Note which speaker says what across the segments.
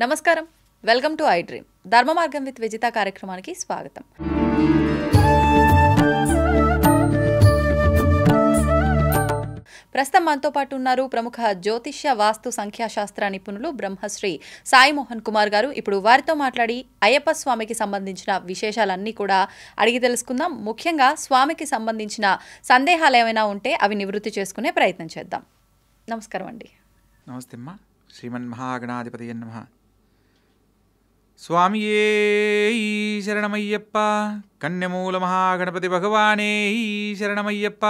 Speaker 1: నమస్కారం, welcome to I dream. ధర్మ మార్గం విత్ విజిత కార్యక్రమానికి స్వాగతం. ప్రస్తుతం మనతో పాటు ఉన్నారు ప్రముఖ జ్యోతిష్య వాస్తు సంఖ్యాశాస్త్ర నిపుణులు బ్రహ్మశ్రీ సాయి మోహన్ కుమార్ గారు. ఇప్పుడు వారితో మాట్లాడి అయ్యప్ప స్వామికి సంబంధించిన విశేషాలన్నీ కూడా అడిగి తెలుసుకుందాం. ముఖ్యంగా స్వామికి సంబంధించిన సందేహాలు ఏమైనా ఉంటే అవి నివృత్తి చేసుకునే ప్రయత్నం చేద్దాం. నమస్కారం అండి.
Speaker 2: నమస్తే అమ్మా. శ్రీమన్ మహాగణాధిపతయే నమః. స్వామియే శరణమయ్యప్ప, కన్యమూల మహాగణపతి భగవానే శరణమయ్యప్ప,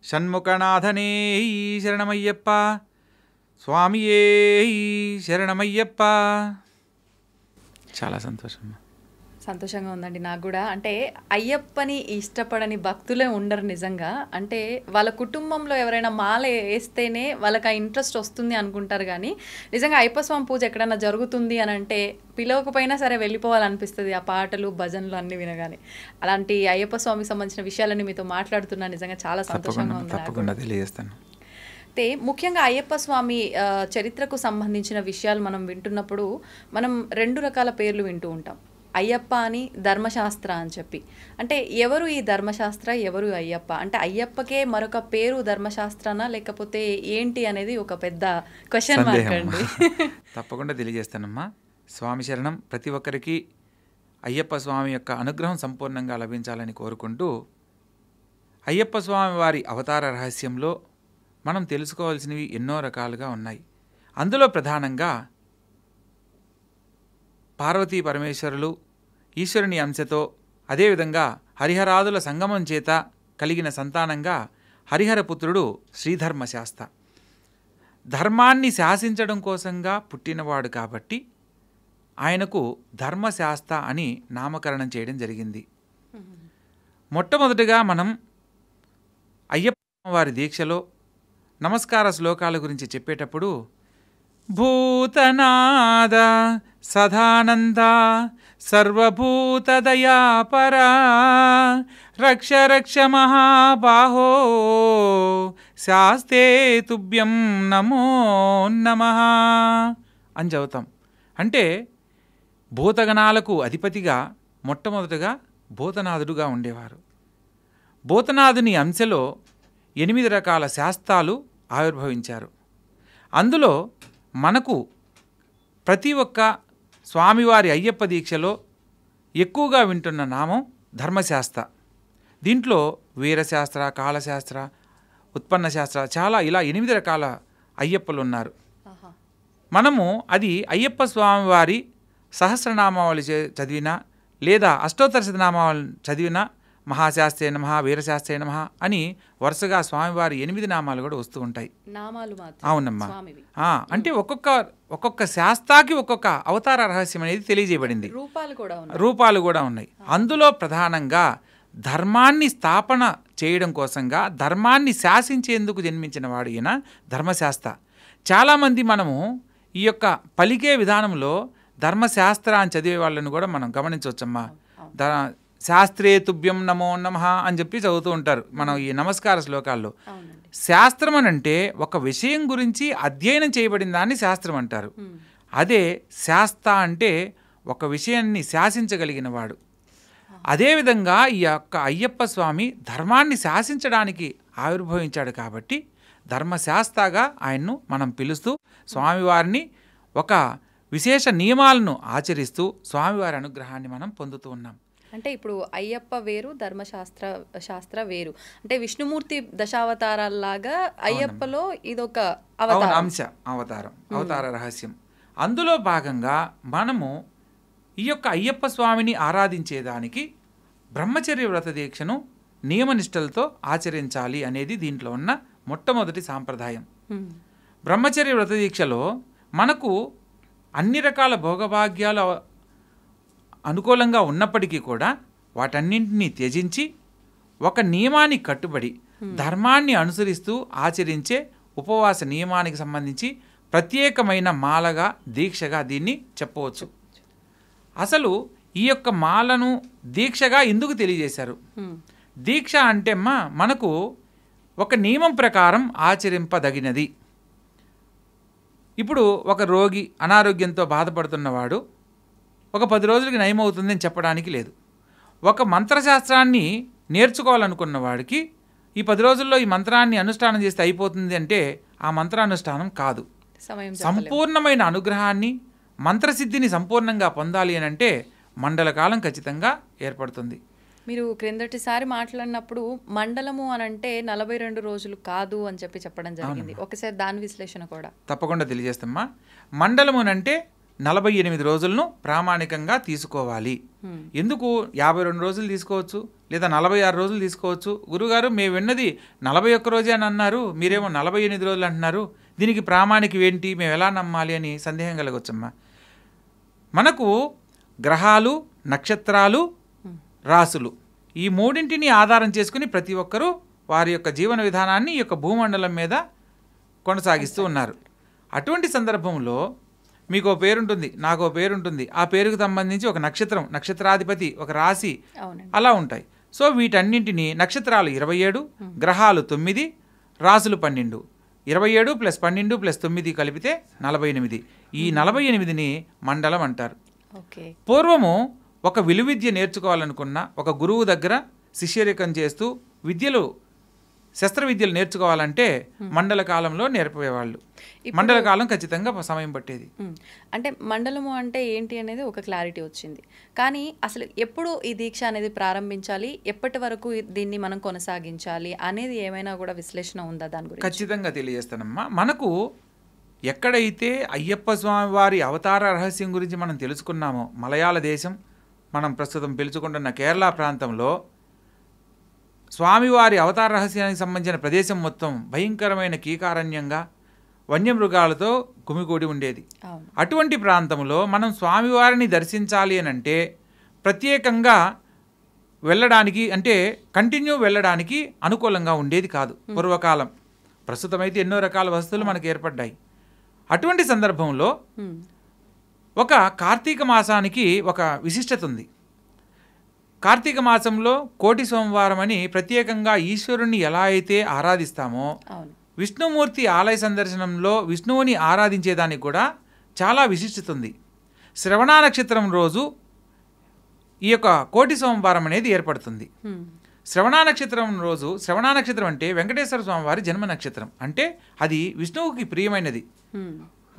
Speaker 2: షణ్ముఖనాథనే శరణమయ్యప్ప, స్వామియే శరణమయ్యప్ప. చాలా సంతోషం.
Speaker 1: సంతోషంగా ఉందండి నాకు కూడా. అంటే అయ్యప్పని ఇష్టపడని భక్తులే ఉండరు నిజంగా. అంటే వాళ్ళ కుటుంబంలో ఎవరైనా మాల వేస్తేనే వాళ్ళకి ఆ ఇంట్రెస్ట్ వస్తుంది అనుకుంటారు, కానీ నిజంగా అయ్యప్ప స్వామి పూజ ఎక్కడైనా జరుగుతుంది అని అంటే పిలవకపోయినా సరే వెళ్ళిపోవాలనిపిస్తుంది ఆ పాటలు భజనలు అన్ని వినగానే. అలాంటి అయ్యప్ప స్వామికి సంబంధించిన విషయాలని మీతో మాట్లాడుతున్నా నిజంగా చాలా సంతోషంగా ఉంది.
Speaker 2: తప్పకుండా తెలియజేస్తాను.
Speaker 1: అయితే ముఖ్యంగా అయ్యప్ప స్వామి చరిత్రకు సంబంధించిన విషయాలు మనం వింటున్నప్పుడు మనం రెండు రకాల పేర్లు వింటూ ఉంటాం, అయ్యప్ప అని, ధర్మశాస్త్ర అని చెప్పి. అంటే ఎవరు ఈ ధర్మశాస్త్ర, ఎవరు అయ్యప్ప? అంటే అయ్యప్పకే మరొక పేరు ధర్మశాస్త్రనా లేకపోతే ఏంటి అనేది ఒక పెద్ద క్వశ్చన్ మార్క్ అండి.
Speaker 2: తప్పకుండా తెలియజేస్తానమ్మా. స్వామి శరణం. ప్రతి ఒక్కరికి అయ్యప్ప స్వామి యొక్క అనుగ్రహం సంపూర్ణంగా లభించాలని కోరుకుంటూ, అయ్యప్ప స్వామి వారి అవతార రహస్యంలో మనం తెలుసుకోవాల్సినవి ఎన్నో రకాలుగా ఉన్నాయి. అందులో ప్రధానంగా పార్వతీ పరమేశ్వరులు ఈశ్వరుని అంశతో, అదేవిధంగా హరిహరాదుల సంగమం చేత కలిగిన సంతానంగా హరిహరపుత్రుడు శ్రీధర్మశాస్త్ర. ధర్మాన్ని శాసించడం కోసంగా పుట్టినవాడు కాబట్టి ఆయనకు ధర్మశాస్త్ర అని నామకరణం చేయడం జరిగింది. మొట్టమొదటిగా మనం అయ్యప్ప వారి దీక్షలో నమస్కార శ్లోకాల గురించి చెప్పేటప్పుడు భూతనాద సదానంద సర్వభూతదయాపరా రక్ష రక్ష మహాబాహో శాస్తే తుభ్యం నమో నమః అని చదువుతాం. అంటే భూతగణాలకు అధిపతిగా మొట్టమొదటగా భూతనాథుడుగా ఉండేవారు. భూతనాథుని అంశలో 8 రకాల శాస్త్రాలు ఆవిర్భవించారు. అందులో మనకు ప్రతి ఒక్క స్వామివారి అయ్యప్ప దీక్షలో ఎక్కువగా వింటున్న నామం ధర్మశాస్త్ర. దీంట్లో వీరశాస్త్ర, కాలశాస్త్ర, ఉత్పన్న శాస్త్ర, చాలా ఇలా 8 రకాల అయ్యప్పలు ఉన్నారు. మనము అది అయ్యప్ప స్వామివారి సహస్రనామావళి చదివినా లేదా అష్టోత్తర శతనామావళి చదివినా మహాశాస్త్రే నమః, వీరశాస్త్రే నమః అని వరుసగా స్వామివారి 8 నామాలు కూడా వస్తూ ఉంటాయి. అవునమ్మా. అంటే ఒక్కొక్క శాస్త్రాకి ఒక్కొక్క అవతార రహస్యం అనేది తెలియజేయబడింది. రూపాలు కూడా ఉన్నాయి. అందులో ప్రధానంగా ధర్మాన్ని స్థాపన చేయడం కోసంగా, ధర్మాన్ని శాసించేందుకు జన్మించిన వాడు ఈయన ధర్మశాస్త్ర. చాలామంది మనము ఈ యొక్క పలికే విధానంలో ధర్మశాస్త్ర అని చదివే వాళ్ళని కూడా మనం గమనించవచ్చమ్మా. శాస్త్రే తుభ్యం నమో నమః అని చెప్పి చదువుతూ ఉంటారు మనం ఈ నమస్కార శ్లోకాల్లో. శాస్త్రం అని అంటే ఒక విషయం గురించి అధ్యయనం చేయబడిన దాన్ని శాస్త్రం అంటారు. అదే శాస్త్ర అంటే ఒక విషయాన్ని శాసించగలిగిన వాడు. అదేవిధంగా ఈ యొక్క అయ్యప్ప స్వామి ధర్మాన్ని శాసించడానికి ఆవిర్భవించాడు కాబట్టి ధర్మశాస్త్రగా ఆయన్ను మనం పిలుస్తూ స్వామివారిని ఒక విశేష నియమాలను ఆచరిస్తూ స్వామివారి అనుగ్రహాన్ని మనం పొందుతూ ఉన్నాం.
Speaker 1: అంటే ఇప్పుడు అయ్యప్ప వేరు, ధర్మశాస్త్ర వేరు. అంటే విష్ణుమూర్తి దశావతారాల్లాగా అయ్యప్పలో ఇదొక
Speaker 2: అంశ అవతార రహస్యం. అందులో భాగంగా మనము ఈ యొక్క అయ్యప్ప స్వామిని ఆరాధించేదానికి బ్రహ్మచర్య వ్రత దీక్షను నియమనిష్టలతో ఆచరించాలి అనేది దీంట్లో ఉన్న మొట్టమొదటి సాంప్రదాయం. బ్రహ్మచర్య వ్రత దీక్షలో మనకు అన్ని రకాల భోగభాగ్యాలు అనుకూలంగా ఉన్నప్పటికీ కూడా వాటన్నింటినీ త్యజించి ఒక నియమానికి కట్టుబడి ధర్మాన్ని అనుసరిస్తూ ఆచరించే ఉపవాస నియమానికి సంబంధించి ప్రత్యేకమైన మాలగా, దీక్షగా దీన్ని చెప్పవచ్చు. అసలు ఈ యొక్క మాలను దీక్షగా ఎందుకు తెలియజేశారు? దీక్ష అంటే మనకు ఒక నియమం ప్రకారం ఆచరింపదగినది. ఇప్పుడు ఒక రోగి అనారోగ్యంతో బాధపడుతున్నవాడు ఒక 10 రోజులకి నయమవుతుందని చెప్పడానికి లేదు. ఒక మంత్రశాస్త్రాన్ని నేర్చుకోవాలనుకున్న వాడికి ఈ 10 రోజుల్లో ఈ మంత్రాన్ని అనుష్ఠానం చేస్తే అయిపోతుంది అంటే ఆ మంత్రానుష్ఠానం కాదు. సంపూర్ణమైన అనుగ్రహాన్ని, మంత్రసిద్ధిని సంపూర్ణంగా పొందాలి అని అంటే మండల కాలం ఖచ్చితంగా ఏర్పడుతుంది.
Speaker 1: మీరు క్రిందటిసారి మాట్లాడినప్పుడు మండలము అని అంటే 42 రోజులు కాదు అని చెప్పడం జరిగింది. ఒకసారి దాని విశ్లేషణ కూడా
Speaker 2: తప్పకుండా తెలియజేస్తామా. మండలము అంటే 48 రోజులను ప్రామాణికంగా తీసుకోవాలి. ఎందుకు 52 రోజులు తీసుకోవచ్చు, లేదా 46 రోజులు తీసుకోవచ్చు. గురుగారు మేము విన్నది 41 రోజే అని అన్నారు, మీరేమో 48 రోజులు అంటున్నారు, దీనికి ప్రామాణికం ఏంటి, మేము ఎలా నమ్మాలి అని సందేహం కలగొచ్చమ్మా. మనకు గ్రహాలు, నక్షత్రాలు, రాసులు ఈ మూడింటిని ఆధారం చేసుకుని ప్రతి ఒక్కరూ వారి యొక్క జీవన విధానాన్ని ఈ యొక్క భూమండలం మీద కొనసాగిస్తూ ఉన్నారు. అటువంటి సందర్భంలో మీకు పేరుంటుంది, నాకు పేరుంటుంది, ఆ పేరుకు సంబంధించి ఒక నక్షత్రం, నక్షత్రాధిపతి, ఒక రాశి అలా ఉంటాయి. సో వీటన్నింటినీ నక్షత్రాలు 27, గ్రహాలు 9, రాసులు 12, 27 + 12 + 9 కలిపితే 48. ఈ 48ని మండలం అంటారు. పూర్వము ఒక విలువిద్య నేర్చుకోవాలనుకున్న ఒక గురువు దగ్గర శిష్యరికం చేస్తూ శస్త్ర విద్యలు నేర్చుకోవాలంటే మండల కాలంలో నేర్పేవాళ్ళు. మండల కాలం ఖచ్చితంగా సమయం పట్టేది.
Speaker 1: అంటే మండలము అంటే ఏంటి అనేది ఒక క్లారిటీ వచ్చింది. కానీ అసలు ఎప్పుడు ఈ దీక్ష అనేది ప్రారంభించాలి, ఎప్పటి వరకు దీన్ని మనం కొనసాగించాలి అనేది ఏమైనా కూడా విశ్లేషణ ఉందా దాని గురించి?
Speaker 2: ఖచ్చితంగా తెలియజేస్తానమ్మా. మనకు ఎక్కడైతే అయ్యప్ప స్వామి వారి అవతార రహస్యం గురించి మనం తెలుసుకున్నామో, మలయాళ దేశం, మనం ప్రస్తుతం పిలుచుకుంటున్న కేరళ ప్రాంతంలో స్వామివారి అవతార రహస్యానికి సంబంధించిన ప్రదేశం మొత్తం భయంకరమైన కీకారణ్యంగా వన్యమృగాలతో గుమిగూడి ఉండేది. అటువంటి ప్రాంతంలో మనం స్వామివారిని దర్శించాలి అని అంటే ప్రత్యేకంగా వెళ్ళడానికి, అంటే కంటిన్యూ వెళ్ళడానికి అనుకూలంగా ఉండేది కాదు పూర్వకాలం. ప్రస్తుతం అయితే ఎన్నో రకాల వసతులు మనకు ఏర్పడ్డాయి. అటువంటి సందర్భంలో ఒక కార్తీక మాసానికి ఒక విశిష్టత ఉంది. కార్తీక మాసంలో కోటి సోమవారం అని ప్రత్యేకంగా ఈశ్వరుణ్ణి ఎలా అయితే ఆరాధిస్తామో, విష్ణుమూర్తి ఆలయ సందర్శనంలో విష్ణువుని ఆరాధించేదానికి కూడా చాలా విశిష్టత ఉంది. శ్రవణ నక్షత్రం రోజు ఈ యొక్క కోటి సోమవారం అనేది ఏర్పడుతుంది. శ్రవణ నక్షత్రం రోజు, శ్రవణ నక్షత్రం అంటే వెంకటేశ్వర స్వామి వారి జన్మ నక్షత్రం, అంటే అది విష్ణువుకి ప్రియమైనది.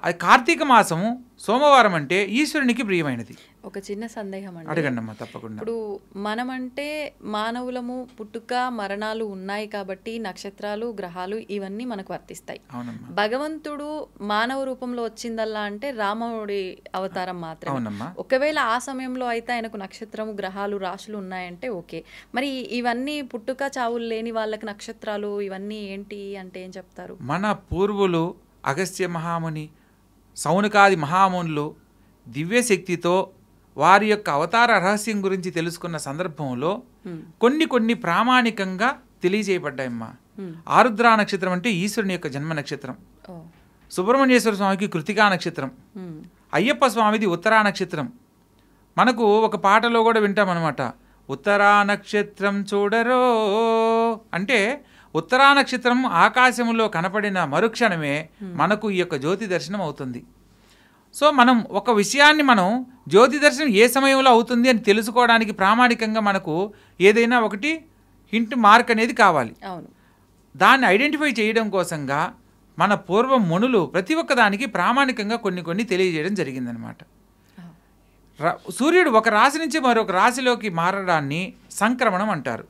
Speaker 2: అది కార్తీక మాసము సోమవారం అంటే ఈశ్వరునికి ప్రియమైనది.
Speaker 1: ఒక చిన్న సందేహం అండి,
Speaker 2: అడగండమ్మా. తప్పకుండా.
Speaker 1: ఇప్పుడు మనమంటే మానవులము, పుట్టుక మరణాలు ఉన్నాయి కాబట్టి నక్షత్రాలు, గ్రహాలు ఇవన్నీ మనకు వర్తిస్తాయి. భగవంతుడు మానవ రూపంలో వచ్చిందల్లా అంటే రాముడి అవతారం మాత్రమే. ఒకవేళ ఆ సమయంలో అయితే ఆయనకు నక్షత్రము, గ్రహాలు, రాశులు ఉన్నాయంటే ఓకే. మరి ఇవన్నీ పుట్టుక చావులు లేని వాళ్ళకి నక్షత్రాలు ఇవన్నీ ఏంటి అంటే ఏం చెప్తారు?
Speaker 2: మన పూర్వులు అగస్త్య మహాముని, సౌనకాది మహామునులు దివ్యశక్తితో వారి యొక్క అవతార రహస్యం గురించి తెలుసుకున్న సందర్భంలో కొన్ని ప్రామాణికంగా తెలియజేయబడ్డాయమ్మా. ఆరుద్ర నక్షత్రం అంటే ఈశ్వరుని యొక్క జన్మ నక్షత్రం, సుబ్రహ్మణ్యేశ్వర స్వామికి కృతికా నక్షత్రం, అయ్యప్ప స్వామిది ఉత్తరా నక్షత్రం. మనకు ఒక పాటలో కూడా వింటామన్నమాట, ఉత్తరా నక్షత్రం చూడరో అంటే ఉత్తరా నక్షత్రం ఆకాశంలో కనపడిన మరుక్షణమే మనకు ఈ యొక్క జ్యోతి దర్శనం అవుతుంది. సో మనం ఒక విషయాన్ని మనం జ్యోతి దర్శనం ఏ సమయంలో అవుతుంది అని తెలుసుకోవడానికి ప్రామాణికంగా మనకు ఏదైనా ఒకటి హింట్ మార్క్ అనేది కావాలి. దాన్ని ఐడెంటిఫై చేయడం కోసంగా మన పూర్వ మునులు ప్రతి ఒక్కదానికి ప్రామాణికంగా కొన్ని తెలియజేయడం జరిగిందనమాట. సూర్యుడు ఒక రాశి నుంచి మరొక రాశిలోకి మారడాన్ని సంక్రమణం అంటారు.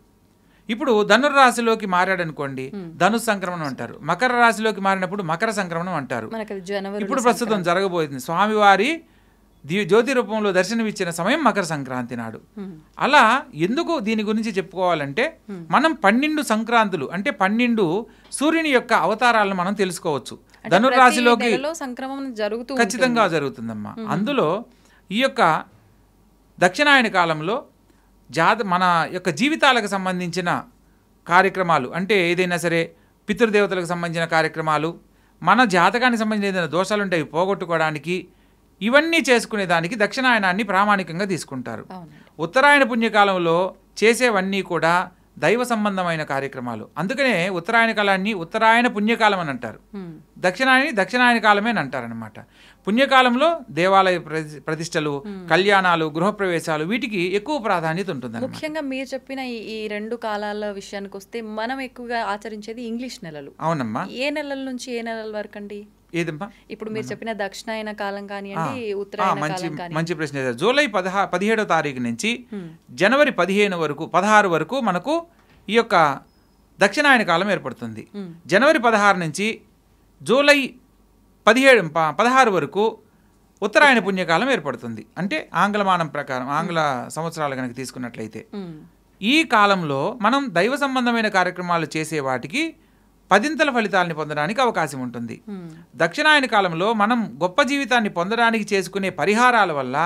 Speaker 2: ఇప్పుడు ధనుర్రాశిలోకి మారాడనుకోండి, ధను సంక్రమణం అంటారు. మకర రాశిలోకి మారినప్పుడు మకర సంక్రమణం అంటారు. ఇప్పుడు ప్రస్తుతం జరగబోతుంది స్వామివారి జ్యోతి రూపంలో దర్శనమిచ్చిన సమయం మకర సంక్రాంతి నాడు. అలా ఎందుకు దీని గురించి చెప్పుకోవాలంటే మనం 12 సంక్రాంతులు అంటే 12 సూర్యుని యొక్క అవతారాలను మనం తెలుసుకోవచ్చు. ధనుర్రాశిలోకి ఖచ్చితంగా జరుగుతుందమ్మా. అందులో ఈ యొక్క దక్షిణాయన కాలంలో మన యొక్క జీవితాలకు సంబంధించిన కార్యక్రమాలు, అంటే ఏదైనా సరే పితృదేవతలకు సంబంధించిన కార్యక్రమాలు, మన జాతకానికి సంబంధించిన ఏదైనా దోషాలు ఉంటాయి పోగొట్టుకోవడానికి, ఇవన్నీ చేసుకునేదానికి దక్షిణాయనాన్ని ప్రామాణికంగా తీసుకుంటారు. ఉత్తరాయణ పుణ్యకాలంలో చేసేవన్నీ కూడా దైవ సంబంధమైన కార్యక్రమాలు. అందుకనే ఉత్తరాయణ కాలాన్ని ఉత్తరాయణ పుణ్యకాలం అని అంటారు, దక్షిణాయని దక్షిణాయన కాలమే అని అంటారనమాట. పుణ్యకాలంలో దేవాలయ ప్రతిష్టలు, కళ్యాణాలు, గృహప్రవేశాలు వీటికి ఎక్కువ ప్రాధాన్యత ఉంటుంది.
Speaker 1: ముఖ్యంగా మీరు చెప్పిన ఈ 2 కాలాల విషయానికి వస్తే మనం ఎక్కువగా ఆచరించేది ఇంగ్లీష్ నెలలు.
Speaker 2: అవునమ్మా.
Speaker 1: ఏ నెలల నుంచి ఏ నెలల వరకు అండి?
Speaker 2: ఏదమ్మా?
Speaker 1: ఇప్పుడు మీరు చెప్పిన దక్షిణాయన కాలం కానివ్వండి, ఉత్తరాయణ కాలం కానివ్వండి.
Speaker 2: మంచి ప్రశ్న. జూలై 17వ తారీఖు నుంచి జనవరి 16 వరకు మనకు ఈ యొక్క దక్షిణాయన కాలం ఏర్పడుతుంది. జనవరి 16 నుంచి జూలై 16 వరకు ఉత్తరాయణ పుణ్యకాలం ఏర్పడుతుంది. అంటే ఆంగ్లమానం ప్రకారం, ఆంగ్ల సంవత్సరాలు కనుక తీసుకున్నట్లయితే ఈ కాలంలో మనం దైవ సంబంధమైన కార్యక్రమాలు చేసే వాటికి 10ంతల ఫలితాలని పొందడానికి అవకాశం ఉంటుంది. దక్షిణాయన కాలంలో మనం గొప్ప జీవితాన్ని పొందడానికి చేసుకునే పరిహారాల వల్ల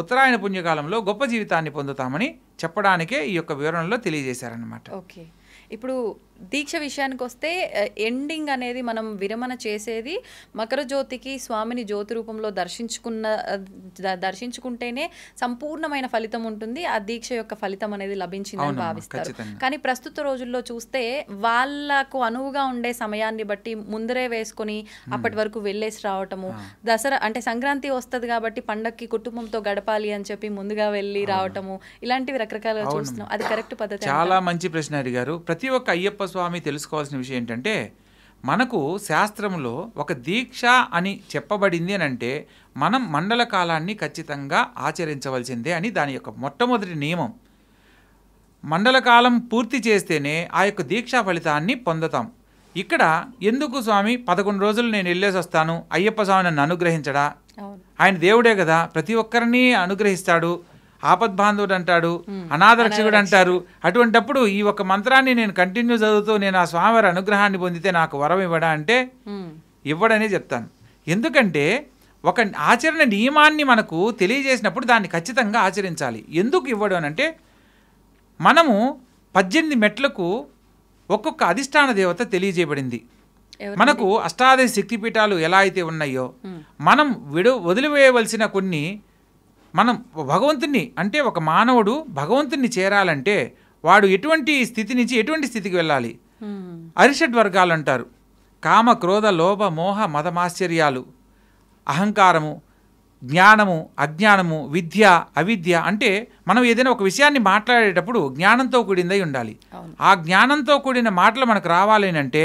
Speaker 2: ఉత్తరాయణ పుణ్యకాలంలో గొప్ప జీవితాన్ని పొందుతామని చెప్పడానికే ఈ యొక్క వివరణలో తెలియజేశారనమాట.
Speaker 1: ఓకే. ఇప్పుడు దీక్ష విషయానికి వస్తే ఎండింగ్ అనేది మనం విరమణ చేసేది మకర జ్యోతికి స్వామిని జ్యోతి రూపంలో దర్శించుకుంటేనే సంపూర్ణమైన ఫలితం ఉంటుంది. ఆ దీక్ష యొక్క ఫలితం అనేది లభించిందని భావిస్తారు. కానీ ప్రస్తుత రోజుల్లో చూస్తే వాళ్ళకు అనువుగా ఉండే సమయాన్ని బట్టి ముందరే వేసుకొని అప్పటి వరకు వెళ్ళేసి రావటము, దసరా అంటే సంక్రాంతి వస్తుంది కాబట్టి పండక్కి కుటుంబంతో గడపాలి అని చెప్పి ముందుగా వెళ్ళి రావటము, ఇలాంటివి రకరకాలుగా చూస్తున్నాం. అది కరెక్ట్ పద్ధతి?
Speaker 2: చాలా మంచి ప్రశ్న అడిగారు. ప్రతి ఒక్క అయ్యప్ప స్వామి తెలుసుకోవాల్సిన విషయం ఏంటంటే, మనకు శాస్త్రంలో ఒక దీక్ష అని చెప్పబడింది అని అంటే మనం మండల కాలాన్ని ఖచ్చితంగా ఆచరించవలసిందే అని దాని యొక్క మొట్టమొదటి నియమం. మండల కాలం పూర్తి చేస్తేనే ఆ యొక్క దీక్షా ఫలితాన్ని పొందుతాం. ఇక్కడ ఎందుకు స్వామి 11 రోజులు నేను వెళ్ళేసి వస్తాను, అయ్యప్ప స్వామి నన్ను అనుగ్రహించడా? ఆయన దేవుడే కదా, ప్రతి ఒక్కరిని అనుగ్రహిస్తాడు, ఆపద్బాంధవుడు అంటాడు, అనాథరక్షకుడు అంటారు. అటువంటప్పుడు ఈ ఒక మంత్రాన్ని నేను కంటిన్యూ చదువుతూ నేను ఆ స్వామివారి అనుగ్రహాన్ని పొందితే నాకు వరం ఇవ్వడా అంటే ఇవ్వడనే చెప్తాను. ఎందుకంటే ఒక ఆచరణ నియమాన్ని మనకు తెలియజేసినప్పుడు దాన్ని ఖచ్చితంగా ఆచరించాలి. ఎందుకు ఇవ్వడం అంటే మనము 18 మెట్లకు ఒక్కొక్క అధిష్టాన దేవత తెలియజేయబడింది. మనకు అష్టాదశ శక్తిపీఠాలు ఎలా అయితే ఉన్నాయో మనం వదిలివేయవలసిన కొన్ని, మనం భగవంతుని అంటే ఒక మానవుడు భగవంతుని చేరాలంటే వాడు ఎటువంటి స్థితి నుంచి ఎటువంటి స్థితికి వెళ్ళాలి? అరిషడ్ వర్గాలు అంటారు. కామ, క్రోధ, లోభ, మోహ, మదమాశ్చర్యాలు, అహంకారము, జ్ఞానము, అజ్ఞానము, విద్య, అవిద్య. అంటే మనం ఏదైనా ఒక విషయాన్ని మాట్లాడేటప్పుడు జ్ఞానంతో కూడిందై ఉండాలి. ఆ జ్ఞానంతో కూడిన మాటలు మనకు రావాలి అంటే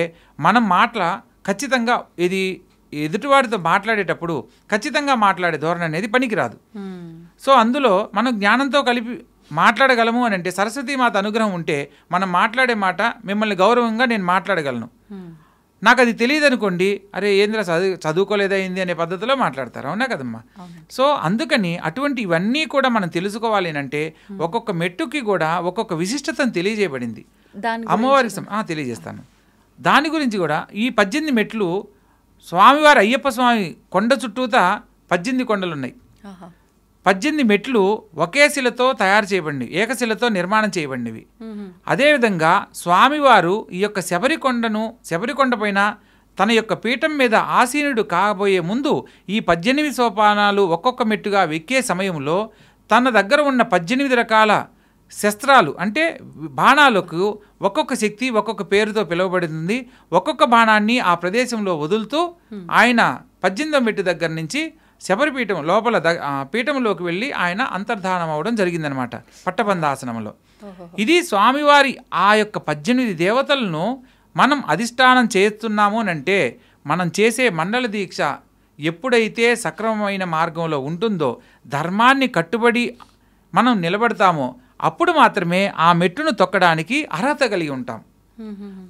Speaker 2: మనం మాటల ఖచ్చితంగా ఇది ఎదుటివాడితో మాట్లాడేటప్పుడు ఖచ్చితంగా మాట్లాడే ధోరణి అనేది పనికిరాదు. సో అందులో మనం జ్ఞానంతో కలిపి మాట్లాడగలము అని అంటే సరస్వతీమాత అనుగ్రహం ఉంటే మనం మాట్లాడే మాట మిమ్మల్ని గౌరవంగా నేను మాట్లాడగలను. నాకు అది తెలియదు అనుకోండి, అరే ఏంద్ర చదువుకోలేదైంది అనే పద్ధతిలో మాట్లాడతారు. అవునా కదమ్మా? సో అందుకని అటువంటి ఇవన్నీ కూడా మనం తెలుసుకోవాలి అంటే ఒక్కొక్క మెట్టుకి కూడా ఒక్కొక్క విశిష్టతను తెలియజేయబడింది. అమ్మవారికి తెలియజేస్తాను. దాని గురించి కూడా ఈ 18 మెట్లు స్వామివారి అయ్యప్ప స్వామి కొండ చుట్టూతా 18 కొండలున్నాయి. 18 మెట్లు ఒకే శిలతో తయారు చేయబడినవి, ఏకశిలతో నిర్మాణం చేయబడినవి. అదేవిధంగా స్వామివారు ఈ యొక్క శబరికొండ పైన తన యొక్క పీఠం మీద ఆసీనుడు కాబోయే ముందు ఈ 18 సోపానాలు ఒక్కొక్క మెట్టుగా ఎక్కే సమయంలో తన దగ్గర ఉన్న 18 రకాల శస్త్రాలు అంటే బాణాలకు ఒక్కొక్క శక్తి ఒక్కొక్క పేరుతో పిలువబడుతుంది. ఒక్కొక్క బాణాన్ని ఆ ప్రదేశంలో వదులుతూ ఆయన 18వ మెట్టు దగ్గర నుంచి శబరిపీఠం లోపల పీఠంలోకి వెళ్ళి ఆయన అంతర్ధానం అవ్వడం జరిగిందనమాట పట్టబంధాసనంలో. ఇది స్వామివారి ఆ యొక్క 18 దేవతలను మనం అధిష్టానం చేస్తున్నాము అంటే మనం చేసే మండల దీక్ష ఎప్పుడైతే సక్రమమైన మార్గంలో ఉంటుందో, ధర్మాన్ని కట్టుబడి మనం నిలబడతామో అప్పుడు మాత్రమే ఆ మెట్టును తొక్కడానికి అర్హత కలిగి ఉంటాం.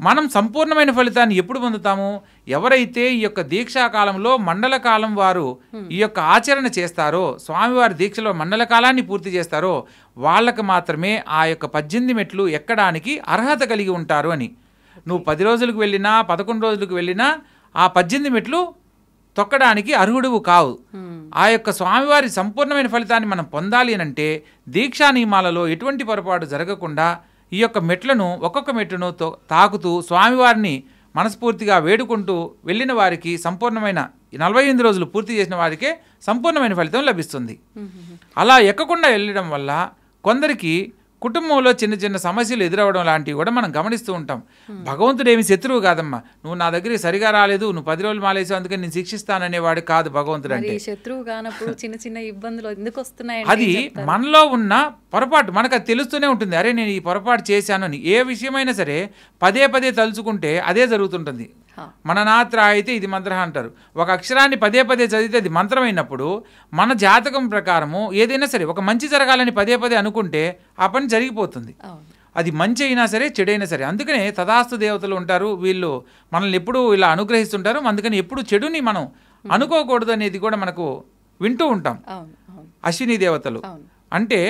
Speaker 2: మనం సంపూర్ణమైన ఫలితాన్ని ఎప్పుడు పొందుతాము? ఎవరైతే ఈ యొక్క దీక్షా కాలంలో మండల కాలం వారు ఈ యొక్క ఆచరణ చేస్తారో, స్వామివారి దీక్షలో మండల కాలాన్ని పూర్తి చేస్తారో వాళ్ళకి మాత్రమే ఆ యొక్క 18 మెట్లు ఎక్కడానికి అర్హత కలిగి ఉంటారు అని. నువ్వు 10 రోజులకు వెళ్ళినా 11 రోజులకు వెళ్ళినా ఆ 18 మెట్లు తొక్కడానికి అర్హుడువు కావు. ఆ యొక్క స్వామివారి సంపూర్ణమైన ఫలితాన్ని మనం పొందాలి అనంటే దీక్షా నియమాలలో ఎటువంటి పొరపాటు జరగకుండా ఈ యొక్క మెట్లను ఒక్కొక్క మెట్టును తాకుతూ స్వామివారిని మనస్ఫూర్తిగా వేడుకుంటూ వెళ్ళిన వారికి సంపూర్ణమైన 48 రోజులు పూర్తి చేసిన వారికే సంపూర్ణమైన ఫలితం లభిస్తుంది. అలా ఎక్కకుండా వెళ్ళడం వల్ల కొందరికి కుటుంబంలో చిన్న చిన్న సమస్యలు ఎదురవడం లాంటివి కూడా మనం గమనిస్తూ ఉంటాం. భగవంతుడు ఏమి శత్రువు కాదమ్మా. నువ్వు నా దగ్గరికి సరిగా రాలేదు, నువ్వు 10 రోజులు మాలేసావు అందుకని నేను శిక్షిస్తాననేవాడు కాదు భగవంతుడు. అంటే
Speaker 1: శత్రువు కానప్పుడు చిన్న చిన్న ఇబ్బందులు ఎందుకు వస్తున్నాయి?
Speaker 2: అది మనలో ఉన్న పొరపాటు, మనకు అది తెలుస్తూనే ఉంటుంది. అరే నేను ఈ పొరపాటు చేశాను అని. ఏ విషయమైనా సరే పదే పదే తలుచుకుంటే అదే జరుగుతుంటుంది. మన నాత్ర అయితే ఇది మంత్ర అంటారు. ఒక అక్షరాన్ని పదే పదే చదివితే అది మంత్రమైనప్పుడు మన జాతకం ప్రకారము ఏదైనా సరే ఒక మంచి జరగాలని పదే పదే అనుకుంటే ఆ పని జరిగిపోతుంది. అది మంచి అయినా సరే చెడైనా సరే. అందుకనే తదాస్తు దేవతలు ఉంటారు, వీళ్ళు మనల్ని ఎప్పుడూ ఇలా అనుగ్రహిస్తుంటారు. అందుకని ఎప్పుడు చెడుని మనం అనుకోకూడదు అనేది కూడా మనకు వింటూ ఉంటాం. అశ్విని దేవతలు అంటే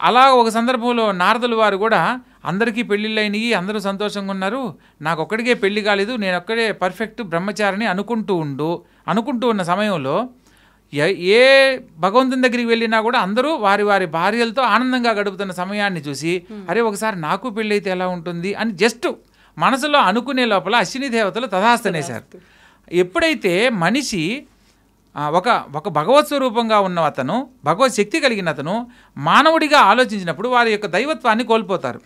Speaker 2: అలా ఒక సందర్భంలో నారదులు వారు కూడా అందరికీ పెళ్ళిళ్ళు అయినాయి, అందరూ సంతోషంగా ఉన్నారు, నాకు ఒక్కడికే పెళ్లి కాలేదు, నేను ఒక్కడే పర్ఫెక్ట్ బ్రహ్మచారిని అనుకుంటూ ఉన్న సమయంలో ఏ భగవంతుని దగ్గరికి వెళ్ళినా కూడా అందరూ వారి వారి భార్యలతో ఆనందంగా గడుపుతున్న సమయాన్ని చూసి అరే ఒకసారి నాకు పెళ్ళి అయితే ఎలా ఉంటుంది అని జస్ట్ మనసులో అనుకునే లోపల అశ్విని దేవతలు తథాస్తనేశారు. ఎప్పుడైతే మనిషి ఒక భగవత్ స్వరూపంగా ఉన్న అతను, భగవత్ శక్తి కలిగిన అతను మానవుడిగా ఆలోచించినప్పుడు వారి యొక్క దైవత్వాన్ని కోల్పోతారు.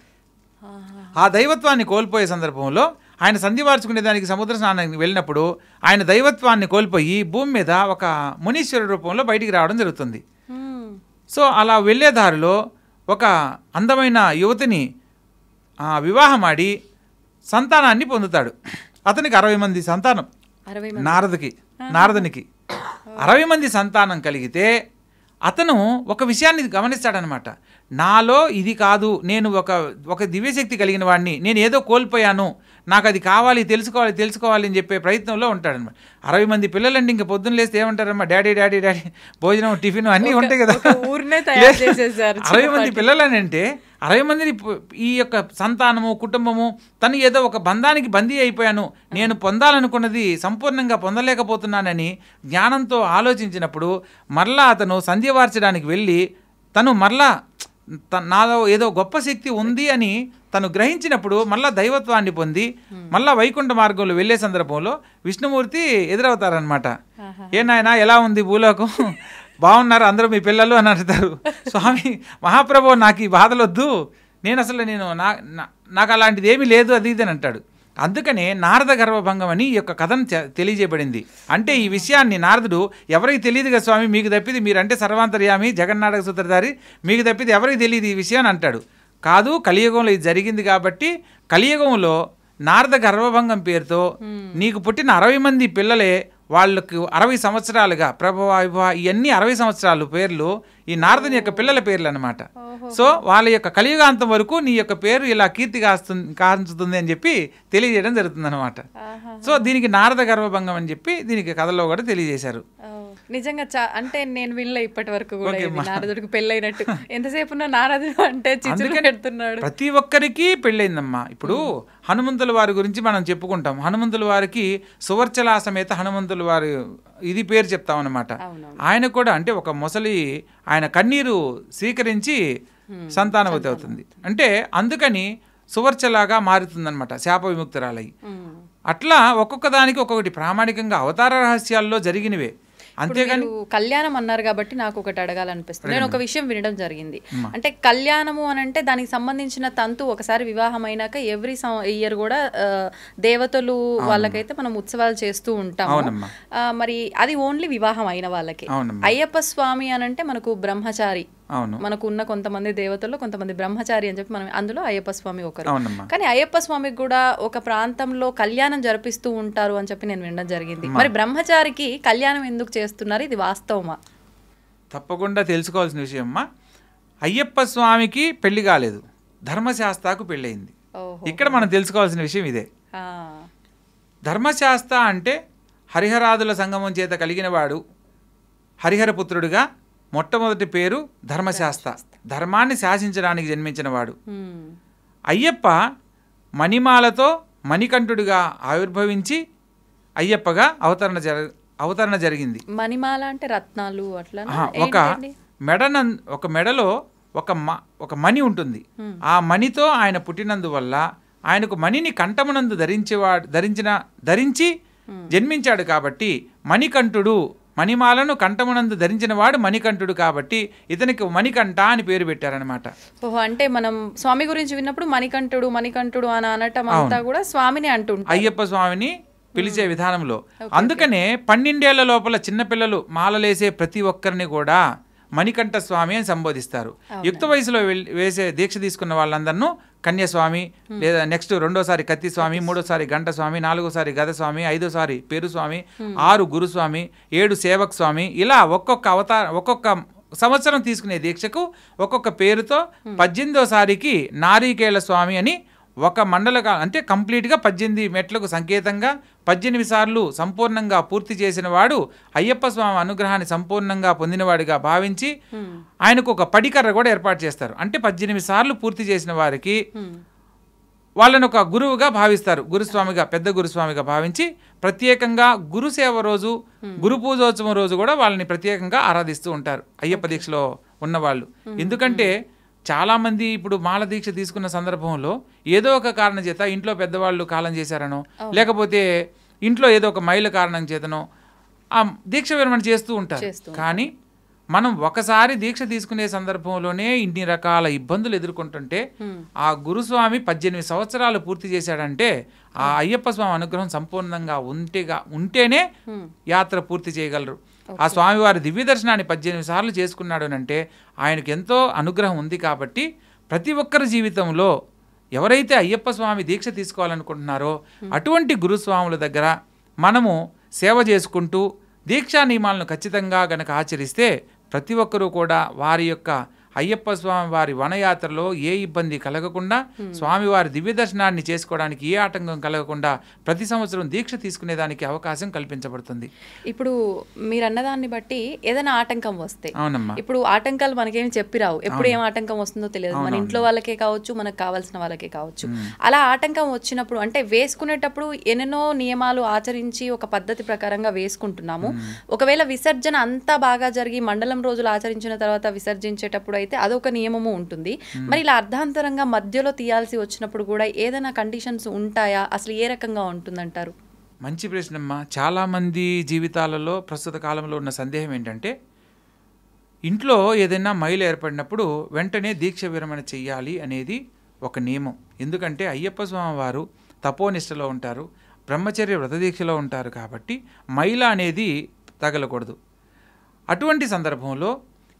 Speaker 2: ఆ దైవత్వాన్ని కోల్పోయే సందర్భంలో ఆయన సంధి వార్చుకునే దానికి సముద్ర స్నానానికి వెళ్ళినప్పుడు ఆయన దైవత్వాన్ని కోల్పోయి భూమి మీద ఒక మునీశ్వర రూపంలో బయటికి రావడం జరుగుతుంది. సో అలా వెళ్ళే దారిలో ఒక అందమైన యువతిని వివాహమాడి సంతానాన్ని పొందుతాడు. అతనికి 60 మంది సంతానం. నారదునికి 60 మంది సంతానం కలిగితే అతను ఒక విషయాన్ని గమనిస్తాడనమాట. నాలో ఇది కాదు, నేను ఒక దివ్యశక్తి కలిగిన వాడిని, నేను ఏదో కోల్పోయాను, నాకు అది కావాలి, తెలుసుకోవాలి అని చెప్పే ప్రయత్నంలో ఉంటాడనమాట. 60 మంది పిల్లలండి, ఇంకా పొద్దున్న లేస్తే ఏమంటారమ్మా, డాడీ భోజనం టిఫిన్ అన్నీ ఉంటాయి కదా. 60 మంది పిల్లలని అంటే 60 మందిని ఈ యొక్క సంతానము కుటుంబము తను ఏదో ఒక బంధానికి బందీ అయిపోయాను, నేను పొందాలనుకున్నది సంపూర్ణంగా పొందలేకపోతున్నానని జ్ఞానంతో ఆలోచించినప్పుడు మరలా అతను సంధ్యవార్చడానికి వెళ్ళి తను మరలా నాలో ఏదో గొప్ప శక్తి ఉంది అని తను గ్రహించినప్పుడు మళ్ళా దైవత్వాన్ని పొంది మళ్ళా వైకుంఠ మార్గంలో వెళ్ళే సందర్భంలో విష్ణుమూర్తి ఎదురవుతారనమాట. ఏ నాయనా ఎలా ఉంది భూలోకం, బాగున్నారు అందరూ మీ పిల్లలు అని అంటారు. స్వామి మహాప్రభు నాకు ఈ బాధలొద్దు, నాకు అలాంటిది ఏమీ లేదు అది ఇది అని అంటాడు. అందుకనే నారద గర్వభంగం అని ఈ యొక్క కథను తెలియజేయబడింది. అంటే ఈ విషయాన్ని నారదుడు ఎవరికి తెలియదు కదా స్వామి, మీకు తప్పిది, మీరంటే సర్వాంతర్యామి జగన్నాటక సూత్రధారి, మీకు తప్పిది ఎవరికి తెలియదు ఈ విషయం అని అంటాడు. కాదు, కలియుగంలో ఇది జరిగింది కాబట్టి కలియుగంలో నారద గర్వభంగం పేరుతో నీకు పుట్టిన 60 మంది పిల్లలే వాళ్ళకు 60 సంవత్సరాలుగా ప్రభవ విభవ ఇవన్నీ 60 సంవత్సరాలు పేర్లు ఈ నారదుని యొక్క పిల్లల పేర్లు అనమాట. సో వాళ్ళ యొక్క కలియుగాంతం వరకు నీ యొక్క పేరు ఇలా కీర్తి కాంచుతుంది అని చెప్పి తెలియజేయడం జరుగుతుంది అనమాట. సో దీనికి నారద గర్వభంగం అని చెప్పి దీనికి కథలో కూడా తెలియజేశారు.
Speaker 1: నిజంగా అంటే నేను వినలే ఇప్పటి వరకు కూడా నారదుడికి పెళ్ళైనట్టు. ఎంతసేపు నారదుడు అంటే పెడుతున్నాడు.
Speaker 2: ప్రతి ఒక్కరికి పెళ్ళైందమ్మా. ఇప్పుడు హనుమంతుల వారి గురించి మనం చెప్పుకుంటాం. హనుమంతుల వారికి సువర్చలా సమేత హనుమంతుల వారి ఇది పేరు చెప్తాం అన్నమాట. ఆయన కూడా అంటే ఒక మొసలి ఆయన కన్నీరు స్వీకరించి సంతానవతి అవుతుంది అంటే అందుకని సువర్చలాగా మారుతుందన్నమాట, శాప విముక్తురాలయ్యి. అట్లా ఒక్కొక్క దానికి ఒక్కొక్కటి ప్రామాణికంగా అవతార రహస్యాల్లో జరిగినవే. అంతేగాని
Speaker 1: కళ్యాణం అన్నారు కాబట్టి నాకు ఒకటి అడగాలనిపిస్తుంది. నేను ఒక విషయం వినడం జరిగింది. అంటే కళ్యాణము అని అంటే దానికి సంబంధించిన తంతు ఒకసారి వివాహం అయినాక ఎవ్రీ ఇయర్ కూడా దేవతలు వాళ్ళకైతే మనం ఉత్సవాలు చేస్తూ ఉంటాము. మరి అది ఓన్లీ వివాహం అయిన వాళ్ళకి. అయ్యప్ప స్వామి అని అంటే మనకు బ్రహ్మచారి, మనకు ఉన్న కొంతమంది దేవతల్లో కొంతమంది బ్రహ్మచారి అని చెప్పి మనం అందులో అయ్యప్ప స్వామి ఒకరు. కానీ అయ్యప్ప స్వామికి కూడా ఒక ప్రాంతంలో కళ్యాణం జరిపిస్తూ ఉంటారు అని చెప్పి నేను వినడం జరిగింది. మరి బ్రహ్మచారికి కళ్యాణం ఎందుకు చేస్తున్నారు, ఇది వాస్తవమా?
Speaker 2: తప్పకుండా తెలుసుకోవాల్సిన విషయం అమ్మా. అయ్యప్ప స్వామికి పెళ్లి కాలేదు, ధర్మశాస్త్రకు పెళ్ళయింది. ఇక్కడ మనం తెలుసుకోవాల్సిన విషయం ఇదే. ధర్మశాస్త్ర అంటే హరిహరాదుల సంగమం చేత కలిగిన వాడు, హరిహరపుత్రుడిగా మొట్టమొదటి పేరు ధర్మశాస్త్ర, ధర్మాన్ని శాసించడానికి జన్మించిన వాడు. అయ్యప్ప మణిమాలతో మణికంఠుడిగా ఆవిర్భవించి అయ్యప్పగా అవతరణ జరిగింది.
Speaker 1: మణిమాల అంటే రత్నాలు అట్లా.
Speaker 2: ఒక మెడలో ఒక మణి ఉంటుంది. ఆ మణితో ఆయన పుట్టినందువల్ల ఆయనకు మణిని కంఠమునందు ధరించి జన్మించాడు కాబట్టి మణికంఠుడు, మణిమాలను కంఠమునందు ధరించిన వాడు మణికంఠుడు కాబట్టి ఇతనికి మణికంఠ అని పేరు పెట్టారనమాట.
Speaker 1: ఓహో, అంటే మనం స్వామి గురించి విన్నప్పుడు మణికంఠుడు మణికంఠుడు అని అనటం అంతా కూడా స్వామిని అంటుంటారు,
Speaker 2: అయ్యప్ప స్వామిని పిలిచే విధానంలో. అందుకనే 12 ఏళ్ల లోపల చిన్నపిల్లలు మాలలేసే ప్రతి ఒక్కరిని కూడా మణికంఠ స్వామి అని సంబోధిస్తారు. యుక్త వయసులో వేసే దీక్ష తీసుకున్న వాళ్ళందరినూ కన్యస్వామి, లేదా నెక్స్ట్ రెండోసారి కత్తి స్వామి, మూడోసారి గంట స్వామి, నాలుగోసారి గద స్వామి, ఐదోసారి పేరు స్వామి, 6 గురుస్వామి, 7 సేవక్ స్వామి, ఇలా ఒక్కొక్క సంవత్సరం తీసుకునే దీక్షకు ఒక్కొక్క పేరుతో 18వ సారికి నారీకేళ స్వామి అని ఒక అంటే కంప్లీట్గా 18 మెట్లకు సంకేతంగా 18 సార్లు సంపూర్ణంగా పూర్తి చేసిన వాడు అయ్యప్ప స్వామి అనుగ్రహాన్ని సంపూర్ణంగా పొందినవాడిగా భావించి ఆయనకు ఒక పడికర్ర కూడా ఏర్పాటు చేస్తారు. అంటే 18 సార్లు పూర్తి చేసిన వారికి వాళ్ళని ఒక గురువుగా భావిస్తారు, గురుస్వామిగా, పెద్ద గురుస్వామిగా భావించి ప్రత్యేకంగా గురుసేవ రోజు, గురు పూజోత్సవం రోజు కూడా వాళ్ళని ప్రత్యేకంగా ఆరాధిస్తూ ఉంటారు అయ్యప్ప దీక్షలో ఉన్నవాళ్ళు. ఎందుకంటే చాలామంది ఇప్పుడు మాల దీక్ష తీసుకున్న సందర్భంలో ఏదో ఒక కారణం చేత ఇంట్లో పెద్దవాళ్ళు కాలం చేశారనో, లేకపోతే ఇంట్లో ఏదో ఒక మైల కారణం చేతనో ఆ దీక్ష విరమణ చేస్తూ ఉంటారు. కానీ మనం ఒకసారి దీక్ష తీసుకునే సందర్భంలోనే ఇన్ని రకాల ఇబ్బందులు ఎదుర్కొంటుంటే ఆ గురుస్వామి 18 సంవత్సరాలు పూర్తి చేశాడంటే ఆ అయ్యప్ప స్వామి అనుగ్రహం సంపూర్ణంగా ఉంటేనే యాత్ర పూర్తి చేయగలరు. ఆ స్వామివారి దివ్య దర్శనాన్ని 18 సార్లు చేసుకున్నాడు అంటే ఆయనకు ఎంతో అనుగ్రహం ఉంది. కాబట్టి ప్రతి ఒక్కరి జీవితంలో ఎవరైతే అయ్యప్ప స్వామి దీక్ష తీసుకోవాలనుకుంటున్నారో అటువంటి గురుస్వాముల దగ్గర మనము సేవ చేసుకుంటూ దీక్షా నియమాలను ఖచ్చితంగా గనక ఆచరిస్తే ప్రతి ఒక్కరూ కూడా వారి యొక్క అయ్యప్ప స్వామి వారి వనయాత్రలో ఏ ఇబ్బంది కలగకుండా, స్వామివారి దివ్య దర్శనాన్ని చేసుకోవడానికి ఏ ఆటంకం కలగకుండా ప్రతి సంవత్సరం దీక్ష తీసుకునేదానికి అవకాశం కల్పించబడుతుంది.
Speaker 1: ఇప్పుడు మీరు అన్నదాన్ని బట్టి ఏదైనా ఆటంకం వస్తే,
Speaker 2: అవునమ్మా,
Speaker 1: ఇప్పుడు ఆటంకాలు మనకేమి చెప్పిరావు, ఎప్పుడు ఏం ఆటంకం వస్తుందో తెలియదు, మన ఇంట్లో వాళ్ళకే కావచ్చు, మనకు కావాల్సిన వాళ్ళకే కావచ్చు. అలా ఆటంకం వచ్చినప్పుడు అంటే వేసుకునేటప్పుడు ఎన్నెన్నో నియమాలు ఆచరించి ఒక పద్ధతి ప్రకారంగా వేసుకుంటున్నాము. ఒకవేళ విసర్జన అంతా బాగా జరిగి మండలం రోజులు ఆచరించిన తర్వాత విసర్జించేటప్పుడు అయితే అదొక నియమము ఉంటుంది. మరి ఇలా అర్ధాంతరంగా మధ్యలో తీయాల్సి వచ్చినప్పుడు కూడా ఏదైనా కండిషన్స్ ఉంటాయా? అసలు ఏ రకంగా ఉంటుందంటారు?
Speaker 2: మంచి ప్రశ్నమ్మా. చాలామంది జీవితాలలో ప్రస్తుత కాలంలో ఉన్న సందేహం ఏంటంటే ఇంట్లో ఏదైనా మైలు ఏర్పడినప్పుడు వెంటనే దీక్ష విరమణ చెయ్యాలి అనేది ఒక నియమం. ఎందుకంటే అయ్యప్ప స్వామి వారు తపోనిష్టలో ఉంటారు, బ్రహ్మచర్య వ్రతదీక్షలో ఉంటారు కాబట్టి మైల అనేది తగలకూడదు. అటువంటి సందర్భంలో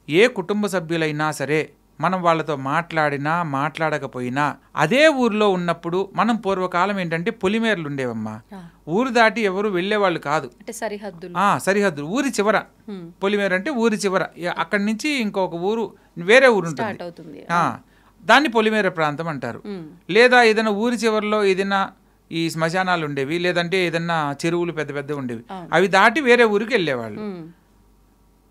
Speaker 2: ఏ కుటుంబ సభ్యులైనా సరే మనం వాళ్ళతో మాట్లాడినా మాట్లాడకపోయినా అదే ఊరిలో ఉన్నప్పుడు, మనం పూర్వకాలం ఏంటంటే పొలిమేరలు ఉండేవమ్మా, ఊరు దాటి ఎవరు వెళ్ళేవాళ్ళు కాదు, సరిహద్దులు ఊరి చివర పొలిమేర అంటే ఊరి చివర, అక్కడి నుంచి ఇంకొక ఊరు వేరే ఊరు ఉంటుంది, దాన్ని పొలిమేర ప్రాంతం అంటారు. లేదా ఏదైనా ఊరి చివరిలో ఏదైనా ఈ శ్మశానాలు ఉండేవి, లేదంటే ఏదైనా చెరువులు పెద్ద పెద్ద ఉండేవి, అవి దాటి వేరే ఊరికి వెళ్ళేవాళ్ళు.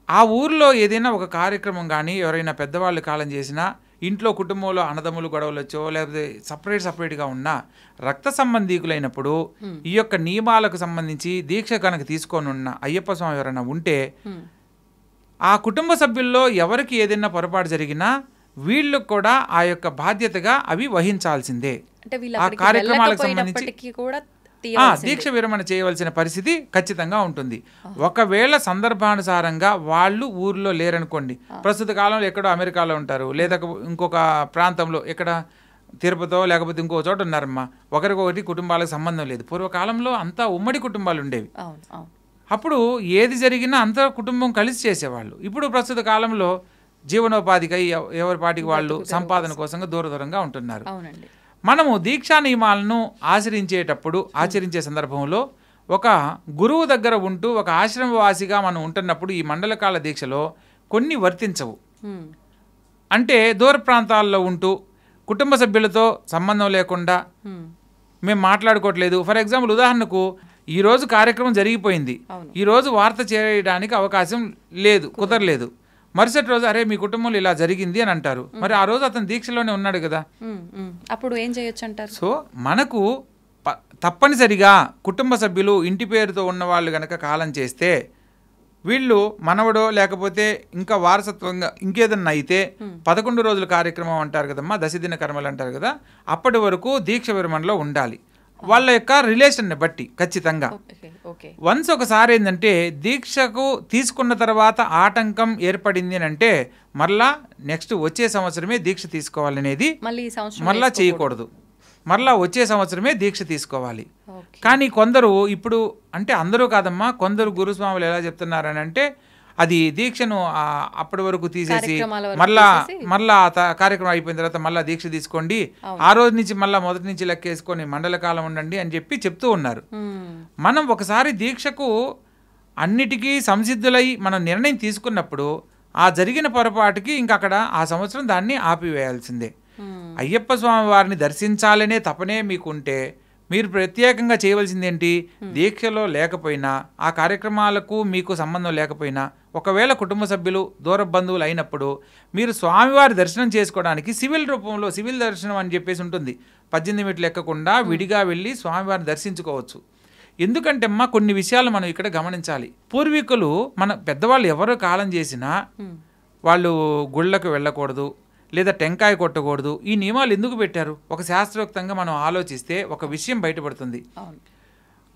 Speaker 2: ఆ ఊరిలో ఏదైనా ఒక కార్యక్రమం కానీ ఎవరైనా పెద్దవాళ్ళు కాలం చేసినా, ఇంట్లో కుటుంబంలో అన్నదమ్ములు గొడవలు వచ్చో, లేకపోతే సపరేట్గా ఉన్న రక్త సంబంధీకులైనప్పుడు ఈ యొక్క నియమాలకు సంబంధించి దీక్ష కనుక తీసుకొని ఉన్న అయ్యప్ప స్వామి ఎవరైనా ఉంటే ఆ కుటుంబ సభ్యుల్లో ఎవరికి ఏదైనా పొరపాటు జరిగినా వీళ్ళు కూడా ఆ యొక్క బాధ్యతగా అవి వహించాల్సిందే. ఆ కార్యక్రమాలకు సంబంధించి దీక్ష విరమణ చేయవలసిన పరిస్థితి ఖచ్చితంగా ఉంటుంది. ఒకవేళ సందర్భానుసారంగా వాళ్ళు ఊర్లో లేరనుకోండి, ప్రస్తుత కాలంలో ఎక్కడో అమెరికాలో ఉంటారు, లేదా ఇంకొక ప్రాంతంలో ఎక్కడ తిరుపతో లేకపోతే ఇంకో చోట ఉన్నారమ్మా, ఒకరికొకటి కుటుంబాలకు సంబంధం లేదు. పూర్వకాలంలో అంతా ఉమ్మడి కుటుంబాలు ఉండేవి, అప్పుడు ఏది జరిగినా అంతా కుటుంబం కలిసి చేసేవాళ్ళు. ఇప్పుడు ప్రస్తుత కాలంలో జీవనోపాధికై ఎవరి పాటికి వాళ్ళు సంపాదన కోసం దూరంగా ఉంటున్నారు. మనము దీక్షా నియమాలను ఆచరించే సందర్భంలో ఒక గురువు దగ్గర ఉంటూ ఒక ఆశ్రమవాసిగా మనం ఉంటున్నప్పుడు ఈ మండలకాల దీక్షలో కొన్ని వర్తించవు. అంటే దూర ప్రాంతాల్లో ఉంటూ కుటుంబ సభ్యులతో సంబంధం లేకుండా మేము మాట్లాడుకోవట్లేదు. ఫర్ ఎగ్జాంపుల్, ఉదాహరణకు ఈరోజు కార్యక్రమం జరిగిపోయింది, ఈరోజు వార్త చేయడానికి అవకాశం లేదు, కుదరలేదు, మరుసటి రోజు అరే మీ కుటుంబంలో ఇలా జరిగింది అని అంటారు. మరి ఆ రోజు అతను దీక్షలోనే ఉన్నాడు కదా,
Speaker 1: అప్పుడు ఏం చేయొచ్చు అంటారు?
Speaker 2: సో మనకు తప్పనిసరిగా కుటుంబ సభ్యులు ఇంటి పేరుతో ఉన్న వాళ్ళు కనుక కాలం చేస్తే వీళ్ళు మనవడో లేకపోతే ఇంకా వారసత్వంగా ఇంకేదన్నా అయితే 11 రోజుల కార్యక్రమం అంటారు కదమ్మా, దశదిన కర్మలు అంటారు కదా, అప్పటి వరకు దీక్ష విరమణలో ఉండాలి. వాళ్ళ యొక్క రిలేషన్ని బట్టి ఖచ్చితంగా. వన్స్ ఒకసారి ఏంటంటే దీక్షకు తీసుకున్న తర్వాత ఆటంకం ఏర్పడింది అని అంటే మరలా నెక్స్ట్ వచ్చే సంవత్సరమే దీక్ష తీసుకోవాలనేది మరలా చేయకూడదు. మరలా వచ్చే సంవత్సరమే దీక్ష తీసుకోవాలి. కానీ కొందరు ఇప్పుడు అంటే అందరూ కాదమ్మా, కొందరు గురుస్వాములు ఎలా చెప్తున్నారని అంటే అది దీక్షను అప్పటి వరకు తీసేసి మళ్ళా కార్యక్రమం అయిపోయిన తర్వాత మళ్ళీ దీక్ష తీసుకోండి, ఆ రోజు నుంచి మళ్ళీ మొదటి నుంచి లెక్కేసుకొని మండల కాలం ఉండండి అని చెప్పి చెప్తూ ఉన్నారు. మనం ఒకసారి దీక్షకు అన్నిటికీ సంసిద్ధులై మనం నిర్ణయం తీసుకున్నప్పుడు ఆ జరిగిన పొరపాటుకి ఇంకక్కడ ఆ సంవత్సరం దాన్ని ఆపివేయాల్సిందే. అయ్యప్ప స్వామి వారిని దర్శించాలనే తపనే మీకుంటే మీరు ప్రత్యేకంగా చేయవలసింది ఏంటి, దీక్షలో లేకపోయినా ఆ కార్యక్రమాలకు మీకు సంబంధం లేకపోయినా ఒకవేళ కుటుంబ సభ్యులు దూర బంధువులు అయినప్పుడు మీరు స్వామివారి దర్శనం చేసుకోవడానికి సివిల్ రూపంలో సివిల్ దర్శనం అని చెప్పేసి ఉంటుంది. 18 మెట్లు ఎక్కకుండా విడిగా వెళ్ళి స్వామివారిని దర్శించుకోవచ్చు. ఎందుకంటే అమ్మా కొన్ని విషయాలు మనం ఇక్కడ గమనించాలి. పూర్వీకులు మన పెద్దవాళ్ళు ఎవరో కాలం చేసినా వాళ్ళు గుళ్ళకు వెళ్ళకూడదు లేదా టెంకాయ కొట్టకూడదు, ఈ నియమాలు ఎందుకు పెట్టారు? ఒక శాస్త్రోక్తంగా మనం ఆలోచిస్తే ఒక విషయం బయటపడుతుంది.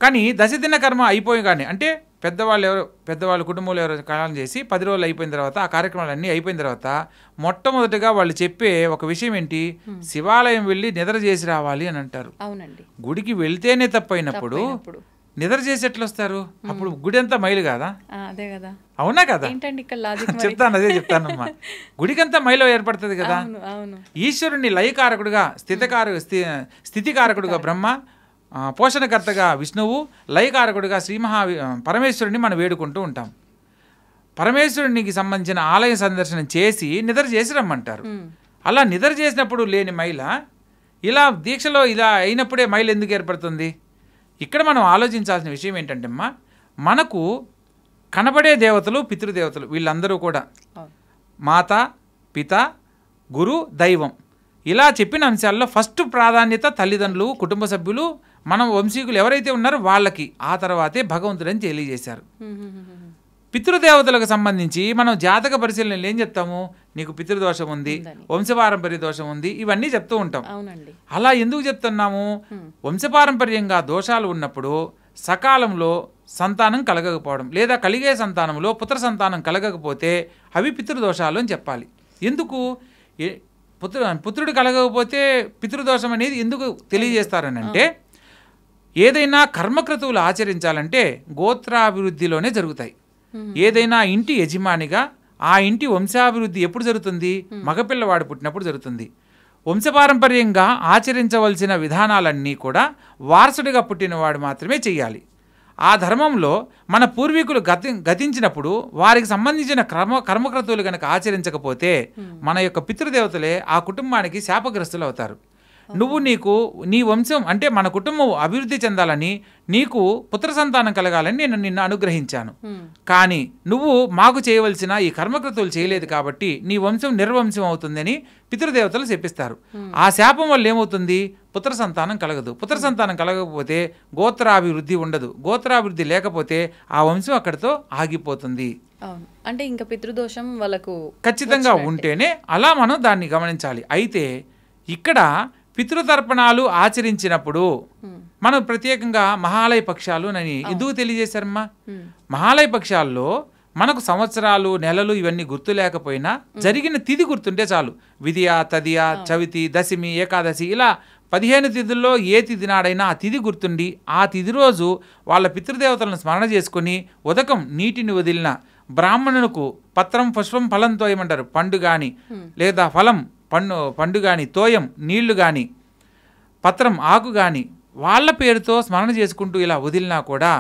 Speaker 2: కానీ దశదిన కర్మ అయిపోయి కానీ అంటే పెద్దవాళ్ళు కుటుంబంలో ఎవరో కాలం చేసి 10 రోజులు అయిపోయిన తర్వాత ఆ కార్యక్రమాలన్నీ అయిపోయిన తర్వాత మొట్టమొదటిగా వాళ్ళు చెప్పే ఒక విషయం ఏంటి, శివాలయం వెళ్ళి నిద్ర చేసి రావాలి అని అంటారు. గుడికి వెళ్తేనే తప్పైనప్పుడు నిద్ర చేసి ఎట్లా వస్తారు? అప్పుడు గుడి అంతా మైలు కాదా? అవునా కదా? చెప్తాను, అదే చెప్తానమ్మా. గుడికంతా మైలో ఏర్పడుతుంది కదా. ఈశ్వరుణ్ణి లయకారకుడుగా స్థితికారకుడుగా బ్రహ్మ, పోషణకర్తగా విష్ణువు, లయకారకుడుగా పరమేశ్వరుని మనం వేడుకుంటూ ఉంటాం. పరమేశ్వరునికి సంబంధించిన ఆలయ సందర్శనం చేసి నిద్ర చేసి రమ్మంటారు. అలా నిద్ర చేసినప్పుడు లేని మైల ఇలా దీక్షలో ఇలా అయినప్పుడే మైలు ఎందుకు ఏర్పడుతుంది? ఇక్కడ మనం ఆలోచించాల్సిన విషయం ఏంటంటే అమ్మా, మనకు కనబడే దేవతలు పితృదేవతలు వీళ్ళందరూ కూడా మాత, పిత, గురు, దైవం ఇలా చెప్పిన అంశాల్లో ఫస్ట్ ప్రాధాన్యత తల్లిదండ్రులు, కుటుంబ సభ్యులు, మనం వంశీకులు ఎవరైతే ఉన్నారో వాళ్ళకి, ఆ తర్వాతే భగవంతుడని తెలియజేశారు. పితృదేవతలకు సంబంధించి మనం జాతక పరిశీలనలు ఏం చెప్తాము, నీకు పితృదోషం ఉంది, వంశపారంపర్య దోషం ఉంది, ఇవన్నీ చెప్తూ ఉంటాం. అలా ఎందుకు చెప్తున్నాము? వంశపారంపర్యంగా దోషాలు ఉన్నప్పుడు సకాలంలో సంతానం కలగకపోవడం లేదా కలిగే సంతానంలో పుత్ర సంతానం కలగకపోతే అవి పితృదోషాలు అని చెప్పాలి. ఎందుకు పుత్రుడు కలగకపోతే పితృదోషం అనేది ఎందుకు తెలియజేస్తారని అంటే ఏదైనా కర్మక్రతువులు ఆచరించాలంటే గోత్రాభివృద్ధిలోనే జరుగుతాయి. ఏదైనా ఇంటి యజమానిగా ఆ ఇంటి వంశాభివృద్ధి ఎప్పుడు జరుగుతుంది? మగపిల్లవాడు పుట్టినప్పుడు జరుగుతుంది. వంశపారంపర్యంగా ఆచరించవలసిన విధానాలన్నీ కూడా వారసుడిగా పుట్టినవాడు మాత్రమే చెయ్యాలి. ఆ ధర్మంలో మన పూర్వీకులు గతించినప్పుడు వారికి సంబంధించిన కర్మక్రతువులు కనుక ఆచరించకపోతే మన యొక్క పితృదేవతలే ఆ కుటుంబానికి శాపగ్రస్తులు అవుతారు. నీ వంశం అంటే మన కుటుంబం అభివృద్ధి చెందాలని, నీకు పుత్ర సంతానం కలగాలని నేను నిన్ను అనుగ్రహించాను, కానీ నువ్వు మాకు చేయవలసిన ఈ కర్మకృతులు చేయలేదు కాబట్టి నీ వంశం నిర్వంశం అవుతుందని పితృదేవతలు చెప్పిస్తారు. ఆ శాపం వల్ల ఏమవుతుంది? పుత్ర సంతానం కలగదు. పుత్ర సంతానం కలగకపోతే గోత్రాభివృద్ధి ఉండదు. గోత్రాభివృద్ధి లేకపోతే ఆ వంశం అక్కడితో ఆగిపోతుంది.
Speaker 1: అంటే ఇంకా పితృదోషం వాళ్ళకు
Speaker 2: ఖచ్చితంగా ఉంటేనే అలా మనం దాన్ని గమనించాలి. అయితే ఇక్కడ పితృతర్పణాలు ఆచరించినప్పుడు మనం ప్రత్యేకంగా మహాలయ పక్షాలు అని ఎందుకు తెలియజేశారమ్మా? మహాలయ పక్షాల్లో మనకు సంవత్సరాలు, నెలలు ఇవన్నీ గుర్తు లేకపోయినా జరిగిన తిథి గుర్తుంటే చాలు. విధియ, తదియ, చవితి, దశమి, ఏకాదశి ఇలా 15 తిథుల్లో ఏ తిథి నాడైనా ఆ తిథి గుర్తుండి ఆ తిథి రోజు వాళ్ళ పితృదేవతలను స్మరణ చేసుకుని ఉదకం నీటిని వదిలిన బ్రాహ్మణులకు పత్రం, పుష్పం, ఫలంతో ఏమంటారు, పండు కానీ లేదా ఫలం పండు కానీ, తోయం నీళ్లు కానీ, పత్రం ఆకు కానీ వాళ్ళ పేరుతో స్మరణ చేసుకుంటూ ఇలా వదిలినా కూడా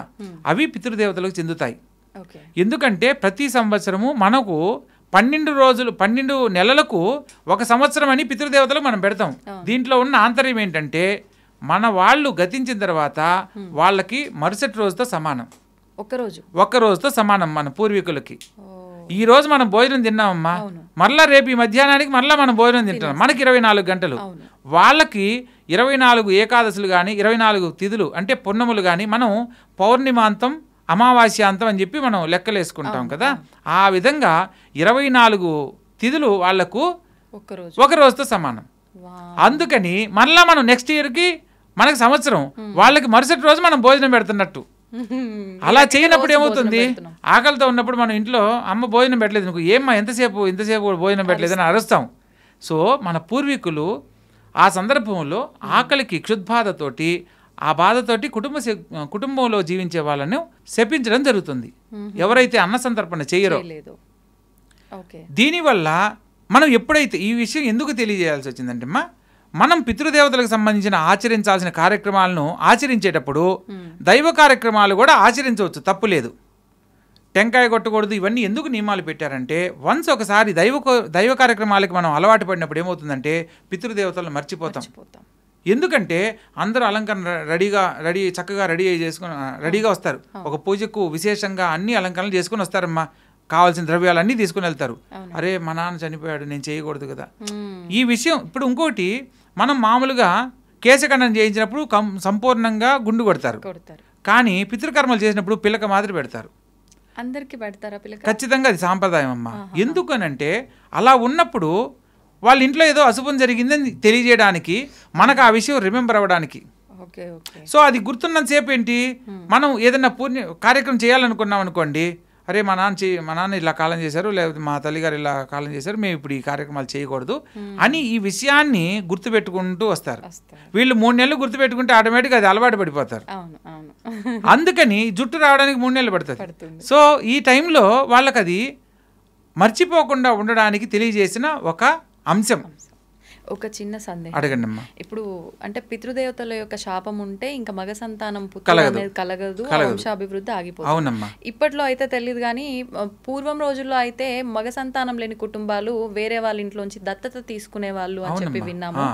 Speaker 2: అవి పితృదేవతలకు చెందుతాయి. ఎందుకంటే ప్రతి సంవత్సరము మనకు 12 నెలలకు ఒక సంవత్సరం అని పితృదేవతలకు మనం పెడతాం. దీంట్లో ఉన్న ఆంతర్యం ఏంటంటే మన వాళ్ళు గతించిన తర్వాత వాళ్ళకి మరుసటి రోజుతో సమానం, ఒక్క రోజుతో సమానం మన పూర్వీకులకి. ఈ రోజు మనం భోజనం తిన్నామమ్మా, మరలా రేపు ఈ మధ్యాహ్నానికి మరలా మనం భోజనం తింటున్నాం. మనకి 24 గంటలు, వాళ్ళకి 24 ఏకాదశులు కానీ 24 తిథులు అంటే పున్నములు కానీ మనం పౌర్ణిమాంతం, అమావాస్యాంతం అని చెప్పి మనం లెక్కలేసుకుంటాం కదా. ఆ విధంగా 24 తిథులు వాళ్లకు ఒక రోజుతో సమానం. అందుకని మరలా మనం నెక్స్ట్ ఇయర్కి మనకు సంవత్సరం, వాళ్ళకి మరుసటి రోజు మనం భోజనం పెడుతున్నట్టు. అలా చేయనప్పుడు ఏమవుతుంది, ఆకలితో ఉన్నప్పుడు మనం ఇంట్లో అమ్మ భోజనం పెట్టలేదు, నువ్వు ఏమ్మా ఇంతసేపు భోజనం పెట్టలేదు అని అరుస్తాం. సో మన పూర్వీకులు ఆ సందర్భంలో ఆకలికి క్షుద్బాధతోటి, ఆ బాధతోటి కుటుంబంలో జీవించే వాళ్ళను శపించడం జరుగుతుంది, ఎవరైతే అన్న సంతర్పణ చేయరో. దీనివల్ల మనం ఎప్పుడైతే ఈ విషయం ఎందుకు తెలియజేయాల్సి వచ్చిందంటే అమ్మా, మనం పితృదేవతలకు సంబంధించిన ఆచరించాల్సిన కార్యక్రమాలను ఆచరించేటప్పుడు దైవ కార్యక్రమాలు కూడా ఆచరించవచ్చు, తప్పు లేదు. టెంకాయ కొట్టకూడదు, ఇవన్నీ ఎందుకు నియమాలు పెట్టారంటే, వన్స్ ఒకసారి దైవ కార్యక్రమాలకు మనం అలవాటు పడినప్పుడు ఏమవుతుందంటే పితృదేవతలను మర్చిపోతాం. ఎందుకంటే అందరూ అలంకరణ చక్కగా రెడీగా వస్తారు. ఒక పూజకు విశేషంగా అన్ని అలంకరణలు చేసుకుని వస్తారమ్మా, కావాల్సిన ద్రవ్యాలన్నీ తీసుకుని వెళ్తారు. అరే మా నాన్న చనిపోయాడు, నేను చేయకూడదు కదా ఈ విషయం. ఇప్పుడు ఇంకోటి, మనం మామూలుగా కేశఖండన చేయించినప్పుడు సంపూర్ణంగా గుండు కొడతారు, కానీ పితృకర్మలు చేసినప్పుడు పిల్లక మాదిరి పెడతారు.
Speaker 1: అందరికి పెడతారా పిల్లక?
Speaker 2: ఖచ్చితంగా అది సాంప్రదాయం అమ్మా. ఎందుకనంటే అలా ఉన్నప్పుడు వాళ్ళ ఇంట్లో ఏదో అశుభం జరిగిందని తెలియజేయడానికి, మనకు ఆ విషయం రిమెంబర్ అవ్వడానికి. సో అది గుర్తున్నంతసేపు ఏంటి, మనం ఏదైనా కార్యక్రమం చేయాలనుకున్నాం అనుకోండి, అరే మా నాన్న ఇలా కాలం చేశారు, లేకపోతే మా తల్లిగారు ఇలా కాలం చేశారు, మేము ఇప్పుడు ఈ కార్యక్రమాలు చేయకూడదు అని ఈ విషయాన్ని గుర్తుపెట్టుకుంటూ వస్తారు. వీళ్ళు 3 నెలలు గుర్తుపెట్టుకుంటే ఆటోమేటిక్గా అది అలవాటు పడిపోతారు. అందుకని జుట్టు రావడానికి 3 నెలలు పడుతుంది. సో ఈ టైంలో వాళ్ళకి అది మర్చిపోకుండా ఉండడానికి తెలియజేసిన ఒక అంశం.
Speaker 1: ఒక చిన్న సందేహం
Speaker 2: అడగండి అమ్మా.
Speaker 1: ఇప్పుడు అంటే పితృదేవతల యొక్క శాపం ఉంటే ఇంకా మగ సంతానం కలగదు, వంశాభివృద్ధి ఆగిపోతుంది. ఇప్పట్లో అయితే తెలియదు, కానీ పూర్వం రోజుల్లో అయితే మగ సంతానం లేని కుటుంబాలు వేరే వాళ్ళ ఇంట్లోంచి దత్తత తీసుకునే వాళ్ళు అని చెప్పి విన్నాము.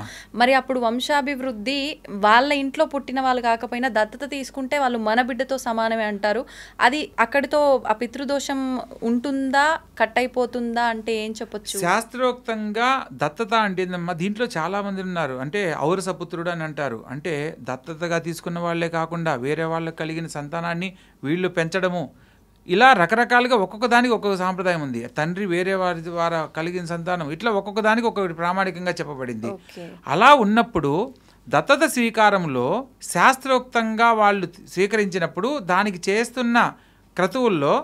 Speaker 1: మరి అప్పుడు వంశాభివృద్ధి వాళ్ళ ఇంట్లో పుట్టిన వాళ్ళు కాకపోయినా దత్తత తీసుకుంటే వాళ్ళు మన బిడ్డతో సమానమే అంటారు. అది అక్కడితో ఆ పితృదోషం ఉంటుందా, కట్ అయిపోతుందా అంటే ఏం చెప్పొచ్చు?
Speaker 2: శాస్త్రోక్తంగా దత్తత అంటేందమ్మా, దీంట్లో చాలా మంది ఉన్నారు. అంటే ఔరసపుత్రుడు అని అంటారు, అంటే దత్తతగా తీసుకున్న వాళ్లే కాకుండా వేరే వాళ్ళకి కలిగిన సంతానాన్ని వీళ్ళు పెంచడము, ఇలా రకరకాలుగా ఒక్కొక్క దానికి ఒక్కొక్క సాంప్రదాయం ఉంది. తండ్రి వేరే వారి ద్వారా కలిగిన సంతానం, ఇట్లా ఒక్కొక్క దానికి ఒక్కొక్కటి ప్రామాణికంగా చెప్పబడింది. అలా ఉన్నప్పుడు దత్తత స్వీకారంలో శాస్త్రోక్తంగా వాళ్ళు స్వీకరించినప్పుడు దానికి చేస్తున్న క్రతువుల్లో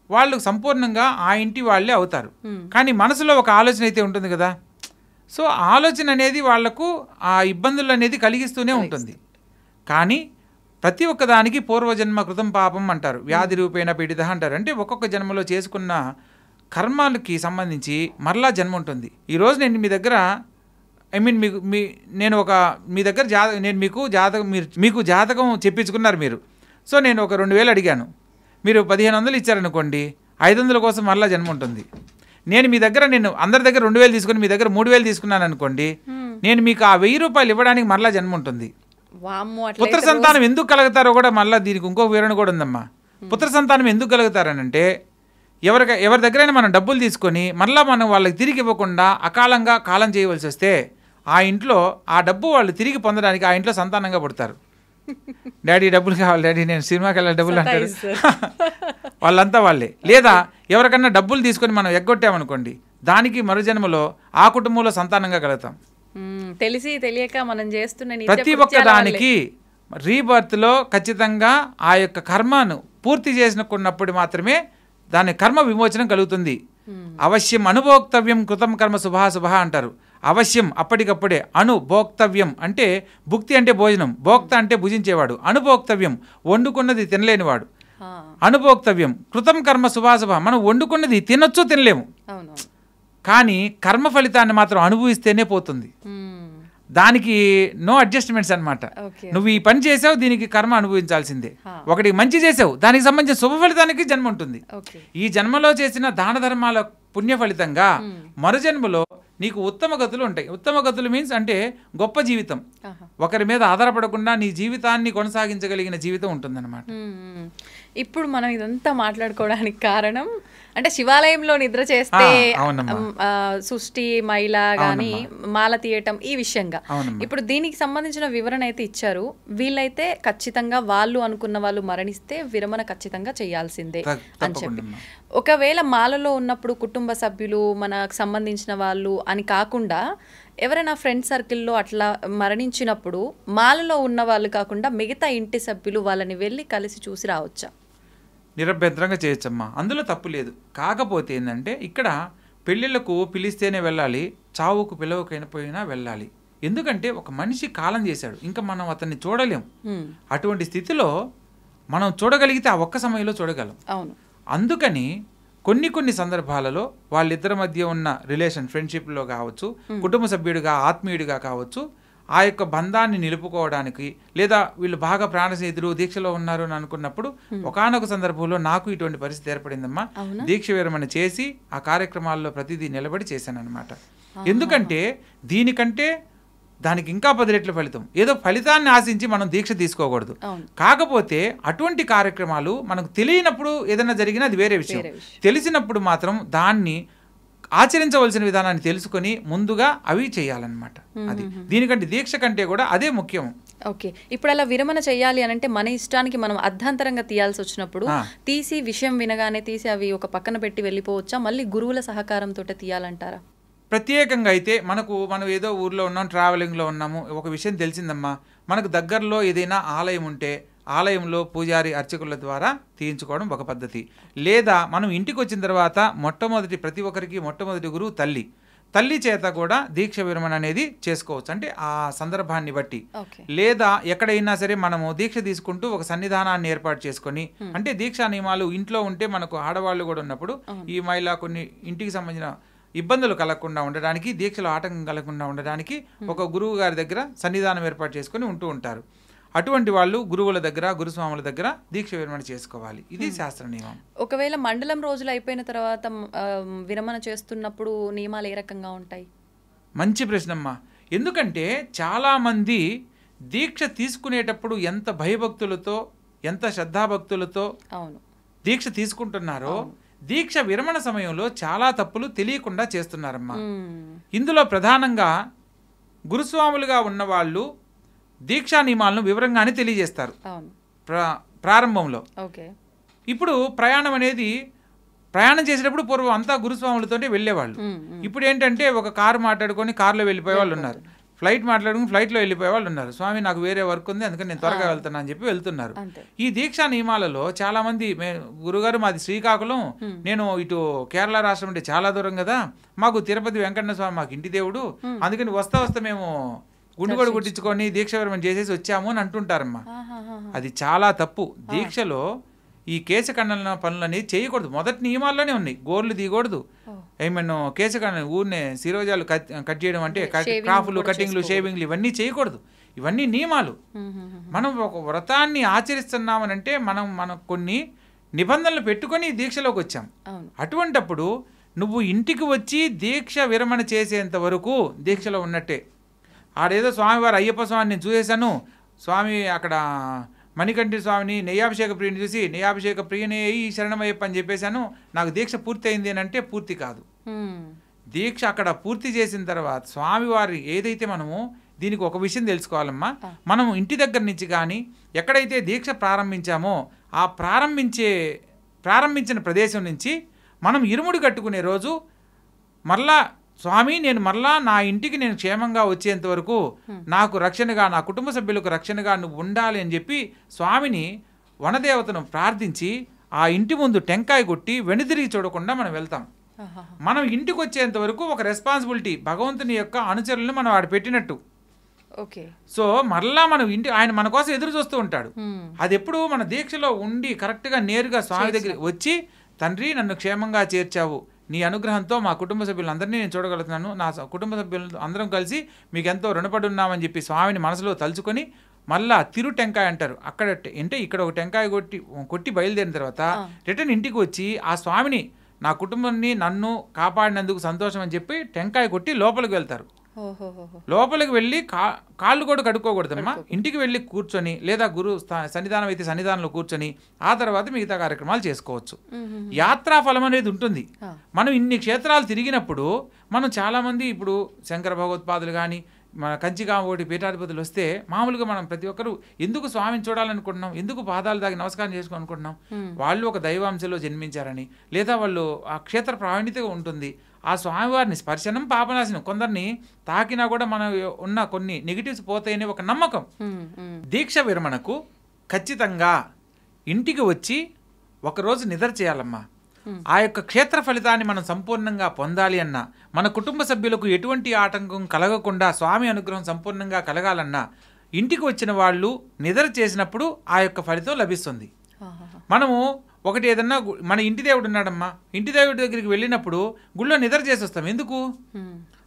Speaker 2: వాళ్ళు సంపూర్ణంగా ఆ ఇంటి వాళ్ళే అవుతారు. కానీ మనసులో ఒక ఆలోచన అయితే ఉంటుంది కదా, సో ఆలోచన అనేది వాళ్లకు ఆ ఇబ్బందులు అనేది కలిగిస్తూనే ఉంటుంది. కానీ ప్రతి ఒక్కదానికి పూర్వజన్మ కృతం పాపం అంటారు, వ్యాధి రూపేణ పీడిత అంటారు. అంటే ఒక్కొక్క జన్మలో చేసుకున్న కర్మాలకి సంబంధించి మరలా జన్మ ఉంటుంది. ఈరోజు నేను మీ దగ్గర మీకు జాతకం చెప్పించుకున్నారు మీరు. సో నేను ఒక 2000 అడిగాను, మీరు 1500 ఇచ్చారనుకోండి, 500 కోసం మరలా జన్మ ఉంటుంది. నేను మీ దగ్గర అందరి దగ్గర 2000 తీసుకుని మీ దగ్గర 3000 తీసుకున్నాను అనుకోండి, నేను మీకు ఆ 1000 రూపాయలు ఇవ్వడానికి మరలా జన్మ ఉంటుంది. పుత్ర సంతానం ఎందుకు కలుగుతారో కూడా మళ్ళీ దీనికి ఇంకో వివరణ కూడా ఉందమ్మా. పుత్ర సంతానం ఎందుకు కలుగుతారనంటే, ఎవరి దగ్గరైనా మనం డబ్బులు తీసుకొని మళ్ళీ మనం వాళ్ళకి తిరిగి ఇవ్వకుండా అకాలంగా కాలం చేయవలసి వస్తే ఆ ఇంట్లో ఆ డబ్బు వాళ్ళు తిరిగి పొందడానికి ఆ ఇంట్లో సంతానంగా పుడతారు. డాడీ డబ్బులు కావాలి, డాడీ నేను సినిమాకి వెళ్ళాలి డబ్బులు అంటారు, వాళ్ళంతా వాళ్ళే. లేదా ఎవరికన్నా డబ్బులు తీసుకొని మనం ఎగ్గొట్టామనుకోండి, దానికి మరు జన్మలో ఆ కుటుంబంలో సంతానంగా కలుగుతాం.
Speaker 1: తెలిసి తెలియక మనం చేస్తున్న
Speaker 2: ప్రతి ఒక్క దానికి రీబర్త్లో ఖచ్చితంగా ఆ యొక్క కర్మను పూర్తి చేసుకున్నప్పుడు మాత్రమే దాని కర్మ విమోచనం కలుగుతుంది. అవశ్యం అనుభోక్తవ్యం కృతం కర్మ శుభాశుభ అంటారు. అవశ్యం అప్పటికప్పుడే, అనుభోక్తవ్యం అంటే భుక్తి అంటే భోజనం, భోక్త అంటే భుజించేవాడు, అనుభోక్తవ్యం వండుకున్నది తినలేనివాడు, అనుభోక్తవ్యం కృతం కర్మ శుభాశుభ. మనం వండుకున్నది తినొచ్చు తినలేము, కానీ కర్మ ఫలితాన్ని మాత్రం అనుభవిస్తేనే పోతుంది. దానికి నో అడ్జస్ట్మెంట్స్ అనమాట. నువ్వు ఈ పని చేసావు, దీనికి కర్మ అనుభవించాల్సిందే. ఒకటి మంచి చేసావు, దానికి సంబంధించిన శుభ ఫలితానికి జన్మ ఉంటుంది. ఈ జన్మలో చేసిన దాన ధర్మాల పుణ్య ఫలితంగా మరు జన్మలో నీకు ఉత్తమ గతులు ఉంటాయి. ఉత్తమ గతులు మీన్స్ అంటే గొప్ప జీవితం, ఒకరి మీద ఆధారపడకుండా నీ జీవితాన్ని కొనసాగించగలిగిన జీవితం ఉంటుందన్నమాట.
Speaker 1: ఇప్పుడు మనం ఇదంతా మాట్లాడుకోవడానికి కారణం అంటే శివాలయంలో నిద్ర చేస్తే సృష్టి మైల గాని మాల తీయటం ఈ విషయంగా. ఇప్పుడు దీనికి సంబంధించిన వివరణ అయితే ఇచ్చారు. వీళ్ళైతే ఖచ్చితంగా వాళ్ళు అనుకున్న వాళ్ళు మరణిస్తే విరమణ ఖచ్చితంగా చేయాల్సిందే అని చెప్పి, ఒకవేళ మాలలో ఉన్నప్పుడు కుటుంబ సభ్యులు మనకు సంబంధించిన వాళ్ళు అని కాకుండా ఎవరైనా ఫ్రెండ్ సర్కిల్లో అట్లా మరణించినప్పుడు మాలలో ఉన్న వాళ్ళు కాకుండా మిగతా ఇంటి సభ్యులు వాళ్ళని వెళ్ళి కలిసి చూసి రావచ్చా?
Speaker 2: నిరభ్యంతరంగా చేయొచ్చమ్మా, అందులో తప్పు లేదు. కాకపోతే ఏంటంటే ఇక్కడ పెళ్ళిళ్ళకు పిలిస్తేనే వెళ్ళాలి, చావుకు పిలవకపోయినా వెళ్ళాలి. ఎందుకంటే ఒక మనిషి కాలం చేశాడు, ఇంకా మనం అతన్ని చూడలేం. అటువంటి స్థితిలో మనం చూడగలిగితే ఆ ఒక్క సమయంలో చూడగలం.
Speaker 1: అవును.
Speaker 2: అందుకని కొన్ని సందర్భాలలో వాళ్ళిద్దరి మధ్య ఉన్న రిలేషన్, ఫ్రెండ్షిప్లో కావచ్చు, కుటుంబ సభ్యుడిగా ఆత్మీయుడిగా కావచ్చు, ఆ యొక్క బంధాన్ని నిలుపుకోవడానికి, లేదా వీళ్ళు బాగా ప్రాణ స్నేహితులు దీక్షలో ఉన్నారు అని అనుకున్నప్పుడు ఒకానొక సందర్భంలో నాకు ఇటువంటి పరిస్థితి ఏర్పడిందమ్మా. దీక్ష విరమణ చేసి ఆ కార్యక్రమాల్లో ప్రతిదీ నిలబడి చేశాను అనమాట. ఎందుకంటే దీనికంటే దానికి ఇంకా 10 రెట్ల ఫలితం. ఏదో ఫలితాన్ని ఆశించి మనం దీక్ష తీసుకోకూడదు. కాకపోతే అటువంటి కార్యక్రమాలు మనకు తెలియనప్పుడు ఏదైనా జరిగినా అది వేరే విషయం. తెలిసినప్పుడు మాత్రం దాన్ని ఆచరించవలసిన విధానాన్ని తెలుసుకొని ముందుగా అవి చేయాలన్నమాట. అది దీనికంటే దీక్ష కంటే కూడా అదే ముఖ్యం.
Speaker 1: ఓకే, ఇప్పుడు అలా విరమణ చేయాలి అని అంటే మన ఇష్టానికి మనం అర్ధాంతరంగా తీయాల్సి వచ్చినప్పుడు తీసి విషయం వినగానే తీసి అవి ఒక పక్కన పెట్టి వెళ్ళిపోవచ్చా? మళ్ళీ గురువుల సహకారంతో తీయాలంటారా?
Speaker 2: ప్రత్యేకంగా అయితే మనం ఏదో ఊర్లో ఉన్నాం, ట్రావెలింగ్లో ఉన్నాము, ఒక విషయం తెలిసిందమ్మా, మనకు దగ్గరలో ఏదైనా ఆలయం ఉంటే ఆలయంలో పూజారి అర్చకుల ద్వారా తీయించుకోవడం ఒక పద్ధతి. లేదా మనం ఇంటికి వచ్చిన తర్వాత ప్రతి ఒక్కరికి మొట్టమొదటి గురువు తల్లి చేత కూడా దీక్ష విరమణ అనేది చేసుకోవచ్చు. అంటే ఆ సందర్భాన్ని బట్టి. లేదా ఎక్కడైనా సరే మనము దీక్ష తీసుకుంటూ ఒక సన్నిధానాన్ని ఏర్పాటు చేసుకొని, అంటే దీక్షా నియమాలు ఇంట్లో ఉంటే మనకు ఆడవాళ్ళు కూడా ఉన్నప్పుడు ఈ మహిళ కొన్ని ఇంటికి సంబంధించిన ఇబ్బందులు కలగకుండా ఉండడానికి, దీక్షలో ఆటంకం కలగకుండా ఉండడానికి ఒక గురువు గారి దగ్గర సన్నిధానం ఏర్పాటు చేసుకొని ఉంటూ ఉంటారు. అటువంటి వాళ్ళు గురువుల దగ్గర, గురుస్వాముల దగ్గర దీక్ష విరమణ చేసుకోవాలి. ఇది శాస్త్ర నియమం.
Speaker 1: ఒకవేళ మండలం రోజులు అయిపోయిన తర్వాత విరమణ చేస్తున్నప్పుడు నియమాలు ఏ రకంగా ఉంటాయి?
Speaker 2: మంచి ప్రశ్నమ్మా. ఎందుకంటే చాలామంది దీక్ష తీసుకునేటప్పుడు ఎంత భయభక్తులతో, ఎంత శ్రద్ధాభక్తులతో దీక్ష తీసుకుంటున్నారో, దీక్ష విరమణ సమయంలో చాలా తప్పులు తెలియకుండా చేస్తున్నారమ్మా. ఇందులో ప్రధానంగా గురుస్వాములుగా ఉన్నవాళ్ళు దీక్షా నియమాలను వివరంగానే తెలియజేస్తారు ప్రారంభంలో. ఇప్పుడు ప్రయాణం చేసేటప్పుడు పూర్వం అంతా గురుస్వాములతోనే వెళ్ళేవాళ్ళు. ఇప్పుడు ఏంటంటే ఒక కారు మాట్లాడుకొని కారులో వెళ్ళిపోయే వాళ్ళు ఉన్నారు, ఫ్లైట్ మాట్లాడుకుని ఫ్లైట్లో వెళ్ళిపోయే వాళ్ళు ఉన్నారు. స్వామి నాకు వేరే వర్క్ ఉంది అందుకని నేను త్వరగా వెళ్తున్నా అని చెప్పి వెళ్తున్నారు. ఈ దీక్షా నియమాలలో చాలా మంది, గురుగారు మాది శ్రీకాకుళం, నేను ఇటు కేరళ రాష్ట్రం అంటే చాలా దూరం కదా, మాకు తిరుపతి వెంకన్న స్వామి మాకు ఇంటి దేవుడు, అందుకని వస్తా మేము గుండుగోడు గుట్టించుకొని దీక్ష విరమణ చేసేసి వచ్చాము అని అంటుంటారమ్మా. అది చాలా తప్పు. దీక్షలో ఈ కేశఖండన పనులు అనేది చేయకూడదు. మొదటి నియమాల్లోనే ఉన్నాయి. గోర్లు తీయకూడదు, కేశఖండన ఊరినే శిరోజాలు కట్ చేయడం, అంటే క్రాఫ్లు, కటింగ్లు, షేవింగ్లు ఇవన్నీ చేయకూడదు. ఇవన్నీ నియమాలు. మనం ఒక వ్రతాన్ని ఆచరిస్తున్నామనంటే మనం కొన్ని నిబంధనలు పెట్టుకొని దీక్షలోకి వచ్చాం. అటువంటప్పుడు నువ్వు ఇంటికి వచ్చి దీక్ష విరమణ చేసేంత వరకు దీక్షలో ఉన్నట్టే. ఆడేదో స్వామివారు అయ్యప్ప స్వామిని నేను చూసేశాను, స్వామి అక్కడ మణికంఠి స్వామిని నెయ్యాభిషేక ప్రియుని చూసి నెయ్యాభిషేక ప్రియనే ఈ శరణమయ్యప్ప అని చెప్పేశాను, నాకు దీక్ష పూర్తి అయింది అని అంటే పూర్తి కాదు. దీక్ష అక్కడ పూర్తి చేసిన తర్వాత స్వామివారి ఏదైతే మనము దీనికి ఒక విషయం తెలుసుకోవాలమ్మా, మనం ఇంటి దగ్గర నుంచి కానీ ఎక్కడైతే దీక్ష ప్రారంభించామో ఆ ప్రారంభించిన ప్రదేశం నుంచి మనం ఇరుముడి కట్టుకునే రోజు మరలా స్వామి నేను మరలా నా ఇంటికి నేను క్షేమంగా వచ్చేంత వరకు నాకు రక్షణగా, నా కుటుంబ సభ్యులకు రక్షణగా నువ్వు ఉండాలి అని చెప్పి స్వామిని, వనదేవతను ప్రార్థించి ఆ ఇంటి ముందు టెంకాయ కొట్టి వెనుదిరిగి చూడకుండా మనం వెళ్తాం. మనం ఇంటికి వచ్చేంత వరకు ఒక రెస్పాన్సిబిలిటీ, భగవంతుని యొక్క అనుచరులను మనం ఆడ పెట్టినట్టు. సో మరలా మనం ఆయన మన కోసం ఎదురు చూస్తూ ఉంటాడు. అది ఎప్పుడు మన దీక్షలో ఉండి కరెక్ట్గా నేరుగా స్వామి దగ్గర వచ్చి, తండ్రి నన్ను క్షేమంగా చేర్చావు, నీ అనుగ్రహంతో మా కుటుంబ సభ్యులందరినీ నేను చూడగలుగుతున్నాను, నా కుటుంబ సభ్యులు అందరం కలిసి మీకు ఎంతో రుణపడి ఉన్నామని చెప్పి స్వామిని మనసులో తలుచుకొని మళ్ళా తిరు టెంకాయ అంటారు, అక్కడ అంటే ఇక్కడ ఒక టెంకాయ కొట్టి బయలుదేరిన తర్వాత రిటర్న్ ఇంటికి వచ్చి ఆ స్వామిని, నా కుటుంబాన్ని నన్ను కాపాడినందుకు సంతోషం అని చెప్పి టెంకాయ కొట్టి లోపలికి వెళ్తారు. లోపలికి వెళ్ళి కాళ్ళు కూడా కడుక్కోకూడదమ్మా. ఇంటికి వెళ్ళి కూర్చొని, లేదా గురు సన్నిధానం అయితే సన్నిధానంలో కూర్చొని ఆ తర్వాత మిగతా కార్యక్రమాలు చేసుకోవచ్చు. యాత్రా ఫలం అనేది ఉంటుంది. మనం ఇన్ని క్షేత్రాలు తిరిగినప్పుడు మనం చాలామంది ఇప్పుడు శంకర భగవత్పాదులు కానీ మన కంచికామకోటి పీఠాధిపతులు వస్తే మామూలుగా మనం ప్రతి ఒక్కరు ఎందుకు స్వామిని చూడాలనుకుంటున్నాం, ఎందుకు పాదాలు దాగి నమస్కారం చేసుకోవాలనుకుంటున్నాం, వాళ్ళు ఒక దైవాంశలో జన్మించారని, లేదా వాళ్ళు ఆ క్షేత్ర ప్రావీణ్యత ఉంటుంది, ఆ స్వామివారిని స్పర్శనం పాపనాశనం, కొందరిని తాకినా కూడా మనం ఉన్న కొన్ని నెగిటివ్స్ పోతాయని ఒక నమ్మకం. దీక్ష విరమణకు ఖచ్చితంగా ఇంటికి వచ్చి ఒకరోజు నిద్ర చేయాలమ్మా. ఆ యొక్క క్షేత్ర ఫలితాన్ని మనం సంపూర్ణంగా పొందాలి అన్నా, మన కుటుంబ సభ్యులకు ఎటువంటి ఆటంకం కలగకుండా స్వామి అనుగ్రహం సంపూర్ణంగా కలగాలన్నా ఇంటికి వచ్చిన వాళ్ళు నిద్ర చేసినప్పుడు ఆ యొక్క ఫలితం లభిస్తుంది. మనము ఒకటి ఏదన్నా మన ఇంటి దేవుడు ఉన్నాడమ్మా, ఇంటి దేవుడి దగ్గరికి వెళ్ళినప్పుడు గుడిలో నిద్ర చేసి వస్తాం. ఎందుకు?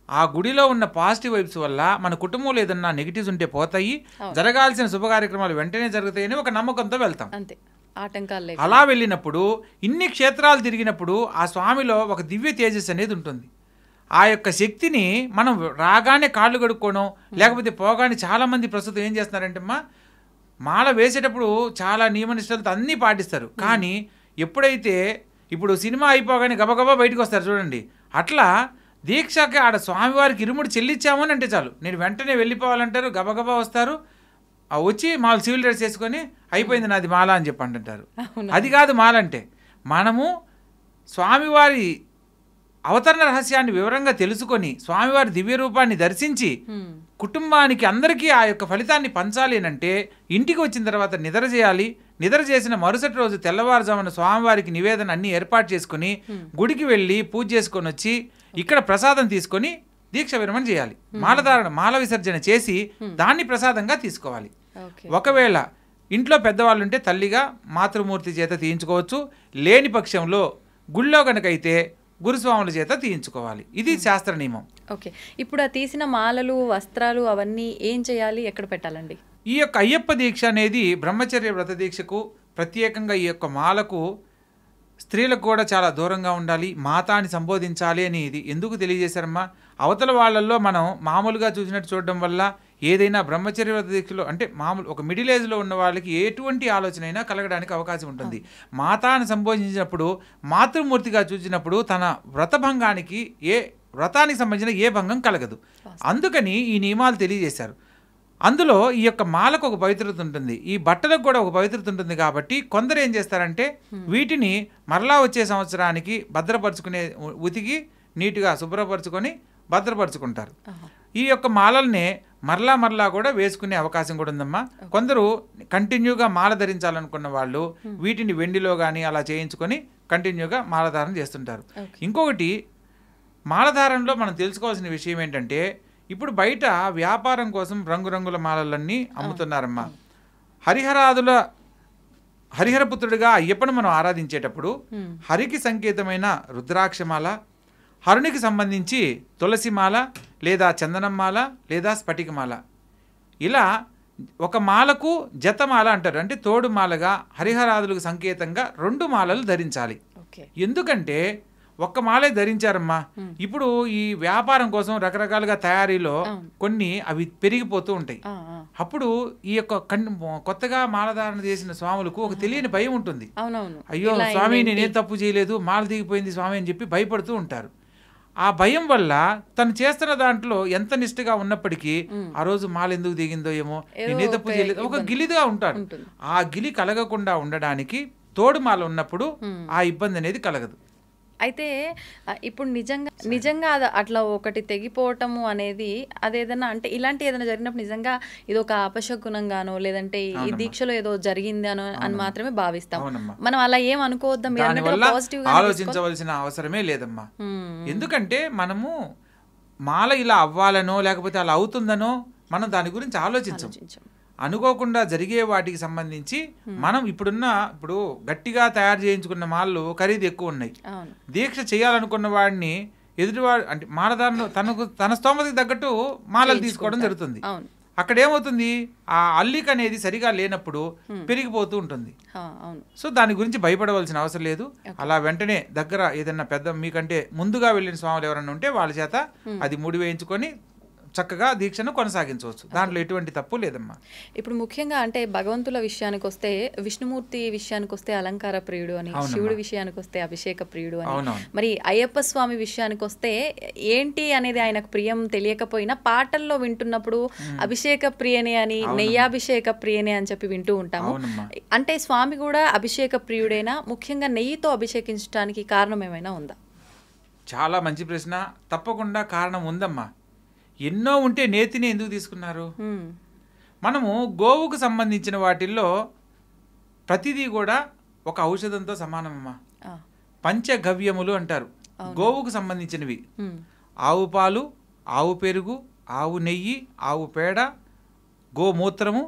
Speaker 2: ఆ గుడిలో ఉన్న పాజిటివ్ వైబ్స్ వల్ల మన కుటుంబంలో ఏదన్నా నెగిటివ్స్ ఉంటే పోతాయి, జరగాల్సిన శుభ కార్యక్రమాలు వెంటనే జరుగుతాయని ఒక నమ్మకంతో వెళ్తాం. అలా వెళ్ళినప్పుడు ఇన్ని క్షేత్రాలు తిరిగినప్పుడు ఆ స్వామిలో ఒక దివ్య తేజస్సు అనేది ఉంటుంది. ఆ యొక్క శక్తిని మనం రాగానే కాళ్ళు కడుక్కోవడం, లేకపోతే పోగానే చాలామంది ప్రస్తుతం ఏం చేస్తున్నారంటే అమ్మా, మాల వేసేటప్పుడు చాలా నియమనిష్టలతో అన్నీ పాటిస్తారు, కానీ ఎప్పుడైతే ఇప్పుడు సినిమా అయిపోగానే గబగబా బయటకు వస్తారు చూడండి, అట్లా దీక్షకి ఆడ స్వామివారికి ఇరుముడు చెల్లించామని అంటే చాలు నేను వెంటనే వెళ్ళిపోవాలంటారు, గబగబా వస్తారు, వచ్చి మాలు సివిల్ డ్రెస్ వేసుకొని అయిపోయింది నాది మాల అని చెప్పి అంటుంటారు. అది కాదు మాల అంటే. మనము స్వామివారి అవతరణ రహస్యాన్ని వివరంగా తెలుసుకొని స్వామివారి దివ్య రూపాన్ని దర్శించి కుటుంబానికి అందరికీ ఆ యొక్క ఫలితాన్ని పంచాలి అంటే ఇంటికి వచ్చిన తర్వాత నిద్ర చేయాలి. నిద్ర చేసిన మరుసటి రోజు తెల్లవారుజామున స్వామివారికి నివేదన అన్ని ఏర్పాటు చేసుకుని గుడికి వెళ్ళి పూజ చేసుకొని వచ్చి ఇక్కడ ప్రసాదం తీసుకొని దీక్ష విరమణ చేయాలి. మాలధారణ మాల విసర్జన చేసి దాన్ని ప్రసాదంగా తీసుకోవాలి. ఒకవేళ ఇంట్లో పెద్దవాళ్ళు ఉంటే తల్లిగా మాతృమూర్తి చేత తీయించుకోవచ్చు, లేని పక్షంలో గుళ్ళో కనుకైతే గురుస్వాముల చేత తీయించుకోవాలి. ఇది శాస్త్ర నియమం.
Speaker 1: ఓకే, ఇప్పుడు ఆ తీసిన మాలలు వస్త్రాలు అవన్నీ ఏం చేయాలి, ఎక్కడ పెట్టాలండి?
Speaker 2: ఈ యొక్క అయ్యప్ప దీక్ష అనేది బ్రహ్మచర్య వ్రత దీక్షకు ప్రత్యేకంగా ఈ యొక్క మాలకు స్త్రీలకు కూడా చాలా దూరంగా ఉండాలి, మాతాని సంబోధించాలి అని ఇది ఎందుకు తెలియజేశారమ్మా? అవతల వాళ్ళల్లో మనం మామూలుగా చూసినట్టు చూడడం వల్ల ఏదైనా బ్రహ్మచర్య వ్రత దీక్షలో అంటే మామూలు ఒక మిడిల్ ఏజ్లో ఉన్న వాళ్ళకి ఎటువంటి ఆలోచన అయినా కలగడానికి అవకాశం ఉంటుంది. మాతాను సంబోధించినప్పుడు మాతృమూర్తిగా చూసినప్పుడు తన వ్రతభంగానికి వ్రతానికి సంబంధించిన ఏ భంగం కలగదు. అందుకని ఈ నియమాలు తెలియజేశారు. అందులో ఈ యొక్క మాలకు ఒక పవిత్రత ఉంటుంది, ఈ బట్టలకు కూడా ఒక పవిత్రత ఉంటుంది. కాబట్టి కొందరు ఏం చేస్తారంటే వీటిని మరలా వచ్చే సంవత్సరానికి భద్రపరుచుకునే ఉతికి నీట్గా శుభ్రపరచుకొని భద్రపరుచుకుంటారు. ఈ యొక్క మాలల్ని మరలా కూడా వేసుకునే అవకాశం కూడా ఉందమ్మా. కొందరు కంటిన్యూగా మాల ధరించాలనుకున్న వాళ్ళు వీటిని వెండిలో కానీ అలా చేయించుకొని కంటిన్యూగా మాలధారణ చేస్తుంటారు. ఇంకొకటి మాలధారణలో మనం తెలుసుకోవాల్సిన విషయం ఏంటంటే ఇప్పుడు బయట వ్యాపారం కోసం రంగురంగుల మాలలన్నీ అమ్ముతున్నారమ్మా. హరిహరపుత్రుడిగా అయ్యప్పను మనం ఆరాధించేటప్పుడు హరికి సంకేతమైన రుద్రాక్షమాల, హరునికి సంబంధించి తులసిమాల లేదా చందనమాల లేదా స్ఫటికమాల, ఇలా ఒక మాలకు జతమాల అంటారు. అంటే తోడు మాలగా హరిహరాదులకు సంకేతంగా 2 మాలలు ధరించాలి. ఎందుకంటే ఒక్క మాలే ధరించారమ్మా. ఇప్పుడు ఈ వ్యాపారం కోసం రకరకాలుగా తయారీలో కొన్ని అవి పెరిగిపోతూ ఉంటాయి. అప్పుడు ఈ యొక్క కొత్తగా మాలధారణ చేసిన స్వాములకు ఒక తెలియని భయం ఉంటుంది. అయ్యో స్వామి నేనేం తప్పు చేయలేదు, మాల దిగిపోయింది స్వామి అని చెప్పి భయపడుతూ ఉంటారు. ఆ భయం వల్ల తను చేస్తున్న దాంట్లో ఎంత నిష్ఠగా ఉన్నప్పటికీ ఆ రోజు మాల ఎందుకు దిగిందో ఏమో, నేనే తప్పు చేయలేదు, ఒక గిలిగా ఉంటాడు. ఆ గిలి కలగకుండా ఉండడానికి తోడు మాల ఉన్నప్పుడు ఆ ఇబ్బంది అనేది కలగదు.
Speaker 1: అయితే ఇప్పుడు నిజంగా అది అట్లా ఒకటి తెగిపోవటము అనేది అదేదన్నా అంటే ఇలాంటి ఏదైనా జరిగినప్పుడు నిజంగా ఇది ఒక అపశకునంగానో లేదంటే ఈ దీక్షలో ఏదో జరిగింది అని మాత్రమే భావిస్తాం. మనం అలా ఏం అనుకోవద్దాం,
Speaker 2: ఆలోచించవలసిన అవసరమే లేదమ్మా. ఎందుకంటే మనము మాల ఇలా అవ్వాలనో లేకపోతే అలా అవుతుందనో మనం దాని గురించి ఆలోచించం. అనుకోకుండా జరిగే వాటికి సంబంధించి మనం ఇప్పుడు గట్టిగా తయారు చేయించుకున్న మాలలు ఖరీదు ఎక్కువ ఉన్నాయి. దీక్ష చేయాలనుకున్న వాడిని ఎదుటివాడు అంటే మాలధారణ తన స్తోమతకి తగ్గట్టు మాలలు తీసుకోవడం జరుగుతుంది. అక్కడ ఏమవుతుంది, ఆ అల్లిక అనేది సరిగా లేనప్పుడు పెరిగిపోతూ ఉంటుంది. సో దాని గురించి భయపడవలసిన అవసరం లేదు. అలా వెంటనే దగ్గర ఏదైనా పెద్ద మీకంటే ముందుగా వెళ్ళిన స్వాములు ఎవరన్నా ఉంటే వాళ్ళ చేత అది ముడి వేయించుకొని చక్కగా దీక్షను కొనసాగించవచ్చు. దాంట్లో ఎటువంటి తప్పు లేదమ్మా.
Speaker 1: ఇప్పుడు ముఖ్యంగా అంటే భగవంతుల విషయానికి వస్తే, విష్ణుమూర్తి విషయానికి వస్తే అలంకార ప్రియుడు అని, శివుడి విషయానికి వస్తే అభిషేక ప్రియుడు అని, మరి అయ్యప్ప స్వామి విషయానికి వస్తే ఏంటి అనేది ఆయనకు ప్రియం తెలియకపోయినా పాటల్లో వింటున్నప్పుడు అభిషేక ప్రియనే అని, నెయ్యాభిషేక ప్రియనే అని చెప్పి వింటూ ఉంటాము. అంటే స్వామి కూడా అభిషేక ప్రియుడేనా? ముఖ్యంగా నెయ్యితో అభిషేకించడానికి కారణం ఏమైనా ఉందా?
Speaker 2: చాలా మంచి ప్రశ్న. తప్పకుండా కారణం ఉందమ్మా. ఎన్నో ఉంటే నేతిని ఎందుకు తీసుకున్నారు? మనము గోవుకు సంబంధించిన వాటిల్లో ప్రతిదీ కూడా ఒక ఔషధంతో సమానమమ్మా. పంచగవ్యములు అంటారు గోవుకు సంబంధించినవి. ఆవు పాలు, ఆవు పెరుగు, ఆవు నెయ్యి, ఆవు పేడ, గోమూత్రము,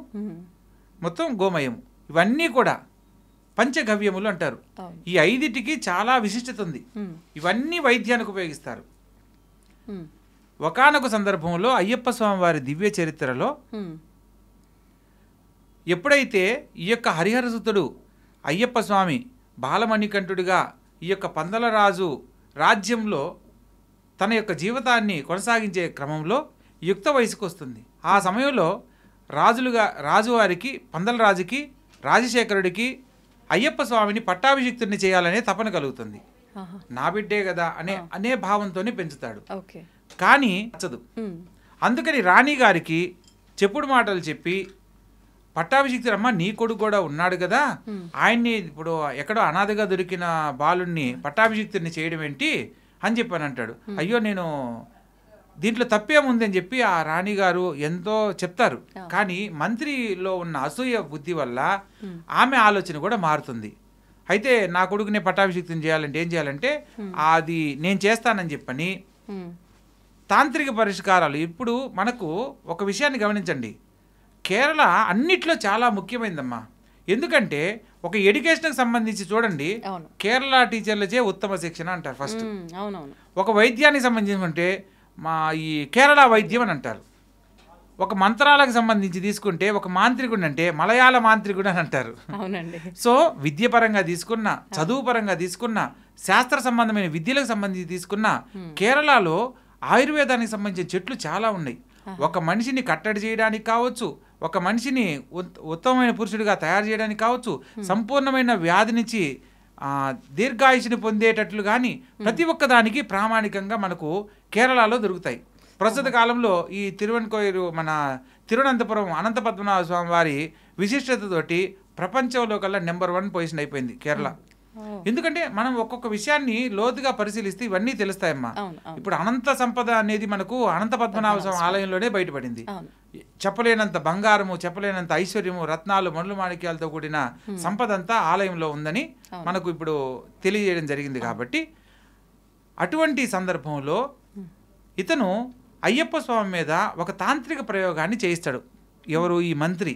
Speaker 2: మొత్తం గోమయము, ఇవన్నీ కూడా పంచగవ్యములు అంటారు. ఈ 5టికి చాలా విశిష్టత ఉంది. ఇవన్నీ వైద్యానికి ఉపయోగిస్తారు. ఒకానొక సందర్భంలో అయ్యప్ప స్వామి వారి దివ్య చరిత్రలో ఎప్పుడైతే ఈ యొక్క హరిహరసుతుడు అయ్యప్ప స్వామి బాలమణికంఠుడిగా ఈ యొక్క పందలరాజు రాజ్యంలో తన యొక్క జీవితాన్ని కొనసాగించే క్రమంలో యుక్త వయసుకు వస్తుంది. ఆ సమయంలో రాజువారికి, పందలరాజుకి, రాజశేఖరుడికి అయ్యప్ప స్వామిని పట్టాభిషిక్తుడిని చేయాలనే తపన కలుగుతుంది. నా బిడ్డే కదా అనే భావంతోనే పెంచుతాడు. కానీ నచ్చదు. అందుకని రాణి గారికి చెప్పుడు మాటలు చెప్పి, పట్టాభిషిక్తుడు అమ్మ నీ కొడుకు కూడా ఉన్నాడు కదా, ఆయన్ని ఇప్పుడు ఎక్కడో అనాథగా దొరికిన బాలుణ్ణి పట్టాభిషిక్తుడిని చేయడం ఏంటి అని చెప్పని అంటాడు. అయ్యో నేను దీంట్లో తప్పేముంది అని చెప్పి ఆ రాణిగారు ఎంతో చెప్తారు. కానీ మంత్రిలో ఉన్న అసూయ బుద్ధి వల్ల ఆమె ఆలోచన కూడా మారుతుంది. అయితే నా కొడుకునే పట్టాభిషిక్తుని చేయాలంటే ఏం చేయాలంటే అది నేను చేస్తానని చెప్పని తాంత్రిక పరిష్కారాలు. ఇప్పుడు మనకు ఒక విషయాన్ని గమనించండి, కేరళ అన్నిట్లో చాలా ముఖ్యమైనదమ్మా. ఎందుకంటే ఒక ఎడ్యుకేషన్కి సంబంధించి చూడండి, కేరళ టీచర్లచే ఉత్తమ శిక్షణ అంటారు ఫస్ట్. ఒక వైద్యానికి సంబంధించి మా ఈ కేరళ వైద్యం అని అంటారు. ఒక మంత్రాలకు సంబంధించి తీసుకుంటే ఒక మాంత్రికుడు అంటే మలయాళ మాంత్రికుడు అని అంటారు. సో విద్య పరంగా తీసుకున్న, చదువు పరంగా తీసుకున్న, శాస్త్ర సంబంధమైన విద్యలకు సంబంధించి తీసుకున్న కేరళలో ఆయుర్వేదానికి సంబంధించిన చెట్లు చాలా ఉన్నాయి. ఒక మనిషిని కట్టడి చేయడానికి కావచ్చు, ఒక మనిషిని ఉత్తమమైన పురుషుడిగా తయారు చేయడానికి కావచ్చు, సంపూర్ణమైన వ్యాధి నుంచి దీర్ఘాయుషుని పొందేటట్లు కానీ ప్రతి ఒక్కదానికి ప్రామాణికంగా మనకు కేరళలో దొరుకుతాయి. ప్రస్తుత కాలంలో ఈ తిరువెన్కోయరు మన తిరువనంతపురం అనంత పద్మనాభ స్వామి వారి విశిష్టతతోటి ప్రపంచంలో కల్లా నెంబర్ 1 పొజిషన్ అయిపోయింది కేరళ. ఎందుకంటే మనం ఒక్కొక్క విషయాన్ని లోతుగా పరిశీలిస్తే ఇవన్నీ తెలుస్తాయమ్మా. ఇప్పుడు అనంత సంపద అనేది మనకు అనంత పద్మనాభ స్వామి ఆలయంలోనే బయటపడింది. చెప్పలేనంత బంగారము, చెప్పలేనంత ఐశ్వర్యము, రత్నాలు, మనులు మాణిక్యాలతో కూడిన సంపద అంతా ఆలయంలో ఉందని మనకు ఇప్పుడు తెలియజేయడం జరిగింది. కాబట్టి అటువంటి సందర్భంలో ఇతను అయ్యప్ప స్వామి మీద ఒక తాంత్రిక ప్రయోగాన్ని చేయిస్తాడు. ఎవరు? ఈ మంత్రి.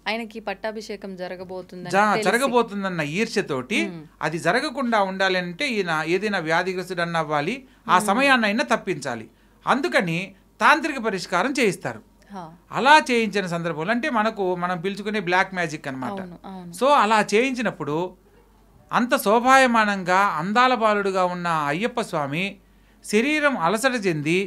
Speaker 1: ఆయనకి పట్టాభిషేకం
Speaker 2: జరగబోతుందన్న ఈర్ష్యతోటి అది జరగకుండా ఉండాలి అంటే ఈయన ఏదైనా వ్యాధిగ్రస్తుడు అన్న అవ్వాలి, ఆ సమయాన్ని అయినా తప్పించాలి. అందుకని తాంత్రిక పరిష్కారం చేయిస్తారు. అలా చేయించిన సందర్భంలో అంటే మనం పిలుచుకునే బ్లాక్ మ్యాజిక్ అన్నమాట. సో అలా చేయించినప్పుడు అంత శోభాయమానంగా అందాల బాలుడుగా ఉన్న అయ్యప్ప స్వామి శరీరం అలసట చెంది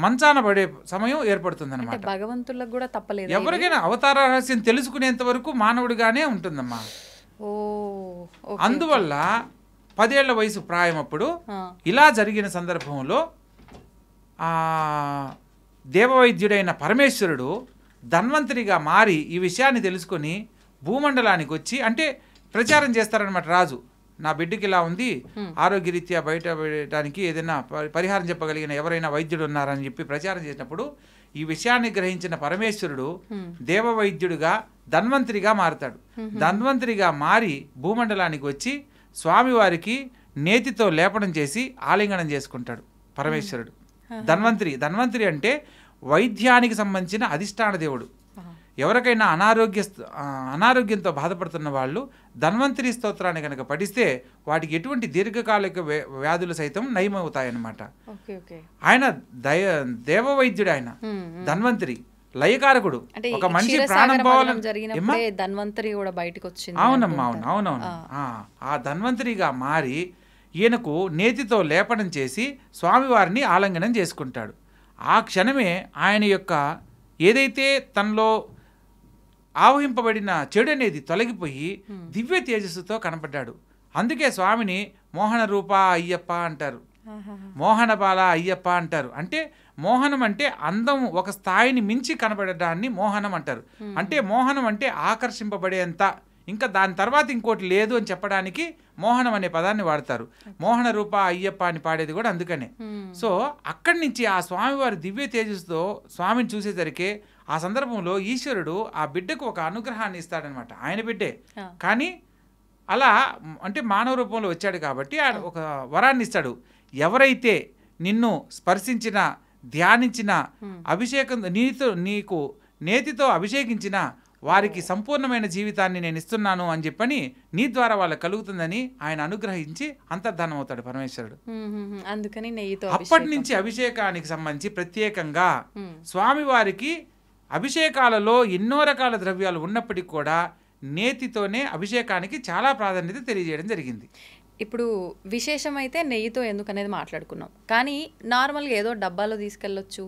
Speaker 2: మంచాన పడే సమయం ఏర్పడుతుంది అనమాట.
Speaker 1: భగవంతులకు కూడా తప్పలేదు,
Speaker 2: ఎవరికైనా అవతార రహస్యం తెలుసుకునేంత వరకు మానవుడిగానే ఉంటుందమ్మా. అందువల్ల 10 ఏళ్ల వయసు ప్రాయం అప్పుడు ఇలా జరిగిన సందర్భంలో దేవవైద్యుడైన పరమేశ్వరుడు ధన్వంతరిగా మారి ఈ విషయాన్ని తెలుసుకొని భూమండలానికి వచ్చి అంటే ప్రచారం చేస్తారనమాట. రాజు నా బిడ్డకి ఇలా ఉంది, ఆరోగ్యరీత్యా బయటపడటానికి ఏదైనా పరిహారం చెప్పగలిగిన ఎవరైనా వైద్యుడు ఉన్నారని చెప్పి ప్రచారం చేసినప్పుడు ఈ విషయాన్ని గ్రహించిన పరమేశ్వరుడు దేవవైద్యుడిగా ధన్వంతరిగా మారుతాడు. ధన్వంతరిగా మారి భూమండలానికి వచ్చి స్వామివారికి నేతితో లేపనం చేసి ఆలింగనం చేసుకుంటాడు పరమేశ్వరుడు. ధన్వంతరి అంటే వైద్యానికి సంబంధించిన అధిష్టాన దేవుడు. ఎవరికైనా అనారోగ్యంతో బాధపడుతున్న వాళ్ళు ధన్వంతరి స్తోత్రాన్ని కనుక పఠిస్తే వాటికి ఎటువంటి దీర్ఘకాలిక వ్యాధులు సైతం నయమవుతాయన్నమాట. ఆయన దేవవైద్యుడు, ఆయన ధన్వంతరి లయకారకుడు. ఒక మనిషి ప్రాణం పోవాలని
Speaker 1: ధన్వంతరి కూడా బయటకు వచ్చింది.
Speaker 2: అవునమ్మా, అవునవును. ఆ ధన్వంతరిగా మారి ఈయనకు నేతితో లేపనం చేసి స్వామివారిని ఆలింగనం చేసుకుంటాడు. ఆ క్షణమే ఆయన యొక్క ఏదైతే తనలో ఆవహింపబడిన చెడు అనేది తొలగిపోయి దివ్య తేజస్సుతో కనపడ్డాడు. అందుకే స్వామిని మోహన రూప అయ్యప్ప అంటారు, మోహన బాల అయ్యప్ప అంటారు. అంటే మోహనం అంటే అందం ఒక స్థాయిని మించి కనబడడాన్ని మోహనం అంటారు. అంటే మోహనం అంటే ఆకర్షింపబడేంత, ఇంకా దాని తర్వాత ఇంకోటి లేదు అని చెప్పడానికి మోహనం అనే పదాన్ని వాడతారు. మోహన రూప అయ్యప్ప అని పాడేది కూడా అందుకనే. సో అక్కడి నుంచి ఆ స్వామివారి దివ్య తేజస్సుతో స్వామిని చూసేసరికి ఆ సందర్భంలో ఈశ్వరుడు ఆ బిడ్డకు ఒక అనుగ్రహాన్ని ఇస్తాడనమాట. ఆయన బిడ్డే కానీ అలా అంటే మానవ రూపంలో వచ్చాడు కాబట్టి ఒక వరాన్ని ఇస్తాడు. ఎవరైతే నిన్ను స్పర్శించిన, ధ్యానించిన, అభిషేకం నీకు నేతితో అభిషేకించిన వారికి సంపూర్ణమైన జీవితాన్ని నేను ఇస్తున్నాను అని చెప్పని నీ ద్వారా వాళ్ళకి కలుగుతుందని ఆయన అనుగ్రహించి అంతర్ధానం అవుతాడు పరమేశ్వరుడు.
Speaker 1: అందుకని నెయ్యితో
Speaker 2: అప్పటి నుంచి అభిషేకానికి సంబంధించి ప్రత్యేకంగా స్వామివారికి అభిషేకాలలో ఎన్నో రకాల ద్రవ్యాలు ఉన్నప్పటికీ కూడా నేతితోనే అభిషేకానికి చాలా ప్రాధాన్యత తెలియజేయడం జరిగింది.
Speaker 1: ఇప్పుడు విశేషమైతే నెయ్యితో ఎందుకనేది మాట్లాడుకున్నాం, కానీ నార్మల్గా ఏదో డబ్బాలో తీసుకెళ్ళొచ్చు,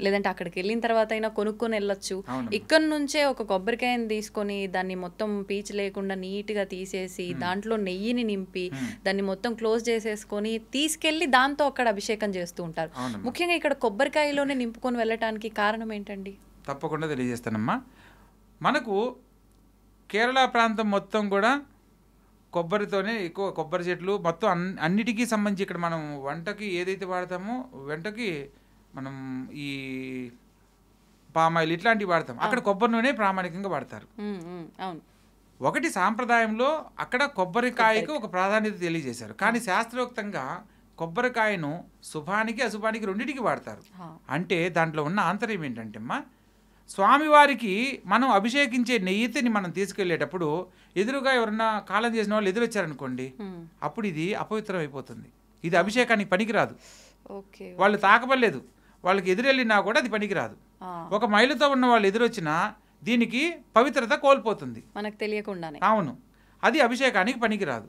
Speaker 1: లేదంటే అక్కడికి వెళ్ళిన తర్వాత అయినా కొనుక్కొని వెళ్ళొచ్చు. ఇక్కడ నుంచే ఒక కొబ్బరికాయని తీసుకొని దాన్ని మొత్తం పీచు లేకుండా నీట్గా తీసేసి దాంట్లో నెయ్యిని నింపి దాన్ని మొత్తం క్లోజ్ చేసేసుకొని తీసుకెళ్లి దాంతో అక్కడ అభిషేకం చేస్తూ ఉంటారు. ముఖ్యంగా ఇక్కడ కొబ్బరికాయలోనే నింపుకొని వెళ్ళటానికి కారణం ఏంటండి?
Speaker 2: తప్పకుండా తెలియజేస్తానమ్మా. మనకు కేరళ ప్రాంతం మొత్తం కూడా కొబ్బరితోనే ఎక్కువ, కొబ్బరి చెట్లు మొత్తం అన్నిటికీ సంబంధించి ఇక్కడ మనం వంటకి ఏదైతే వాడతామో, వంటకి మనం ఈ పామాయిల్ ఇట్లాంటివి వాడతాం, అక్కడ కొబ్బరి నూనె ప్రామాణికంగా వాడతారు. ఒకటి సాంప్రదాయంలో అక్కడ కొబ్బరికాయకు ఒక ప్రాధాన్యత తెలియజేశారు, కానీ శాస్త్రోక్తంగా కొబ్బరికాయను శుభానికి అశుభానికి రెండింటికి వాడతారు. అంటే దాంట్లో ఉన్న ఆంతర్యం ఏంటంటే అమ్మా, స్వామివారికి మనం అభిషేకించే నెయ్యిని మనం తీసుకెళ్లేటప్పుడు ఎదురుగా ఎవరన్నా కాలం చేసిన వాళ్ళు ఎదురొచ్చారనుకోండి, అప్పుడు ఇది అపవిత్రం అయిపోతుంది, ఇది అభిషేకానికి పనికిరాదు. వాళ్ళు తాకబడలేదు, వాళ్ళకి ఎదురెళ్ళినా కూడా అది పనికిరాదు. ఒక మైలుతో ఉన్న వాళ్ళు ఎదురొచ్చినా దీనికి పవిత్రత కోల్పోతుంది
Speaker 1: మనకు తెలియకుండానే.
Speaker 2: అవును, అది అభిషేకానికి పనికిరాదు.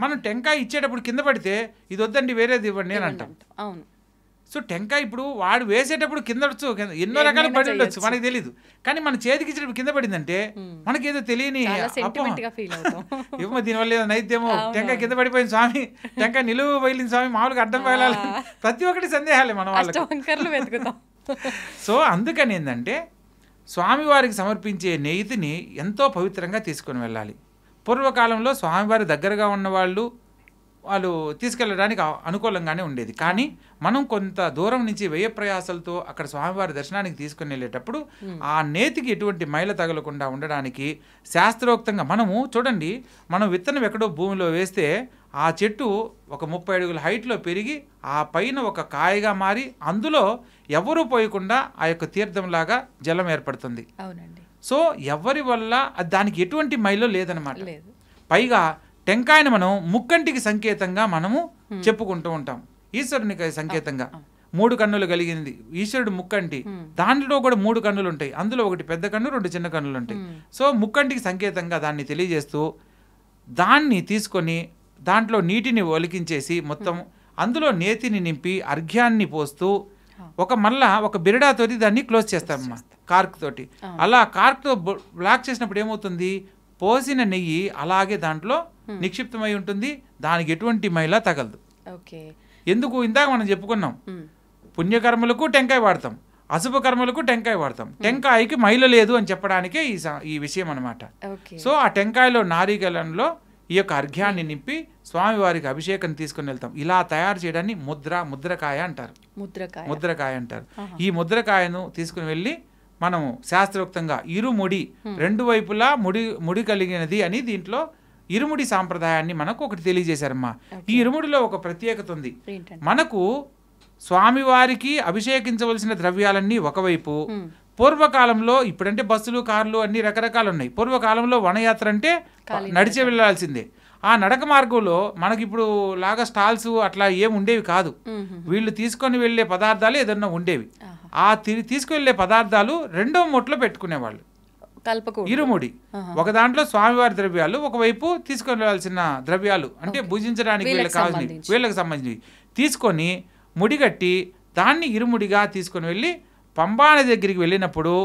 Speaker 2: మనం టెంకాయ ఇచ్చేటప్పుడు కింద పడితే ఇది వద్దండి వేరేది ఇవ్వండి అని అంటాం.
Speaker 1: అవును.
Speaker 2: సో టెంకాయ ఇప్పుడు వాడు వేసేటప్పుడు కింద ఎన్నో రకాల పడి ఉండొచ్చు, మనకి తెలీదు. కానీ మన చేతికి ఇచ్చేటప్పుడు కింద పడిందంటే మనకేదో తెలియని ఏమో దీనివల్ల ఏదో నైద్యమో, టెంకాయ కింద పడిపోయింది స్వామి, టెంకాయ నిలువు బయలింది స్వామి, మామూలుగా అడ్డం బయలాలి, ప్రతి ఒక్కటి సందేహాలే మన వాళ్ళకి. సో అందుకని ఏంటంటే స్వామివారికి సమర్పించే నెయ్యిని ఎంతో పవిత్రంగా తీసుకొని వెళ్ళాలి. పూర్వకాలంలో స్వామివారి దగ్గరగా ఉన్నవాళ్ళు వాళ్ళు తీసుకెళ్ళడానికి అనుకూలంగానే ఉండేది. కానీ మనం కొంత దూరం నుంచి వ్యయ ప్రయాసాలతో అక్కడ స్వామివారి దర్శనానికి తీసుకుని వెళ్ళేటప్పుడు ఆ నేతికి ఎటువంటి మైల తగలకుండా ఉండడానికి శాస్త్రోక్తంగా మనము చూడండి, మనం విత్తనం ఎక్కడో భూమిలో వేస్తే ఆ చెట్టు ఒక 30 అడుగుల హైట్లో పెరిగి ఆ పైన ఒక కాయగా మారి అందులో ఎవరూ పోయకుండా ఆ యొక్క తీర్థంలాగా జలం ఏర్పడుతుంది. సో ఎవరి వల్ల దానికి ఎటువంటి మైలో లేదనమాట. పైగా టెంకాయని మనం ముక్కంటికి సంకేతంగా మనము చెప్పుకుంటూ ఉంటాం, ఈశ్వరునికి సంకేతంగా. 3 కన్నులు కలిగింది ఈశ్వరుడు ముక్కంటి, దాంట్లో కూడా 3 కన్నులు ఉంటాయి, అందులో ఒకటి పెద్ద కన్ను 2 చిన్న కన్నులు ఉంటాయి. సో ముక్కంటికి సంకేతంగా దాన్ని తెలియజేస్తూ దాన్ని తీసుకొని దాంట్లో నీటిని ఒలికించేసి మొత్తం అందులో నేతిని నింపి అర్ఘ్యాన్ని పోస్తూ మళ్ళా ఒక బిరడాతోటి దాన్ని క్లోజ్ చేస్తామమ్మా, కార్క్ తోటి. అలా కార్క్తో బ్లాక్ చేసినప్పుడు ఏమవుతుంది, పోసిన నెయ్యి అలాగే దాంట్లో నిక్షిప్తమై ఉంటుంది, దానికి ఎటువంటి మైల తగలదు. ఎందుకు, ఇందాక మనం చెప్పుకున్నాం, పుణ్యకర్మలకు టెంకాయ వాడతాం, అశుభ కర్మలకు టెంకాయ వాడతాం, టెంకాయకి మైల లేదు అని చెప్పడానికే ఈ విషయం అనమాట. సో ఆ టెంకాయలో నారీగలంలో ఈ యొక్క అర్ఘ్యాన్ని నింపి స్వామివారికి అభిషేకం తీసుకుని వెళ్తాం. ఇలా తయారు చేయడాన్ని ముద్రకాయ అంటారు. ముద్రకాయ అంటారు. ఈ ముద్రకాయను తీసుకుని వెళ్ళి మనము శాస్త్రోక్తంగా ఇరుముడి 2 వైపులా ముడి కలిగినది అని దీంట్లో ఇరుముడి సాంప్రదాయాన్ని మనకు ఒకటి తెలియజేశారమ్మా. ఈ ఇరుముడిలో ఒక ప్రత్యేకత ఉంది. మనకు స్వామివారికి అభిషేకించవలసిన ద్రవ్యాలన్నీ ఒకవైపు, పూర్వకాలంలో ఇప్పుడంటే బస్సులు కార్లు అన్ని రకరకాలు ఉన్నాయి, పూర్వకాలంలో వనయాత్ర అంటే నడిచే వెళ్ళాల్సిందే. ఆ నడక మార్గంలో మనకి ఇప్పుడు లాగా స్టాల్స్ అట్లా ఏమి ఉండేవి కాదు. వీళ్ళు తీసుకొని వెళ్ళే పదార్థాలు ఏదన్నా ఉండేవి. ఆ తీసుకువెళ్ళే పదార్థాలు 2వ మూటలో పెట్టుకునేవాళ్ళు, ఇరుముడి. ఒక దాంట్లో స్వామివారి ద్రవ్యాలు, ఒకవైపు తీసుకొని వెళ్ళాల్సిన ద్రవ్యాలు అంటే భుజించడానికి వీళ్ళకి సంబంధించి తీసుకొని ముడిగట్టి దాన్ని ఇరుముడిగా తీసుకొని వెళ్ళి పంబానది దగ్గరికి వెళ్ళినప్పుడు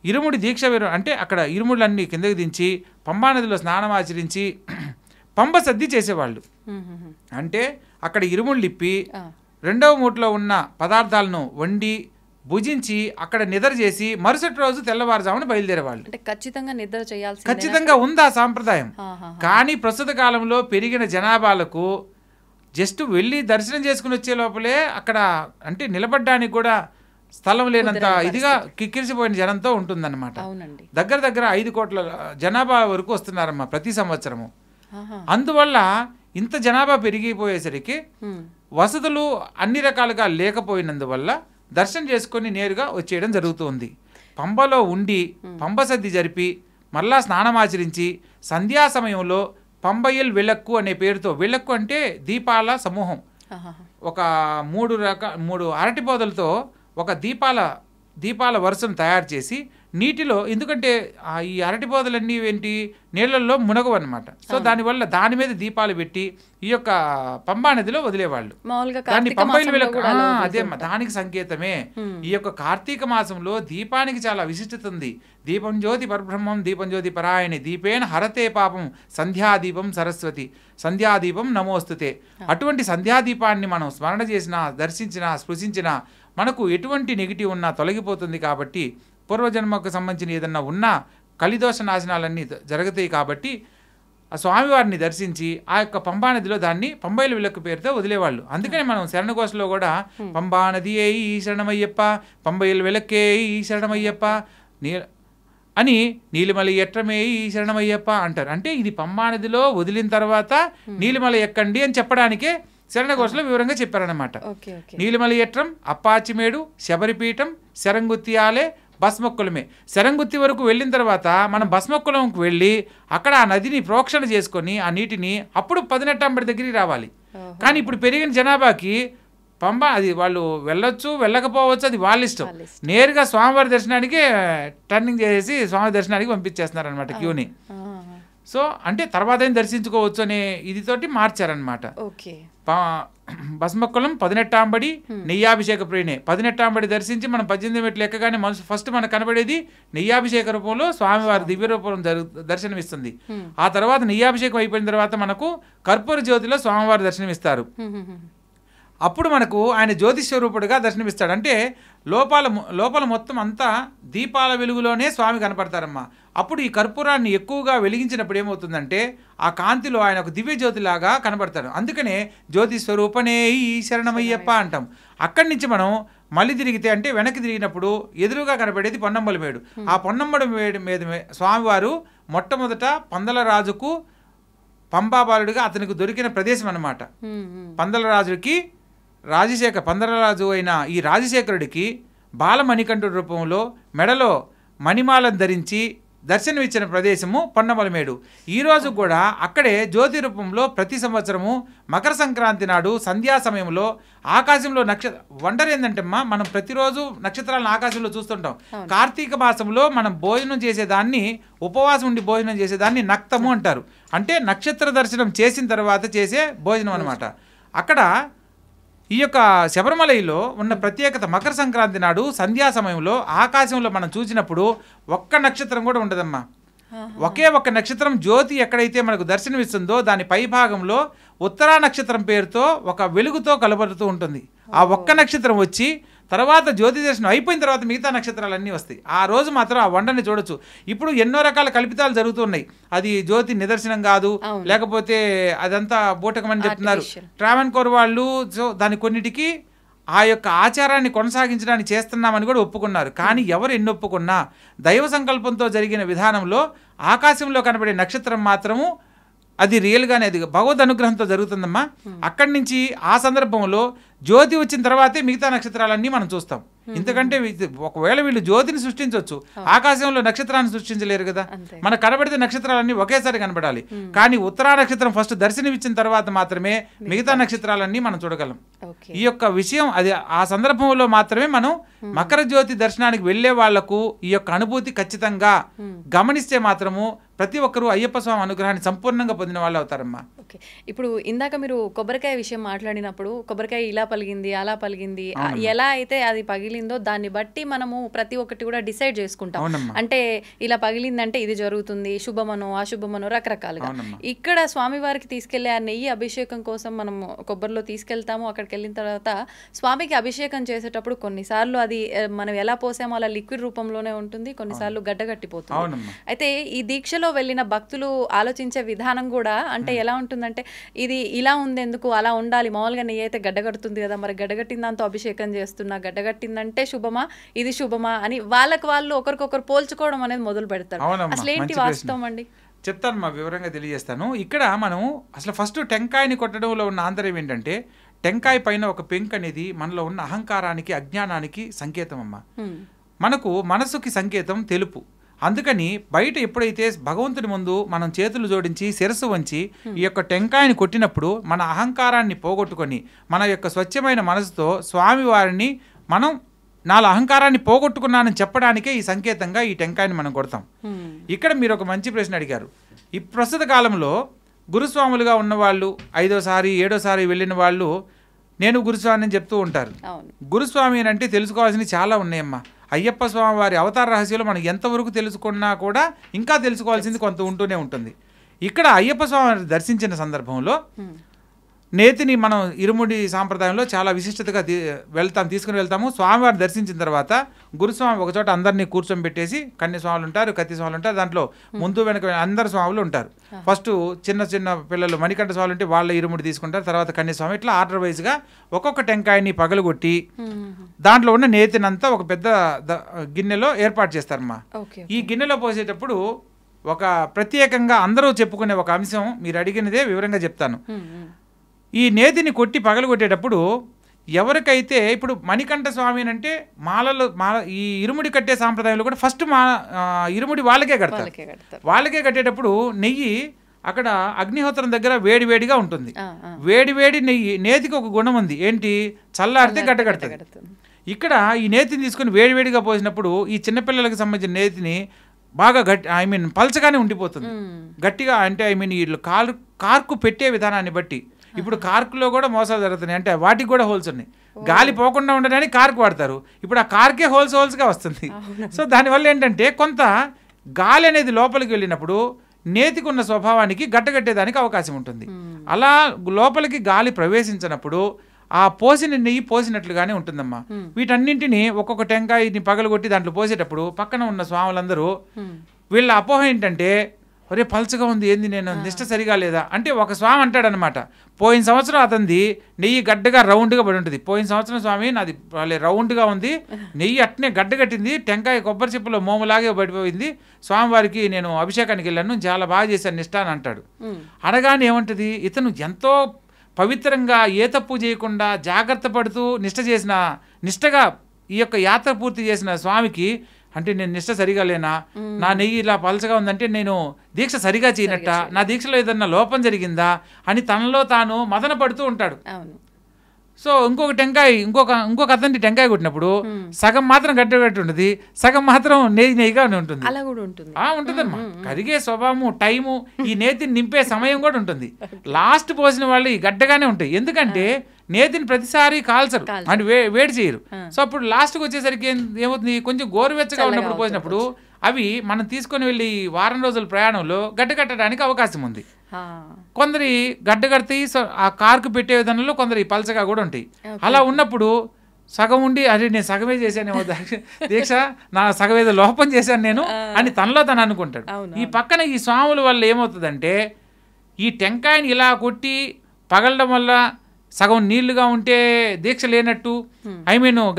Speaker 2: ఇరుముడి దీక్ష అంటే అక్కడ ఇరుముడులన్నీ కిందకి దించి పంబానదిలో స్నానం ఆచరించి పంబ సద్ది చేసేవాళ్ళు. అంటే అక్కడ ఇరుముళ్ళు ఇప్పి రెండవ మూటలో ఉన్న పదార్థాలను వండి భుజించి అక్కడ నిద్ర చేసి మరుసటి రోజు తెల్లవారుజామున బయలుదేరేవాళ్ళు. ఖచ్చితంగా ఉంది ఆ సాంప్రదాయం. కానీ ప్రస్తుత కాలంలో పెరిగిన జనాభాలకు జస్ట్ వెళ్ళి దర్శనం చేసుకుని వచ్చే లోపలే అక్కడ అంటే నిలబడ్డానికి కూడా స్థలం లేనంత ఇదిగా కిక్కిరిసిపోయిన జనంతో ఉంటుందన్నమాట. దగ్గర దగ్గర 5 కోట్ల జనాభా వరకు వస్తున్నారమ్మా ప్రతి సంవత్సరము. అందువల్ల ఇంత జనాభా పెరిగిపోయేసరికి వసతులు అన్ని రకాలుగా లేకపోయినందువల్ల దర్శనం చేసుకొని నేరుగా వచ్చేయడం జరుగుతుంది. పంబలో ఉండి పంబ సద్ది జరిపి మళ్ళా స్నానమాచరించి సంధ్యా సమయంలో పంబయల్ విళక్కు అనే పేరుతో, విళక్కు అంటే దీపాల సమూహం, ఒక 3 అరటిపోదలతో ఒక దీపాల వరుసను తయారు చేసి నీటిలో, ఎందుకంటే ఈ అరటిపోదలన్నీ ఏంటి నీళ్ళల్లో మునగవు అనమాట. సో దానివల్ల దాని మీద దీపాలు పెట్టి ఈ యొక్క పంబా నదిలో వదిలేవాళ్ళు. దాన్ని పంబైలు విళక్కు, అదే దానికి సంకేతమే. ఈ యొక్క కార్తీక మాసంలో దీపానికి చాలా విశిష్టత ఉంది. దీపం జ్యోతి పరబ్రహ్మం దీపం జ్యోతి పరాయణి దీపేన హరతే పాపం సంధ్యాదీపం సరస్వతి సంధ్యాదీపం నమోస్తుతే. అటువంటి సంధ్యాదీపాన్ని మనం స్మరణ చేసినా, దర్శించినా, స్పృశించినా మనకు ఎటువంటి నెగిటివ్ ఉన్నా తొలగిపోతుంది. కాబట్టి పూర్వజన్మకు సంబంధించిన ఏదన్నా ఉన్నా కలిదోష నాశనాలన్నీ జరుగుతాయి. కాబట్టి ఆ స్వామివారిని దర్శించి ఆ యొక్క పంబానదిలో దాన్ని పంబైల విళక్కు పేరుతో వదిలేవాళ్ళు. అందుకని మనం శరణఘోషలో కూడా పంబానది ఏ ఈ శరణమయ్యప్ప, పంబైల విళక్కే ఈ శరణమయ్యప్ప అని నీలిమల ఎట్రమే ఈ శరణమయ్యప్ప అంటారు. అంటే ఇది పంబానదిలో వదిలిన తర్వాత నీలిమల ఎక్కండి అని చెప్పడానికే శరణఘోషలో వివరంగా చెప్పారనమాట. నీలిమల ఎట్రం, అప్పాచిమేడు, శబరిపీఠం, శరంగుత్తియాలే, భస్మక్కులమే. శరంగుత్తి వరకు వెళ్ళిన తర్వాత మనం భస్మక్కులంకు వెళ్ళి అక్కడ ఆ నదిని ప్రోక్షణ చేసుకొని ఆ నీటిని అప్పుడు 18 దగ్గరికి రావాలి. కానీ ఇప్పుడు పెరిగిన జనాభాకి పంబ అది వాళ్ళు వెళ్ళొచ్చు వెళ్ళకపోవచ్చు, అది వాళ్ళ ఇష్టం. నేరుగా స్వామివారి దర్శనానికి టర్నింగ్ చేసేసి స్వామి దర్శనానికి పంపించేస్తున్నారు అనమాట క్యూని. సో అంటే తర్వాత దర్శించుకోవచ్చు అనే ఇదితోటి మార్చారనమాట. భస్మక్కులం 18 నెయ్యాభిషేక ప్రియునే. 18 దర్శించి మనం 18 మెట్లు ఎక్కగానే మనసు ఫస్ట్ మనకు కనబడేది నెయ్యాభిషేక రూపంలో స్వామివారి దివ్య రూపం దర్శనమిస్తుంది. ఆ తర్వాత నెయ్యాభిషేకం అయిపోయిన తర్వాత మనకు కర్పూర జ్యోతిలో స్వామివారి దర్శనమిస్తారు. అప్పుడు మనకు ఆయన జ్యోతిస్వరూపుడుగా దర్శనమిస్తాడు. అంటే లోపల మొత్తం అంతా దీపాల వెలుగులోనే స్వామి కనపడతారమ్మా. అప్పుడు ఈ కర్పూరాన్ని ఎక్కువగా వెలిగించినప్పుడు ఏమవుతుందంటే ఆ కాంతిలో ఆయన ఒక దివ్య జ్యోతిలాగా కనబడతాడు. అందుకనే జ్యోతి స్వరూపనే ఈ శరణమయ్యప్ప అంటాం. అక్కడి నుంచి మనం మళ్ళీ తిరిగితే అంటే వెనక్కి తిరిగినప్పుడు ఎదురుగా కనబడేది పొన్నమ్మల మేడు. ఆ పొన్నమ్మల మేడు మీద స్వామివారు మొట్టమొదట పందల రాజుకు పంబాబాలుడిగా అతనికి దొరికిన ప్రదేశం అన్నమాట. పందల రాజుకి పందలరాజు అయిన ఈ రాజశేఖరుడికి బాలమణికంఠుడి రూపంలో మెడలో మణిమాలను ధరించి దర్శనమిచ్చిన ప్రదేశము పొన్నమలమేడు. ఈరోజు కూడా అక్కడే జ్యోతి రూపంలో ప్రతి సంవత్సరము మకర సంక్రాంతి నాడు సంధ్యా సమయంలో ఆకాశంలో వండర్ ఏంటంటమ్మా, మనం ప్రతిరోజు నక్షత్రాలను ఆకాశంలో చూస్తుంటాం. కార్తీక మాసంలో మనం భోజనం చేసేదాన్ని, ఉపవాసం ఉండి భోజనం చేసేదాన్ని నక్తము అంటారు. అంటే నక్షత్ర దర్శనం చేసిన తర్వాత చేసే భోజనం అనమాట. అక్కడ ఈ యొక్క శబరిమలలో ఉన్న ప్రత్యేకత మకర సంక్రాంతి నాడు సంధ్యా సమయంలో ఆకాశంలో మనం చూసినప్పుడు ఒక్క నక్షత్రం కూడా ఉండదమ్మా. ఒకే ఒక్క నక్షత్రం జ్యోతి ఎక్కడైతే మనకు దర్శనమిస్తుందో దాని పై భాగంలో ఉత్తరా నక్షత్రం పేరుతో ఒక వెలుగుతో కలబడుతూ ఉంటుంది. ఆ ఒక్క నక్షత్రం వచ్చి తర్వాత జ్యోతి దర్శనం అయిపోయిన తర్వాత మిగతా నక్షత్రాలన్నీ వస్తాయి. ఆ రోజు మాత్రం ఆ వండని చూడొచ్చు. ఇప్పుడు ఎన్నో రకాల కల్పితాలు జరుగుతున్నాయి. అది జ్యోతి నిదర్శనం కాదు, లేకపోతే అదంతా బూటకమని చెప్తున్నారు ట్రావెన్కోర్ వాళ్ళు. సో దాని కొన్నిటికి ఆ యొక్క ఆచారాన్ని కొనసాగించడానికి చేస్తున్నామని కూడా ఒప్పుకున్నారు. కానీ ఎవరు ఎన్ని ఒప్పుకున్నా దైవ సంకల్పంతో జరిగిన విధానంలో ఆకాశంలో కనబడే నక్షత్రం మాత్రము అది రియల్గానే అది భగవద్ అనుగ్రహంతో జరుగుతుందమ్మా. అక్కడి నుంచి ఆ సందర్భంలో జ్యోతి వచ్చిన తర్వాతే మిగతా నక్షత్రాలన్నీ మనం చూస్తాం. ఎందుకంటే ఒకవేళ వీళ్ళు జ్యోతిని సృష్టించవచ్చు, ఆకాశంలో నక్షత్రాన్ని సృష్టించలేరు కదా. మనకు కనబడితే నక్షత్రాలన్నీ ఒకేసారి కనబడాలి. కానీ ఉత్తరా నక్షత్రం ఫస్ట్ దర్శనమిచ్చిన తర్వాత మాత్రమే మిగతా నక్షత్రాలన్నీ మనం చూడగలం. ఈ యొక్క విషయం అది ఆ సందర్భంలో మాత్రమే మనం మకర జ్యోతి దర్శనానికి వెళ్లే వాళ్లకు ఈ యొక్క అనుభూతి ఖచ్చితంగా గమనిస్తే మాత్రము ప్రతి ఒక్కరూ అయ్యప్ప స్వామి అనుగ్రహాన్ని సంపూర్ణంగా పొందిన వాళ్ళు అవుతారమ్మా.
Speaker 1: ఓకే, ఇప్పుడు ఇందాక మీరు కొబ్బరికాయ విషయం మాట్లాడినప్పుడు కొబ్బరికాయ ఇలా పలిగింది, అలా పలిగింది, ఎలా అయితే అది పగిలిందో దాన్ని బట్టి మనము ప్రతి ఒక్కటి కూడా డిసైడ్ చేసుకుంటాం. అంటే ఇలా పగిలిందంటే ఇది జరుగుతుంది, శుభమనో అశుభమనో రకరకాలుగా. ఇక్కడ స్వామివారికి తీసుకెళ్లే ఆ నెయ్యి అభిషేకం కోసం మనము కొబ్బరిలో తీసుకెళ్తాము. అక్కడికి వెళ్ళిన తర్వాత స్వామికి అభిషేకం చేసేటప్పుడు కొన్నిసార్లు అది మనం ఎలా పోసామో అలా లిక్విడ్ రూపంలోనే ఉంటుంది, కొన్నిసార్లు గడ్డగట్టిపోతుంది. అయితే ఈ దీక్షలో వెళ్ళిన భక్తులు ఆలోచించే విధానం కూడా అంటే ఎలా ఉంటుందంటే, ఇది ఇలా ఉంది ఎందుకు, అలా ఉండాలి, మామూలుగా నెయ్యి అయితే గడ్డగడుతుంది కదా, మరి గడ్డగట్టిన దాంతో అభిషేకం చేస్తున్నా, గడ్డగట్టిందంటే శుభమా, ఇది శుభమా అని వాళ్ళకి వాళ్ళు ఒకరికొకరు పోల్చుకోవడం అనేది మొదలు పెడతారు. అసలు ఏంటి వాస్తవం అండి?
Speaker 2: చెప్తాను మా వివరంగా తెలియజేస్తాను. ఇక్కడ మనం అసలు ఫస్ట్ టెంకాయని కొట్టడంలో ఉన్న ఆంతర్యం ఏంటంటే, టెంకాయ పైన ఒక పెంక్ అనేది మనలో ఉన్న అహంకారానికి, అజ్ఞానానికి సంకేతం అమ్మా. మనకు మనసుకి సంకేతం తెలుపు. అందుకని బయట ఎప్పుడైతే భగవంతుడి ముందు మనం చేతులు జోడించి శిరస్సు వంచి ఈ యొక్క టెంకాయని కొట్టినప్పుడు మన అహంకారాన్ని పోగొట్టుకొని మన యొక్క స్వచ్ఛమైన మనసుతో స్వామివారిని మనం నాలో అహంకారాన్ని పోగొట్టుకున్నానని చెప్పడానికే ఈ సంకేతంగా ఈ టెంకాయని మనం కొడతాం. ఇక్కడ మీరు ఒక మంచి ప్రశ్న అడిగారు. ఈ ప్రస్తుత కాలంలో గురుస్వాములుగా ఉన్నవాళ్ళు 5వ సారి 7వ సారి వెళ్ళిన వాళ్ళు నేను గురుస్వామి అని చెప్తూ ఉంటారు. గురుస్వామి అని అంటే తెలుసుకోవాల్సినవి చాలా ఉన్నాయమ్మా. అయ్యప్ప స్వామి వారి అవతార రహస్యాలు మనం ఎంతవరకు తెలుసుకున్నా కూడా ఇంకా తెలుసుకోవాల్సింది కొంత ఉంటూనే ఉంటుంది. ఇక్కడ అయ్యప్ప స్వామి దర్శించిన సందర్భంలో నేతిని మనం ఇరుముడి సాంప్రదాయంలో చాలా విశిష్టతగా తీసుకుని వెళ్తాము. స్వామివారిని దర్శించిన తర్వాత గురుస్వామి ఒక చోట అందరినీ కూర్చొని పెట్టేసి, కన్య స్వాములు ఉంటారు, కత్తి స్వాములు ఉంటారు, దాంట్లో ముందు వెనక అందరు స్వాములు ఉంటారు. ఫస్ట్ చిన్న చిన్న పిల్లలు మణికంఠ స్వాములు ఉంటే వాళ్ళ ఇరుముడి తీసుకుంటారు, తర్వాత కన్య స్వామి, ఇట్లా ఆర్డర్ వైజ్గా ఒక్కొక్క టెంకాయని పగలగొట్టి దాంట్లో ఉన్న నేతినంతా ఒక పెద్ద గిన్నెలో ఏర్పాటు చేస్తారమ్మా. ఈ గిన్నెలో పోసేటప్పుడు ఒక ప్రత్యేకంగా అందరూ చెప్పుకునే ఒక అంశం మీరు అడిగినదే వివరంగా చెప్తాను. ఈ నేతిని కొట్టి పగలగొట్టేటప్పుడు ఎవరికైతే ఇప్పుడు మణికంఠ స్వామి అంటే ఈ ఇరుముడి కట్టే సాంప్రదాయంలో కూడా ఫస్ట్ ఇరుముడి వాళ్ళకే కడతారు. వాళ్ళకే కట్టేటప్పుడు నెయ్యి అక్కడ అగ్నిహోత్రం దగ్గర వేడివేడిగా ఉంటుంది. వేడివేడి నేతికి ఒక గుణం ఉంది, ఏంటి, చల్లారితే గడ్డగడుతుంది. ఇక్కడ ఈ నేతిని తీసుకుని వేడివేడిగా పోసినప్పుడు ఈ చిన్నపిల్లలకు సంబంధించిన నేతిని బాగా పల్చగానే ఉండిపోతుంది. గట్టిగా అంటే వీళ్ళు కార్కు పెట్టే విధానాన్ని బట్టి ఇప్పుడు కార్కులో కూడా మోసాలు జరుగుతున్నాయి. అంటే వాటికి కూడా హోల్స్ ఉన్నాయి. గాలి పోకుండా ఉండడానికి కార్కు వాడతారు. ఇప్పుడు ఆ కార్కే హోల్స్గా వస్తుంది. సో దానివల్ల ఏంటంటే కొంత గాలి అనేది లోపలికి వెళ్ళినప్పుడు నేతికి ఉన్న స్వభావానికి గట్టగట్టేదానికి అవకాశం ఉంటుంది. అలా లోపలికి గాలి ప్రవేశించినప్పుడు ఆ పోసిన నెయ్యి పోసినట్లుగానే ఉంటుందమ్మా. వీటన్నింటినీ ఒక్కొక్క టెంకాయని పగలగొట్టి దాంట్లో పోసేటప్పుడు పక్కన ఉన్న స్వాములందరూ వీళ్ళ అపోహ ఏంటంటే, ఒరే పల్చగా ఉంది ఏంది, నేను నిష్ట సరిగా లేదా అంటే ఒక స్వామి అంటాడనమాట, పోయిన సంవత్సరం అతనిది నెయ్యి గడ్డగా రౌండ్గా పడి ఉంటుంది, పోయిన సంవత్సరం స్వామి నాది రౌండ్గా ఉంది, నెయ్యి అట్నే గడ్డగట్టింది, టెంకాయ కొబ్బరి చిప్పలో మోములాగే పడిపోయింది, స్వామివారికి నేను అభిషేకానికి వెళ్ళాను, చాలా బాగా చేశాను నిష్ట అని అంటాడు. అనగానే ఏమంటుంది, ఇతను ఎంతో పవిత్రంగా ఏ తప్పు చేయకుండా జాగ్రత్త పడుతూ నిష్టగా ఈ యొక్క యాత్ర పూర్తి చేసిన స్వామికి అంటే నేను నిష్ట సరిగా లేనా, నా నెయ్యి ఇలా పలచగా ఉందంటే నేను దీక్ష సరిగా చేయనట్ట, నా దీక్షలో ఏదన్నా లోపం జరిగిందా అని తనలో తాను మదన పడుతూ ఉంటాడు. సో ఇంకొక అతన్ని టెంకాయ కొట్టినప్పుడు సగం మాత్రం గట్టి ఉంటుంది, సగం మాత్రం నెయ్యిగా ఉంటుంది. ఉంటుందమ్మా. కరిగే స్వభావము, టైము, ఈ నేతిని నింపే సమయం కూడా ఉంటుంది. లాస్ట్ పోసిన వాళ్ళు ఈ గడ్డగానే ఉంటాయి. ఎందుకంటే నేతిని ప్రతిసారి కాల్చరు అంటే వేడి చేయరు. సో అప్పుడు లాస్ట్కి వచ్చేసరికి ఏమవుతుంది, కొంచెం గోరువెచ్చగా ఉన్నప్పుడు పోసినప్పుడు అవి మనం తీసుకొని వెళ్ళి వారం రోజుల ప్రయాణంలో గడ్డగట్టడానికి అవకాశం ఉంది. కొందరి గడ్డగడతాయి, ఆ కార్కు పెట్టే విధానంలో కొందరి పలచగా కూడా ఉంటాయి. అలా ఉన్నప్పుడు సగం ఉండి అరే నేను సగమే చేశానేమో దీక్ష, నా సగం ఏదో లోపం చేశాను నేను అని తనలో తను అనుకుంటాడు. ఈ పక్కన ఈ స్వాముల వల్ల ఏమవుతుందంటే, ఈ టెంకాయని ఇలా కొట్టి పగలడం వల్ల సగం నీళ్లుగా ఉంటే దీక్ష లేనట్టు,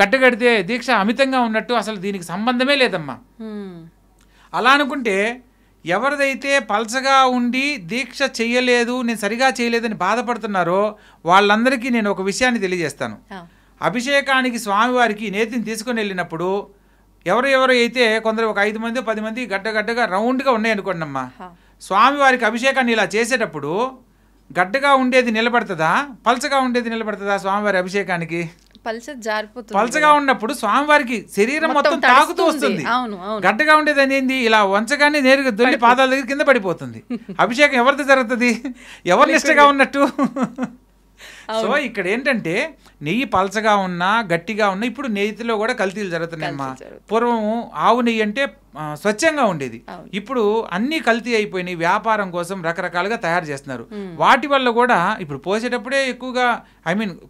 Speaker 2: గడ్డగడితే దీక్ష అమితంగా ఉన్నట్టు, అసలు దీనికి సంబంధమే లేదమ్మా. అలా అనుకుంటే ఎవరిదైతే పల్చగా ఉండి దీక్ష చెయ్యలేదు, నేను సరిగా చేయలేదని బాధపడుతున్నారో వాళ్ళందరికీ నేను ఒక విషయాన్ని తెలియజేస్తాను. అభిషేకానికి స్వామివారికి నేతిని తీసుకొని వెళ్ళినప్పుడు ఎవరు అయితే కొందరు ఒక 5 మంది 10 మంది గడ్డగా రౌండ్గా ఉన్నాయనుకోండి అమ్మా, స్వామివారికి అభిషేకాన్ని ఇలా చేసేటప్పుడు గడ్డగా ఉండేది నిలబడుతుందా, పల్చగా ఉండేది నిలబడుతుందా? స్వామివారి అభిషేకానికి పల్చగా ఉన్నప్పుడు స్వామివారికి శరీరం మొత్తం తాకుతూ వస్తుంది. గడ్డగా ఉండేది అనేది ఇలా వంచగానే నేరుగా దొల్లి పాదాల దగ్గర కింద పడిపోతుంది. అభిషేకం ఎవరిది జరుగుతుంది, ఎవరు నిష్టగా ఉన్నట్టు? సో ఇక్కడ ఏంటంటే నెయ్యి పలచగా ఉన్నా గట్టిగా ఉన్నా ఇప్పుడు నెయ్యిలో కూడా కల్తీలు జరుగుతున్నాయమ్మా. పూర్వం ఆవు నెయ్యి అంటే స్వచ్ఛంగా ఉండేది, ఇప్పుడు అన్ని కల్తీ అయిపోయినాయి. వ్యాపారం కోసం రకరకాలుగా తయారు చేస్తున్నారు. వాటి వల్ల కూడా ఇప్పుడు పోసేటప్పుడే ఎక్కువగా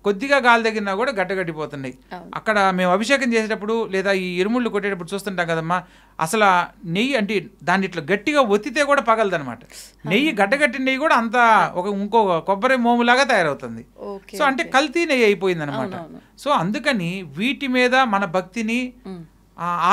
Speaker 2: కొద్దిగా గాలి తగిలినా కూడా గడ్డగట్టిపోతున్నాయి. అక్కడ మేము అభిషేకం చేసేటప్పుడు లేదా ఈ ఇరుముళ్ళు కొట్టేటప్పుడు చూస్తుంటాం కదమ్మా, అసలు నెయ్యి అంటే దాన్ని ఇట్లా గట్టిగా ఒత్తితే కూడా పగలదనమాట. నెయ్యి గడ్డగట్టిన నెయ్యి కూడా అంత ఇంకో కొబ్బరి మోములాగా తయారవుతుంది. సో అంటే కల్తీ నెయ్యి అయిపోయింది అనమాట. సో అందుకని వీటి మీద మన భక్తిని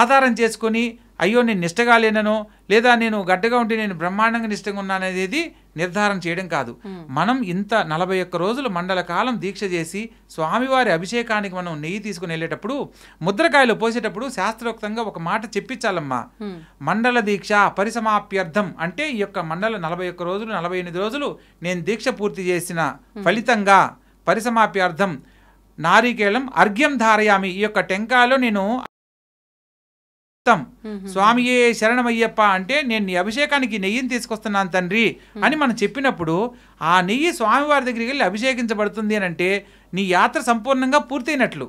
Speaker 2: ఆధారం చేసుకొని అయ్యో నేను నిష్టగా లేననో లేదా నేను గడ్డగా ఉంటే నేను బ్రహ్మాండంగా నిష్టంగా ఉన్నాననేది నిర్ధారణ చేయడం కాదు. మనం ఇంత 41 రోజులు మండల కాలం దీక్ష చేసి స్వామివారి అభిషేకానికి మనం నెయ్యి తీసుకుని వెళ్ళేటప్పుడు ముద్రకాయలు పోసేటప్పుడు శాస్త్రోక్తంగా ఒక మాట చెప్పించాలమ్మా. మండల దీక్ష పరిసమాప్యర్థం అంటే ఈ యొక్క మండల 41 రోజులు 48 రోజులు నేను దీక్ష పూర్తి చేసిన ఫలితంగా పరిసమాప్యార్థం నారికేళం అర్ఘ్యం ధారయామి, ఈ యొక్క టెంకాయలో నేను స్వామియే శరణమయ్యప్ప అంటే నేను నీ అభిషేకానికి నెయ్యిని తీసుకొస్తున్నాను తండ్రి అని మనం చెప్పినప్పుడు ఆ నెయ్యి స్వామివారి దగ్గరికి వెళ్ళి అభిషేకించబడుతుంది అని అంటే నీ యాత్ర సంపూర్ణంగా పూర్తయినట్లు.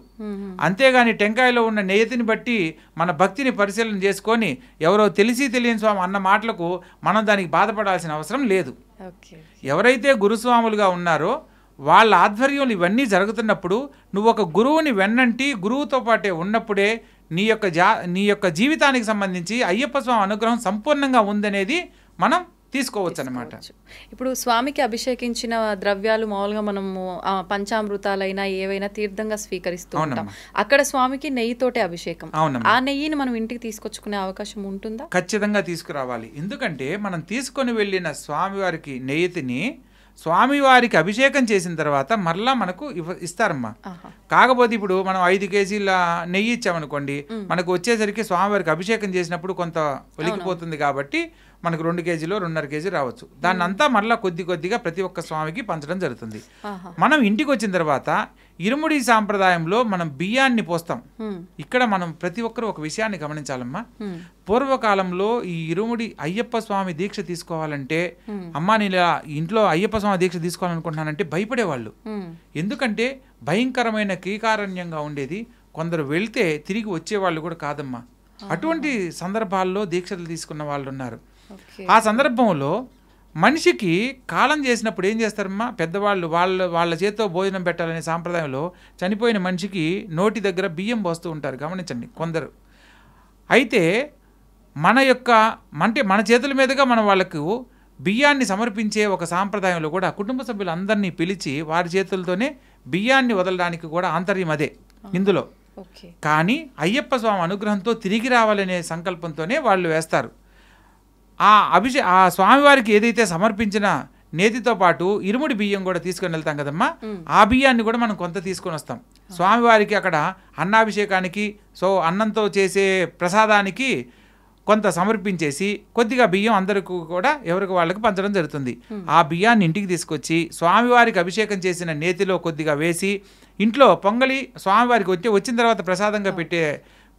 Speaker 2: అంతేగాని టెంకాయలో ఉన్న నెయ్యిని బట్టి మన భక్తిని పరిశీలన చేసుకొని ఎవరో తెలిసి తెలియని స్వామి అన్న మాటలకు మనం దానికి బాధపడాల్సిన అవసరం లేదు. ఎవరైతే గురుస్వాములుగా ఉన్నారో వాళ్ళ ఆధ్వర్యంలో ఇవన్నీ జరుగుతున్నప్పుడు నువ్వు ఒక గురువుని వెన్నంటి గురువుతో పాటే ఉన్నప్పుడే నీ యొక్క జీవితానికి సంబంధించి అయ్యప్ప స్వామి అనుగ్రహం సంపూర్ణంగా ఉందనేది మనం తీసుకోవచ్చు అనమాట.
Speaker 1: ఇప్పుడు స్వామికి అభిషేకించిన ద్రవ్యాలు మామూలుగా మనము పంచామృతాలైనా ఏవైనా తీర్థంగా స్వీకరిస్తూ ఉంటాం. అక్కడ స్వామికి నెయ్యితోటే అభిషేకం. ఆ నెయ్యిని మనం ఇంటికి తీసుకొచ్చుకునే అవకాశం ఉంటుందా?
Speaker 2: ఖచ్చితంగా తీసుకురావాలి. ఎందుకంటే మనం తీసుకొని వెళ్ళిన స్వామివారికి నెయ్యిని స్వామివారికి అభిషేకం చేసిన తర్వాత మరలా మనకు ఇస్తారమ్మా. కాకపోతే ఇప్పుడు మనం 5 కేజీల నెయ్యి ఇచ్చామనుకోండి, మనకు వచ్చేసరికి స్వామివారికి అభిషేకం చేసినప్పుడు కొంత ఒలికిపోతుంది కాబట్టి మనకు 2 కేజీలు 2.5 కేజీ రావచ్చు. దాన్ని అంతా మరలా కొద్దిగా ప్రతి ఒక్క స్వామికి పంచడం జరుగుతుంది. మనం ఇంటికి వచ్చిన తర్వాత ఇరుముడి సాంప్రదాయంలో మనం బియ్యాన్ని పోస్తాం. ఇక్కడ మనం ప్రతి ఒక్కరు ఒక విషయాన్ని గమనించాలమ్మా. పూర్వకాలంలో ఈ ఇరుముడి అయ్యప్ప స్వామి దీక్ష తీసుకోవాలంటే అమ్మా నేను ఇంట్లో అయ్యప్ప స్వామి దీక్ష తీసుకోవాలనుకుంటున్నానంటే భయపడేవాళ్ళు. ఎందుకంటే భయంకరమైన కీకారణ్యంగా ఉండేది. కొందరు వెళ్తే తిరిగి వచ్చేవాళ్ళు కూడా కాదమ్మా. అటువంటి సందర్భాల్లో దీక్షలు తీసుకున్న వాళ్ళు ఉన్నారు. ఆ సందర్భంలో మనిషికి కాలం చేసినప్పుడు ఏం చేస్తారమ్మా, పెద్దవాళ్ళు వాళ్ళ చేతితో భోజనం పెట్టాలనే సాంప్రదాయంలో చనిపోయిన మనిషికి నోటి దగ్గర బియ్యం పోస్తూ ఉంటారు, గమనించండి కొందరు. అయితే మన చేతుల మీదుగా మనం వాళ్ళకు బియ్యాన్ని సమర్పించే ఒక సాంప్రదాయంలో కూడా కుటుంబ సభ్యులందరినీ పిలిచి వారి చేతులతోనే బియ్యాన్ని వదలడానికి కూడా ఆంతర్యం అదే ఇందులో. కానీ అయ్యప్ప స్వామి అనుగ్రహంతో తిరిగి రావాలనే సంకల్పంతోనే వాళ్ళు వేస్తారు. ఆ స్వామివారికి ఏదైతే సమర్పించిన నేతితో పాటు ఇరుముడి బియ్యం కూడా తీసుకొని వెళ్తాం కదమ్మా, ఆ బియ్యాన్ని కూడా మనం కొంత తీసుకొని వస్తాం. స్వామివారికి అక్కడ అన్నాభిషేకానికి అన్నంతో చేసే ప్రసాదానికి కొంత సమర్పించేసి కొద్దిగా బియ్యం అందరికీ కూడా ఎవరికి వాళ్ళకి పంచడం జరుగుతుంది. ఆ బియ్యాన్ని ఇంటికి తీసుకొచ్చి స్వామివారికి అభిషేకం చేసిన నేతిలో కొద్దిగా వేసి ఇంట్లో పొంగలి స్వామివారికి వచ్చిన తర్వాత ప్రసాదంగా పెట్టే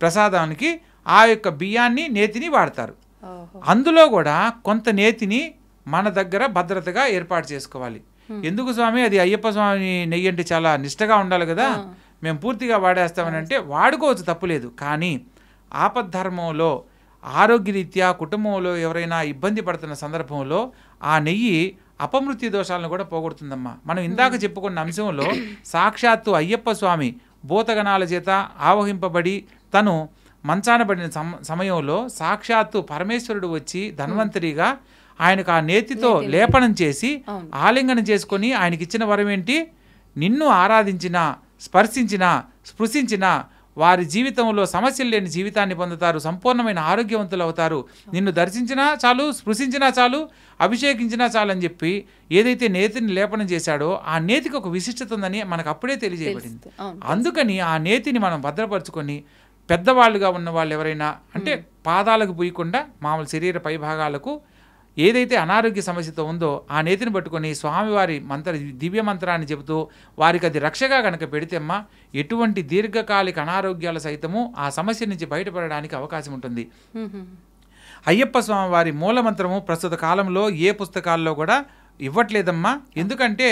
Speaker 2: ప్రసాదానికి ఆ యొక్క బియ్యాన్ని నేతిని వాడతారు. అందులో కూడా కొంత నేతిని మన దగ్గర భద్రతగా ఏర్పాటు చేసుకోవాలి. ఎందుకు స్వామి, అది అయ్యప్ప స్వామి నెయ్యి అంటే చాలా నిష్టగా ఉండాలి కదా, మేము పూర్తిగా వాడేస్తామని అంటే వాడుకోవచ్చు, తప్పులేదు. కానీ ఆపద్ధర్మంలో ఆరోగ్యరీత్యా కుటుంబంలో ఎవరైనా ఇబ్బంది పడుతున్న సందర్భంలో ఆ నెయ్యి అపమృత్యు దోషాలను కూడా పోగొడుతుందమ్మా. మనం ఇందాక చెప్పుకున్న అంశంలో సాక్షాత్తు అయ్యప్ప స్వామి భూతగణాల చేత ఆవహింపబడి తను మంచానబడిన సమయంలో సాక్షాత్తు పరమేశ్వరుడు వచ్చి ధన్వంతరిగా ఆయనకు ఆ నేతితో లేపనం చేసి ఆలింగనం చేసుకొని ఆయనకి ఇచ్చిన వరం ఏంటి, నిన్ను ఆరాధించిన స్పర్శించిన స్పృశించిన వారి జీవితంలో సమస్యలు లేని జీవితాన్ని పొందుతారు, సంపూర్ణమైన ఆరోగ్యవంతులు అవుతారు, నిన్ను దర్శించినా చాలు స్పృశించినా చాలు అభిషేకించినా చాలు అని చెప్పి ఏదైతే నేతిని లేపనం చేశాడో ఆ నేతికి ఒక విశిష్టత ఉందని మనకు అప్పుడే తెలియజేయబడింది. అందుకని ఆ నేతిని మనం భద్రపరుచుకొని పెద్దవాళ్ళుగా ఉన్న వాళ్ళు ఎవరైనా అంటే పాదాలకు పూయకుండా మామూలు శరీర పై భాగాలకు ఏదైతే అనారోగ్య సమస్యతో ఉందో ఆ నేతిని పట్టుకొని స్వామివారి దివ్య మంత్రాన్ని చెబుతూ వారికి అది రక్షగా కనుక పెడితేమ్మా ఎటువంటి దీర్ఘకాలిక అనారోగ్యాల సైతము ఆ సమస్య నుంచి బయటపడడానికి అవకాశం ఉంటుంది. అయ్యప్ప స్వామి వారి మూలమంత్రము ప్రస్తుత కాలంలో ఏ పుస్తకాల్లో కూడా ఇవ్వట్లేదమ్మా. ఎందుకంటే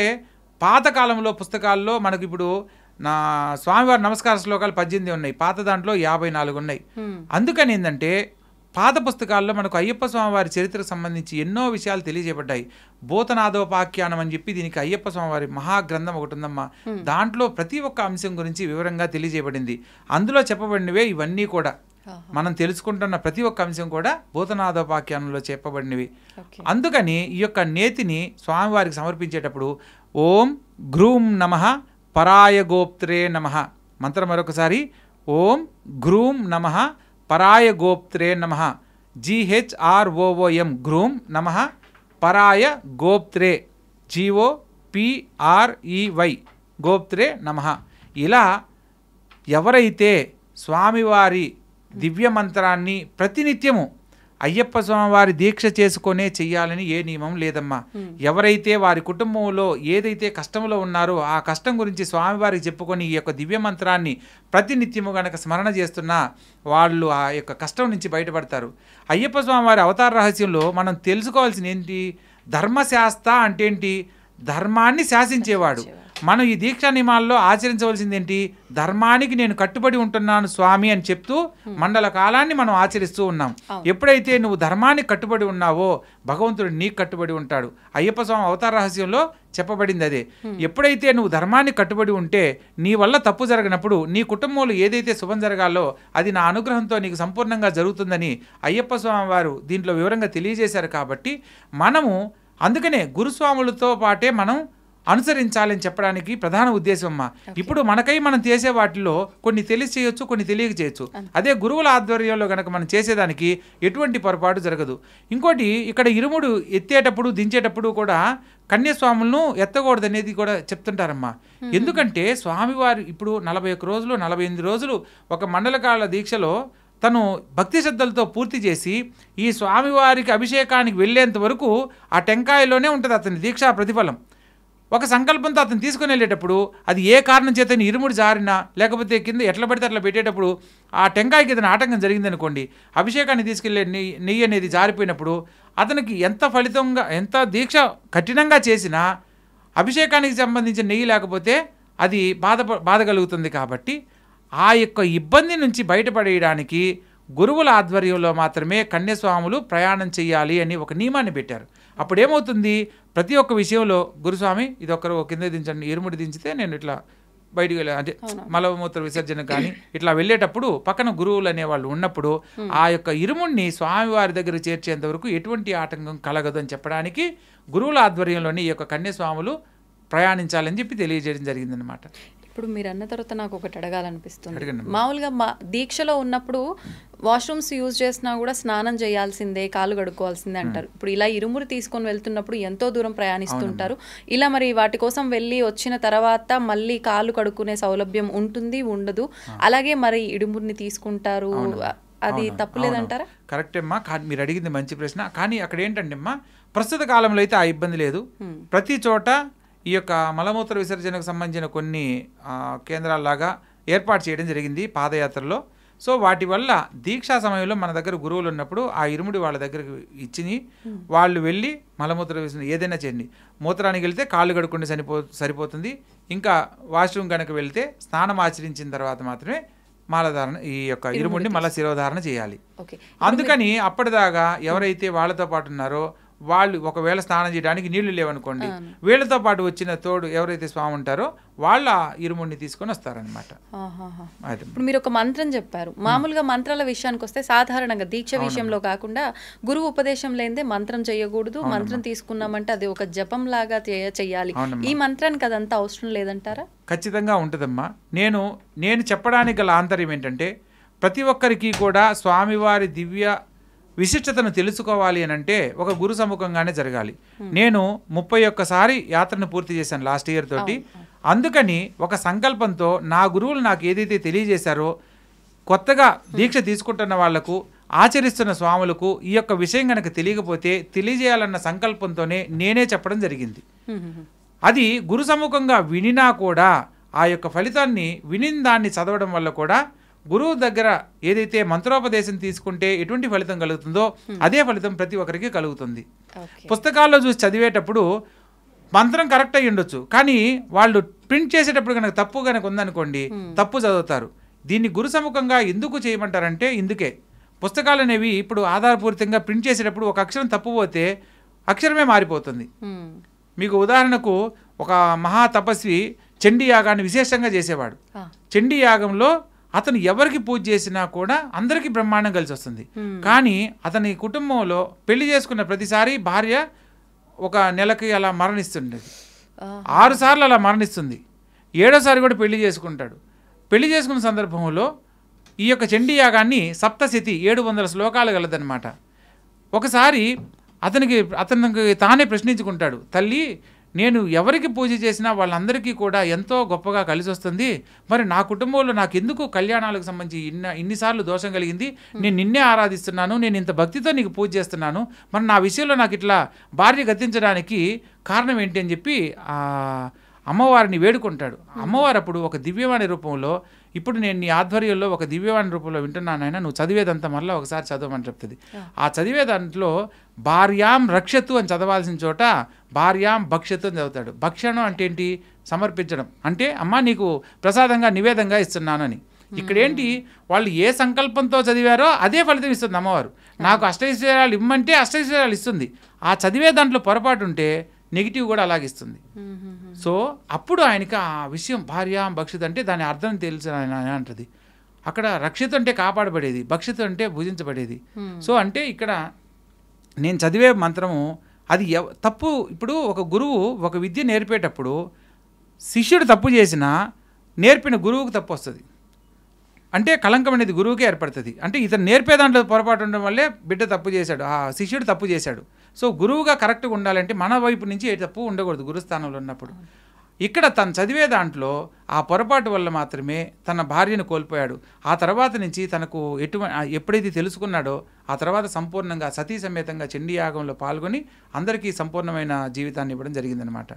Speaker 2: పాతకాలంలో పుస్తకాల్లో మనకి ఇప్పుడు నా స్వామివారి నమస్కార శ్లోకాలు 18 ఉన్నాయి, పాత దాంట్లో 54 ఉన్నాయి. అందుకని ఏంటంటే పాత పుస్తకాల్లో మనకు అయ్యప్ప స్వామివారి చరిత్రకు సంబంధించి ఎన్నో విషయాలు తెలియజేయబడ్డాయి. భూతనాదోపాఖ్యానం అని చెప్పి దీనికి అయ్యప్ప స్వామివారి మహాగ్రంథం ఒకటి ఉందమ్మా. దాంట్లో ప్రతి ఒక్క అంశం గురించి వివరంగా తెలియజేయబడింది. అందులో చెప్పబడినవే ఇవన్నీ కూడా. మనం తెలుసుకుంటున్న ప్రతి ఒక్క అంశం కూడా భూతనాదోపాఖ్యానంలో చెప్పబడినవి. అందుకని ఈ యొక్క నేతిని స్వామివారికి సమర్పించేటప్పుడు ఓం గ్రూం నమః పరాయ గోప్త్రే నమః మంత్రం మరొకసారి, ఓం గ్రూం నమః పరాయ గోప్త్రే నమః, GHROOM గ్రూం నమః పరాయ గోప్త్రే GOPREY గోప్త్రే నమః. ఇలా ఎవరైతే స్వామివారి దివ్య మంత్రాన్ని ప్రతినిత్యము అయ్యప్ప స్వామివారి దీక్ష చేసుకొనే చెయ్యాలని ఏ నియమం లేదమ్మా. ఎవరైతే వారి కుటుంబంలో ఏదైతే కష్టంలో ఉన్నారో ఆ కష్టం గురించి స్వామివారికి చెప్పుకొని ఈ యొక్క దివ్య మంత్రాన్ని ప్రతినిత్యము గనక స్మరణ చేస్తున్నా వాళ్ళు ఆ యొక్క కష్టం నుంచి బయటపడతారు. అయ్యప్ప స్వామివారి అవతార రహస్యంలో మనం తెలుసుకోవాల్సిన ఏంటి, ధర్మశాస్త్ర అంటే ఏంటి, ధర్మాన్ని శాసించేవాడు. మనం ఈ దీక్షా నియమాల్లో ఆచరించవలసింది ఏంటి, ధర్మానికి నేను కట్టుబడి ఉంటున్నాను స్వామి అని చెప్తూ మండల కాలాన్ని మనం ఆచరిస్తూ ఉన్నాం. ఎప్పుడైతే నువ్వు ధర్మానికి కట్టుబడి ఉన్నావో భగవంతుడు నీకు కట్టుబడి ఉంటాడు. అయ్యప్ప స్వామి అవతార రహస్యంలో చెప్పబడింది అదే. ఎప్పుడైతే నువ్వు ధర్మానికి కట్టుబడి ఉంటే నీ వల్ల తప్పు జరగనప్పుడు నీ కుటుంబంలో ఏదైతే శుభం జరగాలో అది నా అనుగ్రహంతో నీకు సంపూర్ణంగా జరుగుతుందని అయ్యప్ప స్వామి వారు దీంట్లో వివరంగా తెలియజేశారు. కాబట్టి మనము అందుకనే గురుస్వాములతో పాటే మనం అనుసరించాలని చెప్పడానికి ప్రధాన ఉద్దేశం అమ్మా. ఇప్పుడు మనకై మనం చేసే వాటిలో కొన్ని తెలిసి చేయొచ్చు, కొన్ని తెలియక చేయొచ్చు. అదే గురువుల ఆధ్వర్యంలో కనుక మనం చేసేదానికి ఎటువంటి పొరపాటు జరగదు. ఇంకోటి, ఇక్కడ ఇరుముడు ఎత్తేటప్పుడు దించేటప్పుడు కూడా కన్యస్వాములను ఎత్తకూడదు అనేది కూడా చెప్తుంటారమ్మా. ఎందుకంటే స్వామివారు ఇప్పుడు 41 రోజులు 48 రోజులు ఒక మండలకాల దీక్షలో తను భక్తి శ్రద్ధలతో పూర్తి చేసి ఈ స్వామివారికి అభిషేకానికి వెళ్ళేంత వరకు ఆ టెంకాయలోనే ఉంటుంది అతని దీక్షా ప్రతిఫలం. ఒక సంకల్పంతో అతను తీసుకుని వెళ్ళేటప్పుడు అది ఏ కారణం చేత ఇరుముడు జారినా లేకపోతే కింద ఎట్లా పడితే అట్లా పెట్టేటప్పుడు ఆ టెంకాయకి ఏదైనా ఆటంకం జరిగిందనుకోండి, అభిషేకాన్ని తీసుకెళ్లే నెయ్యి అనేది జారిపోయినప్పుడు అతనికి ఎంత ఫలితంగా ఎంత దీక్ష కఠినంగా చేసినా అభిషేకానికి సంబంధించిన నెయ్యి లేకపోతే అది బాధ కలుగుతుంది. కాబట్టి ఆ యొక్క ఇబ్బంది నుంచి బయటపడేయడానికి గురువుల ఆధ్వర్యంలో మాత్రమే కన్యస్వాములు ప్రయాణం చేయాలి అని ఒక నియమాన్ని పెట్టారు. అప్పుడేమవుతుంది, ప్రతి ఒక్క విషయంలో గురుస్వామి ఇది ఒక్కరు కింద దించండి, ఇరుముడి దించితే నేను ఇట్లా బయటికి వెళ్ళా అంటే మలమూత్ర విసర్జన కానీ ఇట్లా వెళ్ళేటప్పుడు పక్కన గురువులు అనేవాళ్ళు ఉన్నప్పుడు ఆ యొక్క ఇరుముడిని స్వామివారి దగ్గర చేర్చేంత వరకు ఎటువంటి ఆటంకం కలగదు అని చెప్పడానికి గురువుల ఆధ్వర్యంలోని ఈ యొక్క కన్యస్వాములు ప్రయాణించాలని చెప్పి తెలియజేయడం జరిగిందనమాట.
Speaker 1: ఇప్పుడు మీరు అన్న తర్వాత నాకు ఒకటి అడగాలనిపిస్తుంది. మామూలుగా దీక్షలో ఉన్నప్పుడు వాష్రూమ్స్ యూజ్ చేసినా కూడా స్నానం చేయాల్సిందే, కాళ్ళు కడుక్కోవాల్సిందే అంటారు. ఇప్పుడు ఇలా ఇరుమురు తీసుకొని వెళ్తున్నప్పుడు ఎంతో దూరం ప్రయాణిస్తుంటారు. ఇలా మరి వాటి కోసం వెళ్ళి వచ్చిన తర్వాత మళ్ళీ కాళ్ళు కడుక్కునే సౌలభ్యం ఉంటుంది ఉండదు, అలాగే మరి ఇరుమురిని తీసుకుంటారు, అది తప్పులేదంటారా?
Speaker 2: కరెక్ట్ అమ్మా, మీరు అడిగింది మంచి ప్రశ్న. కానీ అక్కడ ఏంటంటే అమ్మా, ప్రస్తుత కాలంలో అయితే ఆ ఇబ్బంది లేదు. ప్రతి చోట ఈ యొక్క మలమూత్ర విసర్జనకు సంబంధించిన కొన్ని కేంద్రాల్లాగా ఏర్పాటు చేయడం జరిగింది పాదయాత్రలో. సో వాటి వల్ల దీక్షా సమయంలో మన దగ్గర గురువులు ఉన్నప్పుడు ఆ ఇరుముడి వాళ్ళ దగ్గరకు ఇచ్చి వాళ్ళు వెళ్ళి మలమూత్ర విసర్జన ఏదైనా చేయండి. మూత్రానికి వెళ్తే కాళ్ళు కడుక్కుంటే సరిపోతుంది. ఇంకా వాష్రూమ్ కనుక వెళ్తే స్నానం ఆచరించిన తర్వాత మాత్రమే మాలధారణ ఈ యొక్క ఇరుముడిని మళ్ళీ శిరోధారణ చేయాలి. అందుకని అప్పటిదాకా ఎవరైతే వాళ్ళతో పాటు ఉన్నారో వాళ్ళు ఒకవేళ స్నానం చేయడానికి నీళ్లు లేవనుకోండి, వీళ్ళతో పాటు వచ్చిన తోడు ఎవరైతే స్వామి ఉంటారో వాళ్ళ ఇరుముడిని తీసుకొని వస్తారనమాట.
Speaker 1: ఇప్పుడు మీరు ఒక మంత్రం చెప్పారు. మామూలుగా మంత్రాల విషయానికి వస్తే సాధారణంగా దీక్ష విషయంలో కాకుండా గురువు ఉపదేశం లేనిదే మంత్రం చేయకూడదు. మంత్రం తీసుకున్నామంటే అది ఒక జపం లాగా చెయ్యాలి. ఈ మంత్రానికి అదంతా అవసరం లేదంటారా?
Speaker 2: ఖచ్చితంగా ఉంటుందమ్మా. నేను చెప్పడానికి గల ఆంతర్యం ఏంటంటే ప్రతి ఒక్కరికి కూడా స్వామివారి దివ్య విశిష్టతను తెలుసుకోవాలి అని అంటే ఒక గురు సముఖంగానే జరగాలి. నేను 31 యాత్రను పూర్తి చేశాను లాస్ట్ ఇయర్ తోటి. అందుకని ఒక సంకల్పంతో నా గురువులు నాకు ఏదైతే తెలియజేశారో కొత్తగా దీక్ష తీసుకుంటున్న వాళ్లకు ఆచరిస్తున్న స్వాములకు ఈ యొక్క విషయం కనుక తెలియకపోతే తెలియజేయాలన్న సంకల్పంతోనే నేనే చెప్పడం జరిగింది. అది గురు సముఖంగా వినినా కూడా ఆ యొక్క ఫలితాన్ని వినిన దాన్ని చదవడం వల్ల కూడా గురువు దగ్గర ఏదైతే మంత్రోపదేశం తీసుకుంటే ఎటువంటి ఫలితం కలుగుతుందో అదే ఫలితం ప్రతి ఒక్కరికి కలుగుతుంది. పుస్తకాల్లో చూసి చదివేటప్పుడు మంత్రం కరెక్ట్ అయ్యి ఉండొచ్చు, కానీ వాళ్ళు ప్రింట్ చేసేటప్పుడు కనుక తప్పు కనుక ఉందనుకోండి తప్పు చదువుతారు. దీన్ని గురు సముఖంగా ఎందుకు చేయమంటారంటే ఇందుకే. పుస్తకాలు అనేవి ఇప్పుడు ఆధారపూరితంగా ప్రింట్ చేసేటప్పుడు ఒక అక్షరం తప్పు పోతే అక్షరమే మారిపోతుంది. మీకు ఉదాహరణకు ఒక మహా తపస్వి చండీ యాగాన్ని విశేషంగా చేసేవాడు. చండీ యాగంలో అతను ఎవరికి పూజ చేసినా కూడా అందరికీ బ్రహ్మాండం కలిసి వస్తుంది. కానీ అతని కుటుంబంలో పెళ్లి చేసుకున్న ప్రతిసారి భార్య ఒక నెలకి అలా మరణిస్తుండేది. 6 సార్లు అలా మరణిస్తుంది. 7వ సారి కూడా పెళ్లి చేసుకుంటాడు. పెళ్లి చేసుకున్న సందర్భంలో ఈ యొక్క చండీ యాగాన్ని సప్తశతి 700 శ్లోకాలు గలదనమాట. ఒకసారి అతనికి తానే ప్రశ్నించుకుంటాడు, తల్లి నేను ఎవరికి పూజ చేసినా వాళ్ళందరికీ కూడా ఎంతో గొప్పగా కలిసి వస్తుంది, మరి నా కుటుంబంలో నాకు ఎందుకు కళ్యాణాలకు సంబంధించి ఇన్నిసార్లు దోషం కలిగింది, నేను నిన్నే ఆరాధిస్తున్నాను, నేను ఇంత భక్తితో నీకు పూజ చేస్తున్నాను, మరి నా విషయంలో నాకు ఇట్లా భార్య గతించడానికి కారణం ఏంటి అని చెప్పి అమ్మవారిని వేడుకుంటాడు. అమ్మవారు అప్పుడు ఒక దివ్యవాణి రూపంలో, ఇప్పుడు నేను నీ ఆధ్వర్యంలో ఒక దివ్యవాణి రూపంలో వింటున్నాను ఆయన, నువ్వు చదివేదంతా మళ్ళీ ఒకసారి చదవమని చెప్తుంది. ఆ చదివే దాంట్లో భార్యాం రక్షతు అని చదవాల్సిన చోట భార్యాం భక్షతు అని చదువుతాడు. భక్షణం అంటే ఏంటి? సమర్పించడం. అంటే అమ్మ నీకు ప్రసాదంగా నివేదంగా ఇస్తున్నాను అని. ఇక్కడేంటి, వాళ్ళు ఏ సంకల్పంతో చదివారో అదే ఫలితం ఇస్తుంది అమ్మవారు. నాకు అష్టైశ్వర్యాలు ఇమ్మంటే అష్టైశ్వర్యాలు ఇస్తుంది. ఆ చదివే దాంట్లో పొరపాటు ఉంటే నెగిటివ్ కూడా అలాగిస్తుంది. సో అప్పుడు ఆయనకి ఆ విషయం భార్యాం భక్షిత అంటే దాని అర్థం తెలుసు ఆయన అంటది. అక్కడ రక్షిత అంటే కాపాడబడేది, భక్షిత అంటే భుజించబడేది. సో అంటే ఇక్కడ నేను చదివే మంత్రము అది తప్పు. ఇప్పుడు ఒక గురువు ఒక విద్య నేర్పేటప్పుడు శిష్యుడు తప్పు చేసినా నేర్పిన గురువుకు తప్పు వస్తుంది. అంటే కళంకం అనేది గురువుకే ఏర్పడుతుంది. అంటే ఇతను నేర్పే దాంట్లో పొరపాటు ఉండడం వల్లే బిడ్డ తప్పు చేశాడు, ఆ శిష్యుడు తప్పు చేశాడు. సో గురువుగా కరెక్ట్గా ఉండాలంటే మన వైపు నుంచి ఏ తప్పు ఉండకూడదు గురుస్థానంలో ఉన్నప్పుడు. ఇక్కడ తను చదివే దాంట్లో ఆ పొరపాటు వల్ల మాత్రమే తన భార్యను కోల్పోయాడు. ఆ తర్వాత నుంచి తనకు ఎప్పుడైతే తెలుసుకున్నాడో ఆ తర్వాత సంపూర్ణంగా సతీ సమేతంగా చండీ యాగంలో పాల్గొని అందరికీ సంపూర్ణమైన జీవితాన్ని ఇవ్వడం జరిగిందనమాట.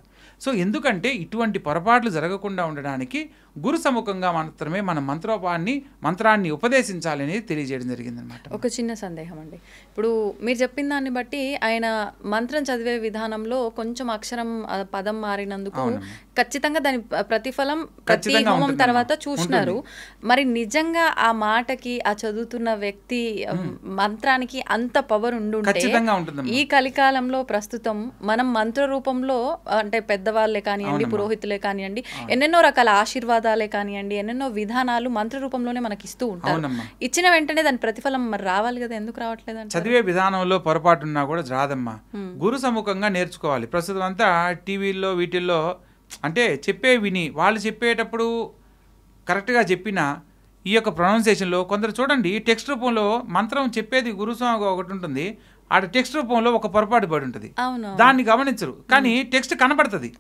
Speaker 2: సో ఎందుకంటే ఇటువంటి పొరపాట్లు జరగకుండా ఉండడానికి గురు సముఖంగా మాత్రమే మన మంత్రాన్ని ఉపదేశించాలని తెలియజేయడం జరిగిందనమాట.
Speaker 1: ఒక చిన్న సందేహం అండి, ఇప్పుడు మీరు చెప్పిన దాన్ని బట్టి ఆయన మంత్రం చదివే విధానంలో కొంచెం అక్షరం పదం మారినందుకు ఖచ్చితంగా దాని ప్రతిఫలం ప్రతి హోమం తర్వాత చూసినారు. మరి నిజంగా ఆ మాటకి ఆ చదువుతున్న వ్యక్తి మంత్రానికి అంత పవర్ ఉండుంటే ఈ కలికాలంలో ప్రస్తుతం మనం మంత్ర రూపంలో అంటే పెద్దవాళ్ళే కానివ్వండి, పురోహితులే కానివ్వండి, ఎన్నెన్నో రకాల ఆశీర్వాదాలే కానివ్వండి, ఎన్నెన్నో విధానాలు మంత్ర రూపంలోనే మనకి ఇస్తూ ఉంటారు. ఇచ్చిన వెంటనే దాని ప్రతిఫలం మరి రావాలి కదా, ఎందుకు రావట్లేదు? అంటే
Speaker 2: చదివే విధానంలో పొరపాటున్నా కూడా రాదమ్మా. గురు సముఖంగా నేర్చుకోవాలి. ప్రస్తుతం అంతా టీవీల్లో వీటిల్లో అంటే చెప్పే విని వాళ్ళు చెప్పేటప్పుడు కరెక్ట్గా చెప్పినా ఈ యొక్క ప్రొనౌన్సియేషన్లో కొందరు చూడండి టెక్స్ట్ రూపంలో మంత్రం చెప్పేది గురుస్వామి ఒకటి ఉంటుంది, ఆ టెక్స్ట్ రూపంలో ఒక పొరపాటు పడి ఉంటుంది, దాన్ని గమనించరు, కానీ టెక్స్ట్ కనపడుతుంది.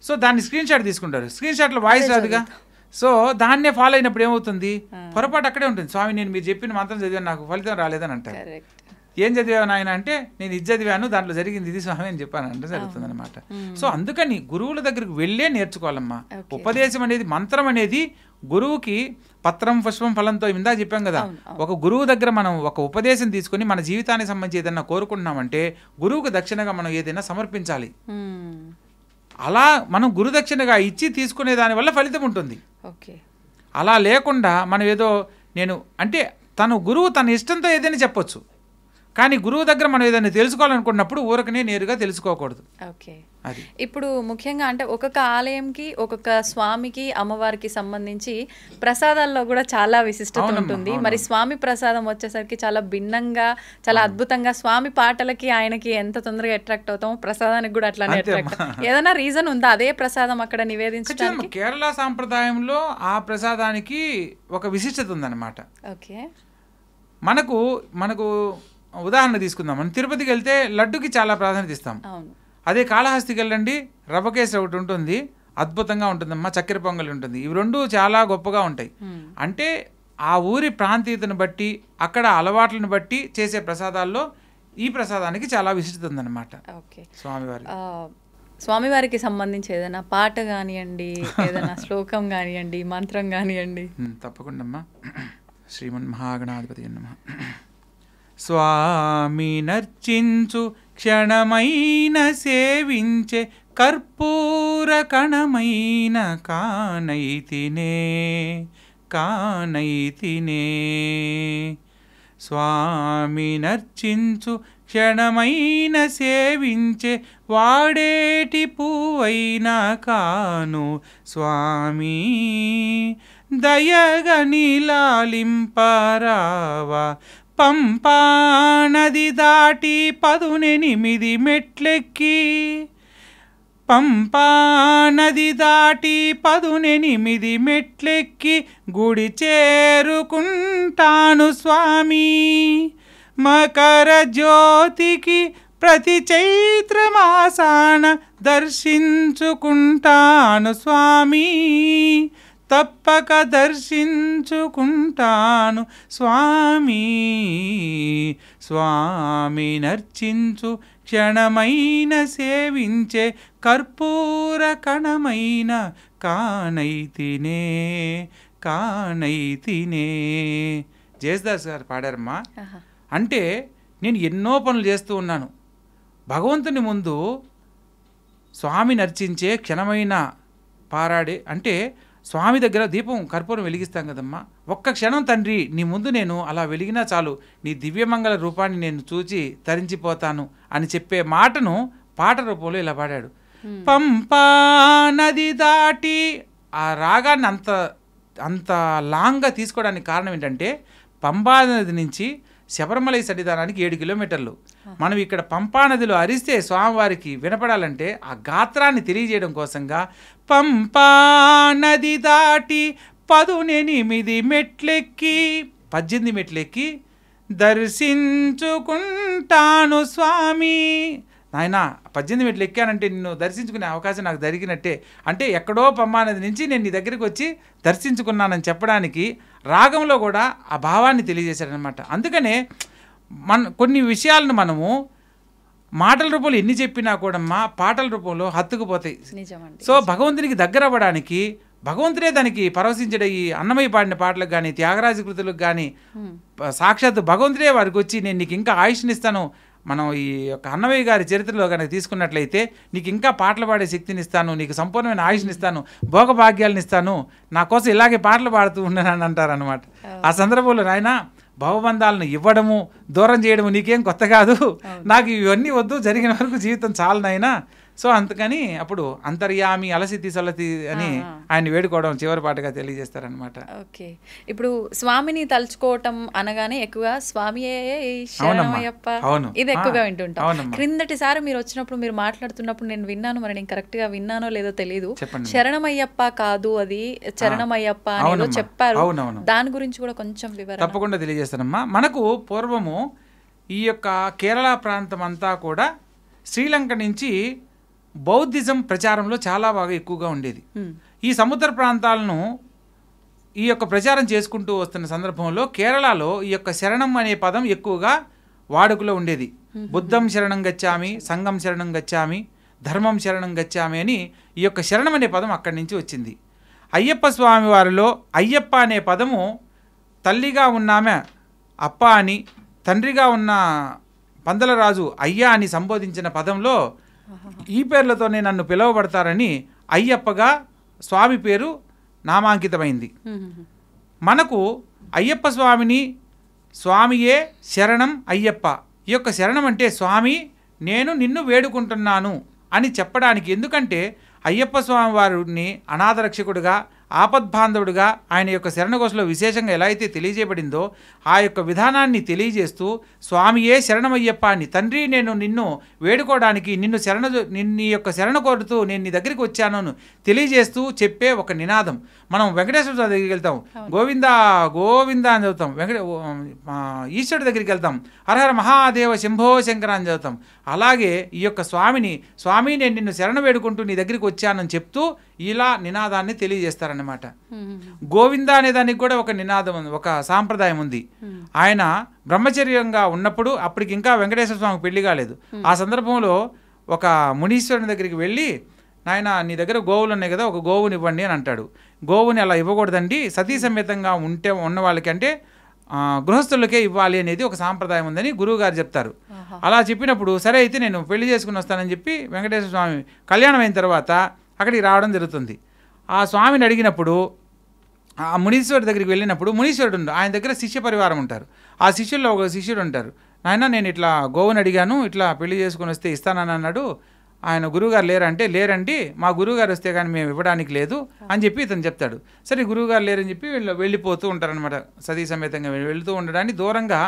Speaker 2: సో దాన్ని స్క్రీన్ షాట్ తీసుకుంటారు, స్క్రీన్ షాట్లో వాయిస్ రాదుగా. సో దాన్నే ఫాలో అయినప్పుడు ఏమవుతుంది, పొరపాటు అక్కడే ఉంటుంది. స్వామి నేను మీరు చెప్పిన మంత్రం చదివాను, నాకు ఫలితం రాలేదని అంటారు. ఏం చదివాను ఆయన అంటే నేను ఇది చదివాను, దాంట్లో జరిగింది ఇది స్వామి అని చెప్పాను అంటే జరుగుతుంది అనమాట. సో అందుకని గురువుల దగ్గరికి వెళ్ళే నేర్చుకోవాలమ్మా. ఉపదేశం అనేది, మంత్రం అనేది గురువుకి పత్రం పుష్పం ఫలంతో ఇందా చెప్పాం కదా. ఒక గురువు దగ్గర మనం ఒక ఉపదేశం తీసుకుని మన జీవితానికి సంబంధించి ఏదైనా కోరుకుంటున్నామంటే గురువుకు దక్షిణగా మనం ఏదైనా సమర్పించాలి. అలా మనం గురుదక్షిణగా ఇచ్చి తీసుకునే దానివల్ల ఫలితం ఉంటుంది. అలా లేకుండా మనం ఏదో నేను అంటే గురువు తన ఇష్టంతో ఏదైనా చెప్పొచ్చు, కానీ గురువు దగ్గర మనం ఏదైనా తెలుసుకోవాలనుకున్నప్పుడు ఊరకనే నేరుగా తెలుసుకోకూడదు.
Speaker 1: ఓకే, అది ఇప్పుడు ముఖ్యంగా అంటే ఒక్కొక్క ఆలయంకి ఒక్కొక్క స్వామికి అమ్మవారికి సంబంధించి ప్రసాదాల్లో కూడా చాలా విశిష్టత ఉంటుంది. మరి స్వామి ప్రసాదం వచ్చేసరికి చాలా భిన్నంగా, చాలా అద్భుతంగా, స్వామి పాటలకి ఆయనకి ఎంత తొందరగా అట్రాక్ట్ అవుతామో ప్రసాదానికి కూడా అట్లానే అట్రాక్ట్. ఏదైనా రీజన్ ఉందా అదే ప్రసాదం అక్కడ నివేదించడానికి?
Speaker 2: కేరళ సాంప్రదాయంలో ఆ ప్రసాదానికి ఒక విశిష్టత ఉందన్నమాట.
Speaker 1: ఓకే,
Speaker 2: మనకు ఉదాహరణ తీసుకుందాం. మనం తిరుపతికి వెళ్తే లడ్డుకి చాలా ప్రాధాన్యత ఇస్తాం. అదే కాళహస్తికి వెళ్ళండి, రవ్వ కేసరి ఒకటి ఉంటుంది, అద్భుతంగా ఉంటుందమ్మా, చక్కెర పొంగలి ఉంటుంది. ఇవి రెండు చాలా గొప్పగా ఉంటాయి. అంటే ఆ ఊరి ప్రాంతీయతను బట్టి అక్కడ అలవాట్లను బట్టి చేసే ప్రసాదాల్లో ఈ ప్రసాదానికి చాలా విశిష్టత ఉందన్నమాట.
Speaker 1: స్వామివారికి సంబంధించి ఏదైనా పాట కానివ్వండి, ఏదైనా శ్లోకం కానివ్వండి, మంత్రం కానివ్వండి.
Speaker 2: తప్పకుండా అమ్మా. శ్రీమన్ మహాగణాధిపతి నమః. స్వామి నర్చించు క్షణమైన సేవించే కర్పూర కణమైన కానైతినే స్వామి నర్చించు క్షణమైన సేవించే వాడేటి పువ్వైనా కాను స్వామి దయగని లాలింపరావా పంపా నది దాటి 18 మెట్లెక్కి పంపా నది దాటి 18 మెట్లెక్కి గుడి చేరుకుంటాను స్వామి మకర జ్యోతికి ప్రతి చైత్రమాసాన దర్శించుకుంటాను స్వామి తప్పక దర్శించుకుంటాను స్వామి స్వామి నర్చించు క్షణమైన సేవించే కర్పూర కణమైన కానైతినే జయసుదాస్ గారు పాడారమ్మా. అంటే నేను ఎన్నో పనులు చేస్తూ ఉన్నాను, భగవంతుని ముందు స్వామిని అర్చించే క్షణమైన పారాడే అంటే స్వామి దగ్గర దీపం కర్పూరం వెలిగిస్తాం కదమ్మా, ఒక్క క్షణం తండ్రి నీ ముందు నేను అలా వెలిగినా చాలు నీ దివ్యమంగళ రూపాన్ని నేను చూచి తరించిపోతాను అని చెప్పే మాటను పాట రూపంలో ఇలా పాడాడు. పంపా నది దాటి ఆ రాగాన్ని అంత లాంగ్గా తీసుకోవడానికి కారణం ఏంటంటే పంపా నది నుంచి శబరిమలై సన్నిధానానికి 7 కిలోమీటర్లు. మనం ఇక్కడ పంపా నదిలో అరిస్తే స్వామివారికి వినపడాలంటే ఆ గాత్రాన్ని తెలియజేయడం కోసంగా పంపా నది దాటి 18 మెట్లెక్కి 18 మెట్లెక్కి దర్శించుకుంటాను స్వామి. నాయన 18 మెట్లు ఎక్కానంటే నిన్ను దర్శించుకునే అవకాశం నాకు జరిగినట్టే, అంటే ఎక్కడో పంపా నది నుంచి నేను నీ దగ్గరికి వచ్చి దర్శించుకున్నానని చెప్పడానికి రాగంలో కూడా ఆ భావాన్ని తెలియజేశాడనమాట. అందుకనే కొన్ని విషయాలను మనము మాటల రూపంలో ఎన్ని చెప్పినా కూడా పాటల రూపంలో హత్తుకుపోతాయి. సో భగవంతునికి దగ్గర అవ్వడానికి భగవంతుడే దానికి పరవశించడ ఈ అన్నమయ్య పాడిన పాటలకు కానీ త్యాగరాజ కృతులకు కానీ సాక్షాత్తు భగవంతుడే వారికి వచ్చి నేను నీకు ఇంకా ఆయుష్నిస్తాను, మనం ఈ యొక్క అన్నమయ్య గారి చరిత్రలో కనుక తీసుకున్నట్లయితే నీకు ఇంకా పాటలు పాడే శక్తిని ఇస్తాను, నీకు సంపూర్ణమైన ఆయుష్ని ఇస్తాను, భోగభాగ్యాలను ఇస్తాను, నా కోసం ఇలాగే పాటలు పాడుతూ ఉన్నానని అంటారనమాట. ఆ సందర్భంలో నాయన భవబంధాలను ఇవ్వడము దూరం చేయడము నీకేం కొత్త కాదు, నాకు ఇవన్నీ వద్దు, జరిగిన వరకు జీవితం చాలు నాయనా. సో అందుకని అప్పుడు అంతర్యామి అలసి తీసలతి అని ఆయన వేడుకోవడం చివరి పాటగా తెలియజేస్తారనమాట.
Speaker 1: ఓకే, ఇప్పుడు స్వామిని తలుచుకోవటం అనగానే ఎక్కువగా స్వామియే శరణమయ్యప్ప ఇది ఎక్కువగా వింటుంటాం. క్రిందటిసారి మీరు వచ్చినప్పుడు మీరు మాట్లాడుతున్నప్పుడు నేను విన్నాను, మరి నేను కరెక్ట్ గా విన్నానో లేదో తెలియదు, శరణమయ్యప్ప కాదు అది చరణమయ్యప్ప అని చెప్పారు. దాని గురించి కూడా కొంచెం వివరణ
Speaker 2: తప్పకుండా తెలియజేస్తానమ్మా. మనకు పూర్వము ఈ యొక్క కేరళ ప్రాంతం అంతా కూడా శ్రీలంక నుంచి బౌద్ధిజం ప్రచారంలో చాలా బాగా ఎక్కువగా ఉండేది. ఈ సముద్ర ప్రాంతాలను ఈ యొక్క ప్రచారం చేసుకుంటూ వస్తున్న సందర్భంలో కేరళలో ఈ యొక్క శరణం అనే పదం ఎక్కువగా వాడుకలో ఉండేది. బుద్ధం శరణం గచ్చామి, సంఘం శరణం గచ్చామి, ధర్మం శరణం గచ్చామి అని ఈ యొక్క శరణం అనే పదం అక్కడి నుంచి వచ్చింది. అయ్యప్ప స్వామి వారిలో అయ్యప్ప అనే పదము తల్లిగా ఉన్నామె అప్ప అని, తండ్రిగా ఉన్న పందలరాజు అయ్యా అని సంబోధించిన పదంలో ఈ పేర్లతోనే నన్ను పిలువబడతారని అయ్యప్పగా స్వామి పేరు నామాంకితమైంది. మనకు అయ్యప్ప స్వామిని స్వామియే శరణం అయ్యప్ప, ఈ యొక్క శరణం అంటే స్వామి నేను నిన్ను వేడుకుంటున్నాను అని చెప్పడానికి. ఎందుకంటే అయ్యప్ప స్వామి వారిని అనాథరక్షకుడుగా ఆపద్బాంధవుడిగా ఆయన యొక్క శరణఘోషలో విశేషంగా ఎలా అయితే తెలియజేయబడిందో ఆ యొక్క విధానాన్ని తెలియజేస్తూ స్వామియే శరణమయ్యప్ప అని, తండ్రి నేను నిన్ను వేడుకోవడానికి నిన్ను నీ యొక్క శరణ కోరుతూ నేను నీ దగ్గరికి వచ్చాను తెలియజేస్తూ చెప్పే ఒక నినాదం. మనం వెంకటేశ్వర స్వామి దగ్గరికి వెళ్తాం, గోవిందా గోవిందా అని చదువుతాం. ఈశ్వరుడి దగ్గరికి వెళ్తాం, హరహర మహాదేవ శంభో శంకర అని చదువుతాం. అలాగే ఈ యొక్క స్వామి నేను నిన్ను శరణ వేడుకుంటూ నీ దగ్గరికి వచ్చానని చెప్తూ ఇలా నినాదాన్ని తెలియజేస్తారన్నమాట. గోవింద అనే దానికి కూడా ఒక నినాదం ఉంది, ఒక సాంప్రదాయం ఉంది. ఆయన బ్రహ్మచర్యంగా ఉన్నప్పుడు అప్పటికి ఇంకా వెంకటేశ్వర స్వామికి పెళ్లి కాలేదు. ఆ సందర్భంలో ఒక మునీశ్వరుని దగ్గరికి వెళ్ళి, నాయన నీ దగ్గర గోవులు ఉన్నాయి కదా, ఒక గోవుని ఇవ్వండి అని అంటాడు. గోవుని అలా ఇవ్వకూడదండి, సతీ సమేతంగా ఉన్న వాళ్ళకి అంటే గృహస్థులకే ఇవ్వాలి అనేది ఒక సాంప్రదాయం ఉందని గురువుగారు చెప్తారు. అలా చెప్పినప్పుడు సరే అయితే నేను పెళ్లి చేసుకుని వస్తానని చెప్పి వెంకటేశ్వర స్వామి కళ్యాణం అయిన తర్వాత అక్కడికి రావడం జరుగుతుంది. ఆ స్వామిని అడిగినప్పుడు ఆ మునీశ్వరుడి దగ్గరికి వెళ్ళినప్పుడు మునీశ్వరుడు ఆయన దగ్గర శిష్య పరివారం ఉంటారు. ఆ శిష్యుల్లో ఒక శిష్యుడు ఉంటారు. నాయన నేను ఇట్లా గోవుని అడిగాను, ఇట్లా పెళ్లి చేసుకుని వస్తే ఇస్తానని అన్నాడు. ఆయన గురువుగారు లేరంటే లేరండి, మా గురువుగారు వస్తే కానీ మేము ఇవ్వడానికి లేదు అని చెప్పి ఇతను చెప్తాడు. సరే గురువుగారు లేరని చెప్పి వెళ్ళిపోతూ ఉంటారనమాట. సతీ సమేతంగా వెళుతూ ఉండడానికి దూరంగా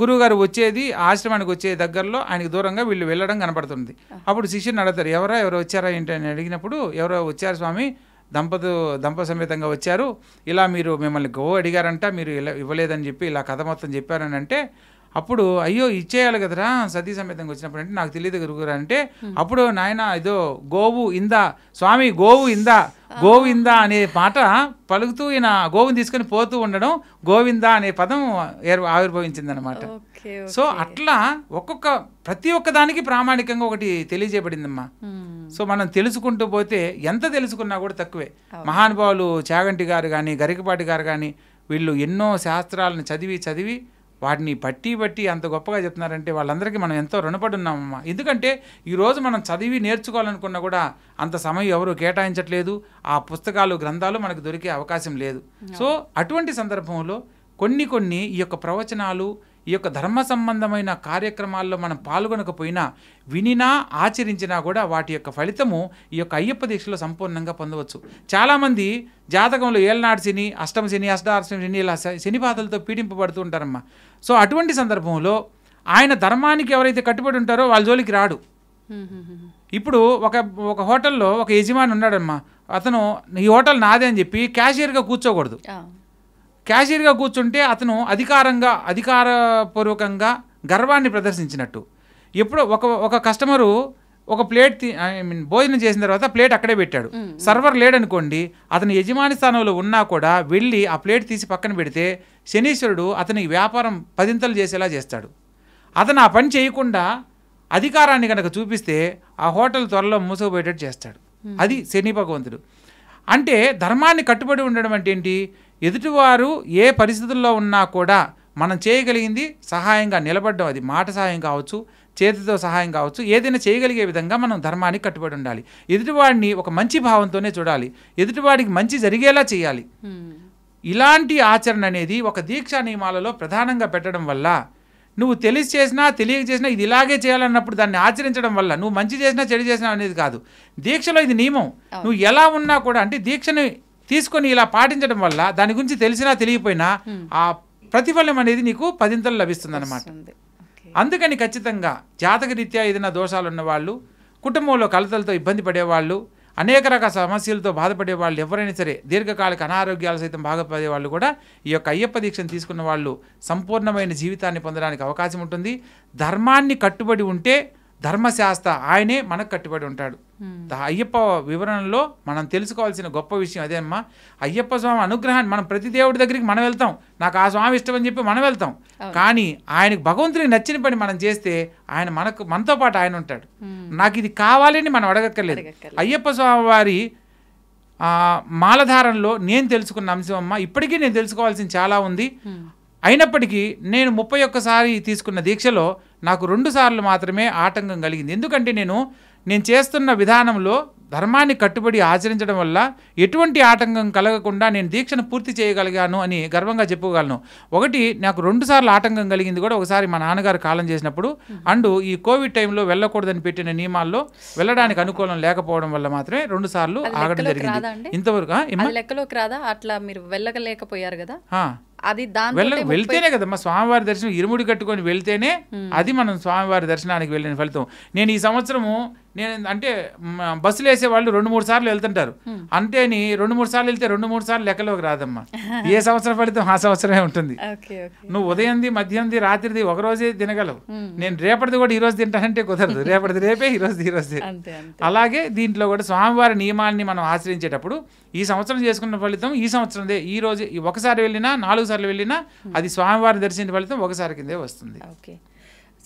Speaker 2: గురువుగారు వచ్చేది ఆశ్రమానికి వచ్చే దగ్గరలో ఆయనకి దూరంగా వీళ్ళు వెళ్ళడం కనపడుతుంది. అప్పుడు శిష్యుని అడుగుతారు, ఎవరో వచ్చారా ఏంటి అని అడిగినప్పుడు, ఎవరో వచ్చారు స్వామి, దంప సమేతంగా వచ్చారు, ఇలా మీరు మిమ్మల్ని గోవు అడిగారంట, మీరు ఇలా ఇవ్వలేదని చెప్పి ఇలా కథ మొత్తం చెప్పారని అంటే, అప్పుడు అయ్యో ఇచ్చేయాలి కదరా సతీ సమేతంగా వచ్చినప్పుడు అంటే, నాకు తెలియదు గురువుగారు అంటే, అప్పుడు నాయన ఇదో గోవు ఇందా స్వామి, గోవు ఇందా అనే మాట పలుకుతూ ఈయన గోవుని తీసుకొని పోతూ ఉండడం గోవిందా అనే పదం ఆవిర్భవించింది అనమాట. సో అట్లా ప్రతి ఒక్క దానికి ప్రామాణికంగా ఒకటి తెలియజేయబడిందమ్మా. సో మనం తెలుసుకుంటూ పోతే ఎంత తెలుసుకున్నా కూడా తక్కువే. మహానుభావులు చాగంటి గారు కానీ గరికపాటి గారు కానీ వీళ్ళు ఎన్నో శాస్త్రాలను చదివి వాటిని బట్టి అంత గొప్పగా చెప్తున్నారంటే వాళ్ళందరికీ మనం ఎంతో రుణపడి ఉన్నామమ్మా. ఎందుకంటే ఈరోజు మనం చదివి నేర్చుకోవాలనుకున్నా కూడా అంత సమయం ఎవరు కేటాయించట్లేదు, ఆ పుస్తకాలు గ్రంథాలు మనకు దొరికే అవకాశం లేదు. సో అటువంటి సందర్భంలో కొన్ని ఈ యొక్క ప్రవచనాలు, ఈ యొక్క ధర్మ సంబంధమైన కార్యక్రమాల్లో మనం పాల్గొనకపోయినా వినినా ఆచరించినా కూడా వాటి యొక్క ఫలితము ఈ యొక్క అయ్యప్ప దీక్షలో సంపూర్ణంగా పొందవచ్చు. చాలామంది జాతకంలో ఏళ్ళనాడు శని, అష్టమ శని, అష్టాదశమ శని ఇలా శని బాధలతో పీడింపబడుతూ ఉంటారమ్మా. సో అటువంటి సందర్భంలో ఆయన ధర్మానికి ఎవరైతే కట్టుబడి ఉంటారో వాళ్ళ జోలికి రాడు. ఇప్పుడు ఒక హోటల్లో ఒక యజమాని ఉన్నాడమ్మా, అతను ఈ హోటల్ నాదే అని చెప్పి క్యాషియర్గా కూర్చోకూడదు. క్యాషియర్గా కూర్చుంటే అతను అధికారపూర్వకంగా గర్వాన్ని ప్రదర్శించినట్టు. ఎప్పుడు ఒక కస్టమరు ఒక ప్లేట్ భోజనం చేసిన తర్వాత ప్లేట్ అక్కడే పెట్టాడు, సర్వర్ లేడనుకోండి, అతను యజమాని స్థానంలో ఉన్నా కూడా వెళ్ళి ఆ ప్లేట్ తీసి పక్కన పెడితే శనీశ్వరుడు అతని వ్యాపారం 10 చేసేలా చేస్తాడు. అతను ఆ పని చేయకుండా అధికారాన్ని కనుక చూపిస్తే ఆ హోటల్ త్వరలో మూసుకుపోయేటట్టు చేస్తాడు. అది శని భగవంతుడు. అంటే ధర్మాన్ని కట్టుబడి ఉండడం అంటే ఏంటి? ఎదుటివారు ఏ పరిస్థితుల్లో ఉన్నా కూడా మనం చేయగలిగింది సహాయంగా నిలబడడం. అది మాట సహాయం కావచ్చు, చేతితో సహాయం కావచ్చు, ఏదైనా చేయగలిగే విధంగా మనం ధర్మానికి కట్టుబడి ఉండాలి. ఎదుటివాడిని ఒక మంచి భావంతోనే చూడాలి, ఎదుటివాడికి మంచి జరిగేలా చేయాలి. ఇలాంటి ఆచరణ అనేది ఒక దీక్షా నియమాలలో ప్రధానంగా పెట్టడం వల్ల నువ్వు తెలిసి చేసినా తెలియక చేసినా ఇది ఇలాగే చేయాలన్నప్పుడు దాన్ని ఆచరించడం వల్ల నువ్వు మంచి చేసినా చెడు చేసినా అనేది కాదు. దీక్షలో ఇది నియమం. నువ్వు ఎలా ఉన్నా కూడా అంటే దీక్షని తీసుకొని ఇలా పాటించడం వల్ల దాని గురించి తెలిసినా తెలియకపోయినా ఆ ప్రతిఫలం అనేది నీకు 10 లభిస్తుంది అన్నమాట. అందుకని ఖచ్చితంగా జాతకరీత్యా ఏదైనా దోషాలు ఉన్నవాళ్ళు, కుటుంబంలో కలతలతో ఇబ్బంది పడేవాళ్ళు, అనేక రకాల సమస్యలతో బాధపడే వాళ్ళు ఎవరైనా సరే, దీర్ఘకాలిక అనారోగ్యాలు సైతం బాధపడే వాళ్ళు కూడా ఈ యొక్క అయ్యప్ప దీక్షను తీసుకున్న వాళ్ళు సంపూర్ణమైన జీవితాన్ని పొందడానికి అవకాశం ఉంటుంది. ధర్మాన్ని కట్టుబడి ఉంటే ధర్మశాస్త్ర ఆయనే మనకు కట్టుబడి ఉంటాడు. అయ్యప్ప వివరణలో మనం తెలుసుకోవాల్సిన గొప్ప విషయం అదే అమ్మా. అయ్యప్ప స్వామి అనుగ్రహాన్ని మనం ప్రతి దేవుడి దగ్గరికి మనం వెళ్తాం, నాకు ఆ స్వామి ఇష్టం అని చెప్పి మనం వెళ్తాం. కానీ ఆయనకు భగవంతునికి నచ్చిన పని మనం చేస్తే ఆయన మనతో పాటు ఆయన ఉంటాడు. నాకు ఇది కావాలని మనం అడగక్కర్లేదు. అయ్యప్ప స్వామి వారి మాలధారణలో నేను తెలుసుకున్న అంశం అమ్మ, ఇప్పటికీ నేను తెలుసుకోవాల్సింది చాలా ఉంది. అయినప్పటికీ నేను 31 తీసుకున్న దీక్షలో నాకు 2 సార్లు మాత్రమే ఆటంకం కలిగింది. ఎందుకంటే నేను చేస్తున్న విధానంలో ధర్మాన్ని కట్టుబడి ఆచరించడం వల్ల ఎటువంటి ఆటంకం కలగకుండా నేను దీక్షను పూర్తి చేయగలిగాను అని గర్వంగా చెప్పుకోగలను. ఒకటి, నాకు 2 సార్లు ఆటంకం కలిగింది కూడా. ఒకసారి మా నాన్నగారు కాలం చేసినప్పుడు, అండ్ ఈ కోవిడ్ టైంలో వెళ్ళకూడదని పెట్టిన నియమాల్లో వెళ్ళడానికి అనుకూలం లేకపోవడం వల్ల మాత్రమే 2 సార్లు ఆగడం జరిగింది. ఇంతవరకు
Speaker 1: లెక్కలోకి రాదా? అట్లా మీరు వెళ్ళలేకపోయారు కదా, అది
Speaker 2: వెళ్తేనే కదమ్మా స్వామివారి దర్శనం. ఇరుముడి కట్టుకొని వెళ్తేనే అది మనం స్వామివారి దర్శనానికి వెళ్ళిన ఫలితం. నేను ఈ సంవత్సరము అంటే బస్సులు వేసేవాళ్ళు 2-3 సార్లు వెళ్తుంటారు. అంటే 2-3 సార్లు వెళ్తే 2-3 సార్లు లెక్కలోకి రాదమ్మా. ఏ సంవత్సరం ఫలితం ఆ సంవత్సరమే ఉంటుంది. నువ్వు ఉదయంది, మధ్యాహ్నంది, రాత్రిది ఒక రోజే తినగలవు. నేను రేపటిది కూడా ఈ రోజు తింటానంటే కుదరదు. రేపటిది రేపే, ఈ రోజు. అలాగే దీంట్లో కూడా స్వామివారి నియమాన్ని మనం ఆచరించేటప్పుడు ఈ సంవత్సరం చేసుకున్న ఫలితం ఈ సంవత్సరందే. ఈ రోజు ఒకసారి వెళ్ళినా 4 సార్లు వెళ్ళినా అది స్వామివారిని దర్శించిన ఫలితం ఒకసారి కిందే వస్తుంది.
Speaker 1: ఓకే,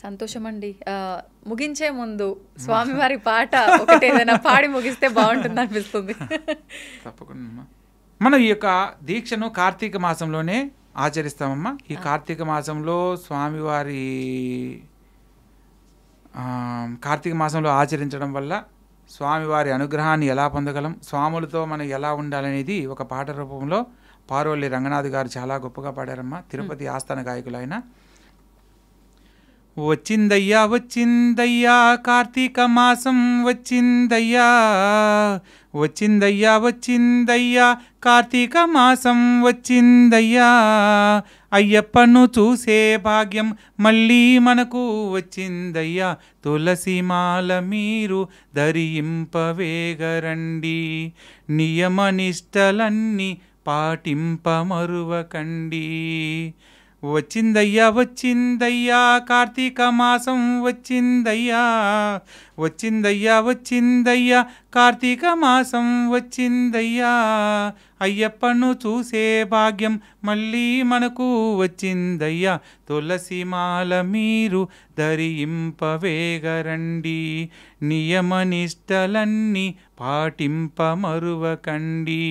Speaker 1: సంతోషం అండి. ముగించే ముందు స్వామివారి పాట ఒకటి ఏదైనా పాడి ముగిస్తే బాగుంటుంది అనిపిస్తుంది.
Speaker 2: తప్పకుండా. మనం ఈ యొక్క దీక్షను కార్తీక మాసంలోనే ఆచరిస్తామమ్మా. ఈ కార్తీక మాసంలో స్వామివారి కార్తీక మాసంలో ఆచరించడం వల్ల స్వామివారి అనుగ్రహాన్ని ఎలా పొందగలం, స్వాములతో మనం ఎలా ఉండాలనేది ఒక పాట రూపంలో పారోల్లి రంగనాథ్ గారు చాలా గొప్పగా పాడారమ్మా. తిరుపతి ఆస్థాన గాయకులు ఆయన. వచ్చిందయ్యా వచ్చిందయ్యా కార్తీక మాసం వచ్చిందయ్యా, వచ్చిందయ్యా వచ్చిందయ్యా కార్తీక మాసం వచ్చిందయ్యా, అయ్యప్పను చూసే భాగ్యం మళ్ళీ మనకు వచ్చిందయ్యా, తులసిమాల మీరు ధరింపవేగరండి, నియమనిష్టలన్నీ పాటింపమరువకండి. వచ్చిందయ్యా వచ్చిందయ్యా కార్తీక మాసం వచ్చిందయ్యా, వచ్చిందయ్యా వచ్చిందయ్యా కార్తీక మాసం వచ్చిందయ్యా, అయ్యప్పను చూసే భాగ్యం మళ్ళీ మనకు వచ్చిందయ్యా, తులసిమాల మీరు ధరింపవేగరండి, నియమనిష్టలన్నీ పాటింపమరువకండి.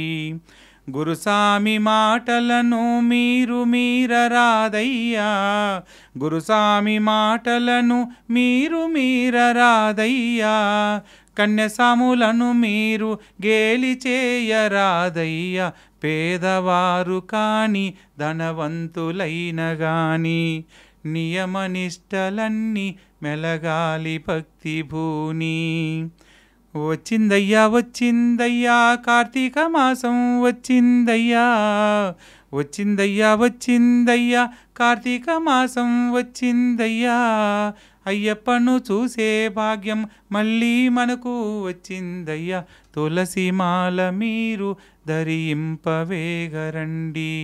Speaker 2: గురుసామి మాటలను మీరు మీరరాదయ్యా, గురుసామి మాటలను మీరు మీరరాదయ్యా, కన్యసాములను మీరు గేలి చేయరాదయ్యా, పేదవారు కాని ధనవంతులైన గాని, నియమనిష్టలన్నీ మెలగాలి భక్తి భూని. వచ్చిందయ్యా వచ్చిందయ్యా కార్తీక మాసం వచ్చిందయ్యా, వచ్చిందయ్యా వచ్చిందయ్యా కార్తీక మాసం వచ్చిందయ్యా, అయ్యప్పను చూసే భాగ్యం మళ్ళీ మనకు వచ్చిందయ్యా, తులసిమాల మీరు ధరింపవేగరండి,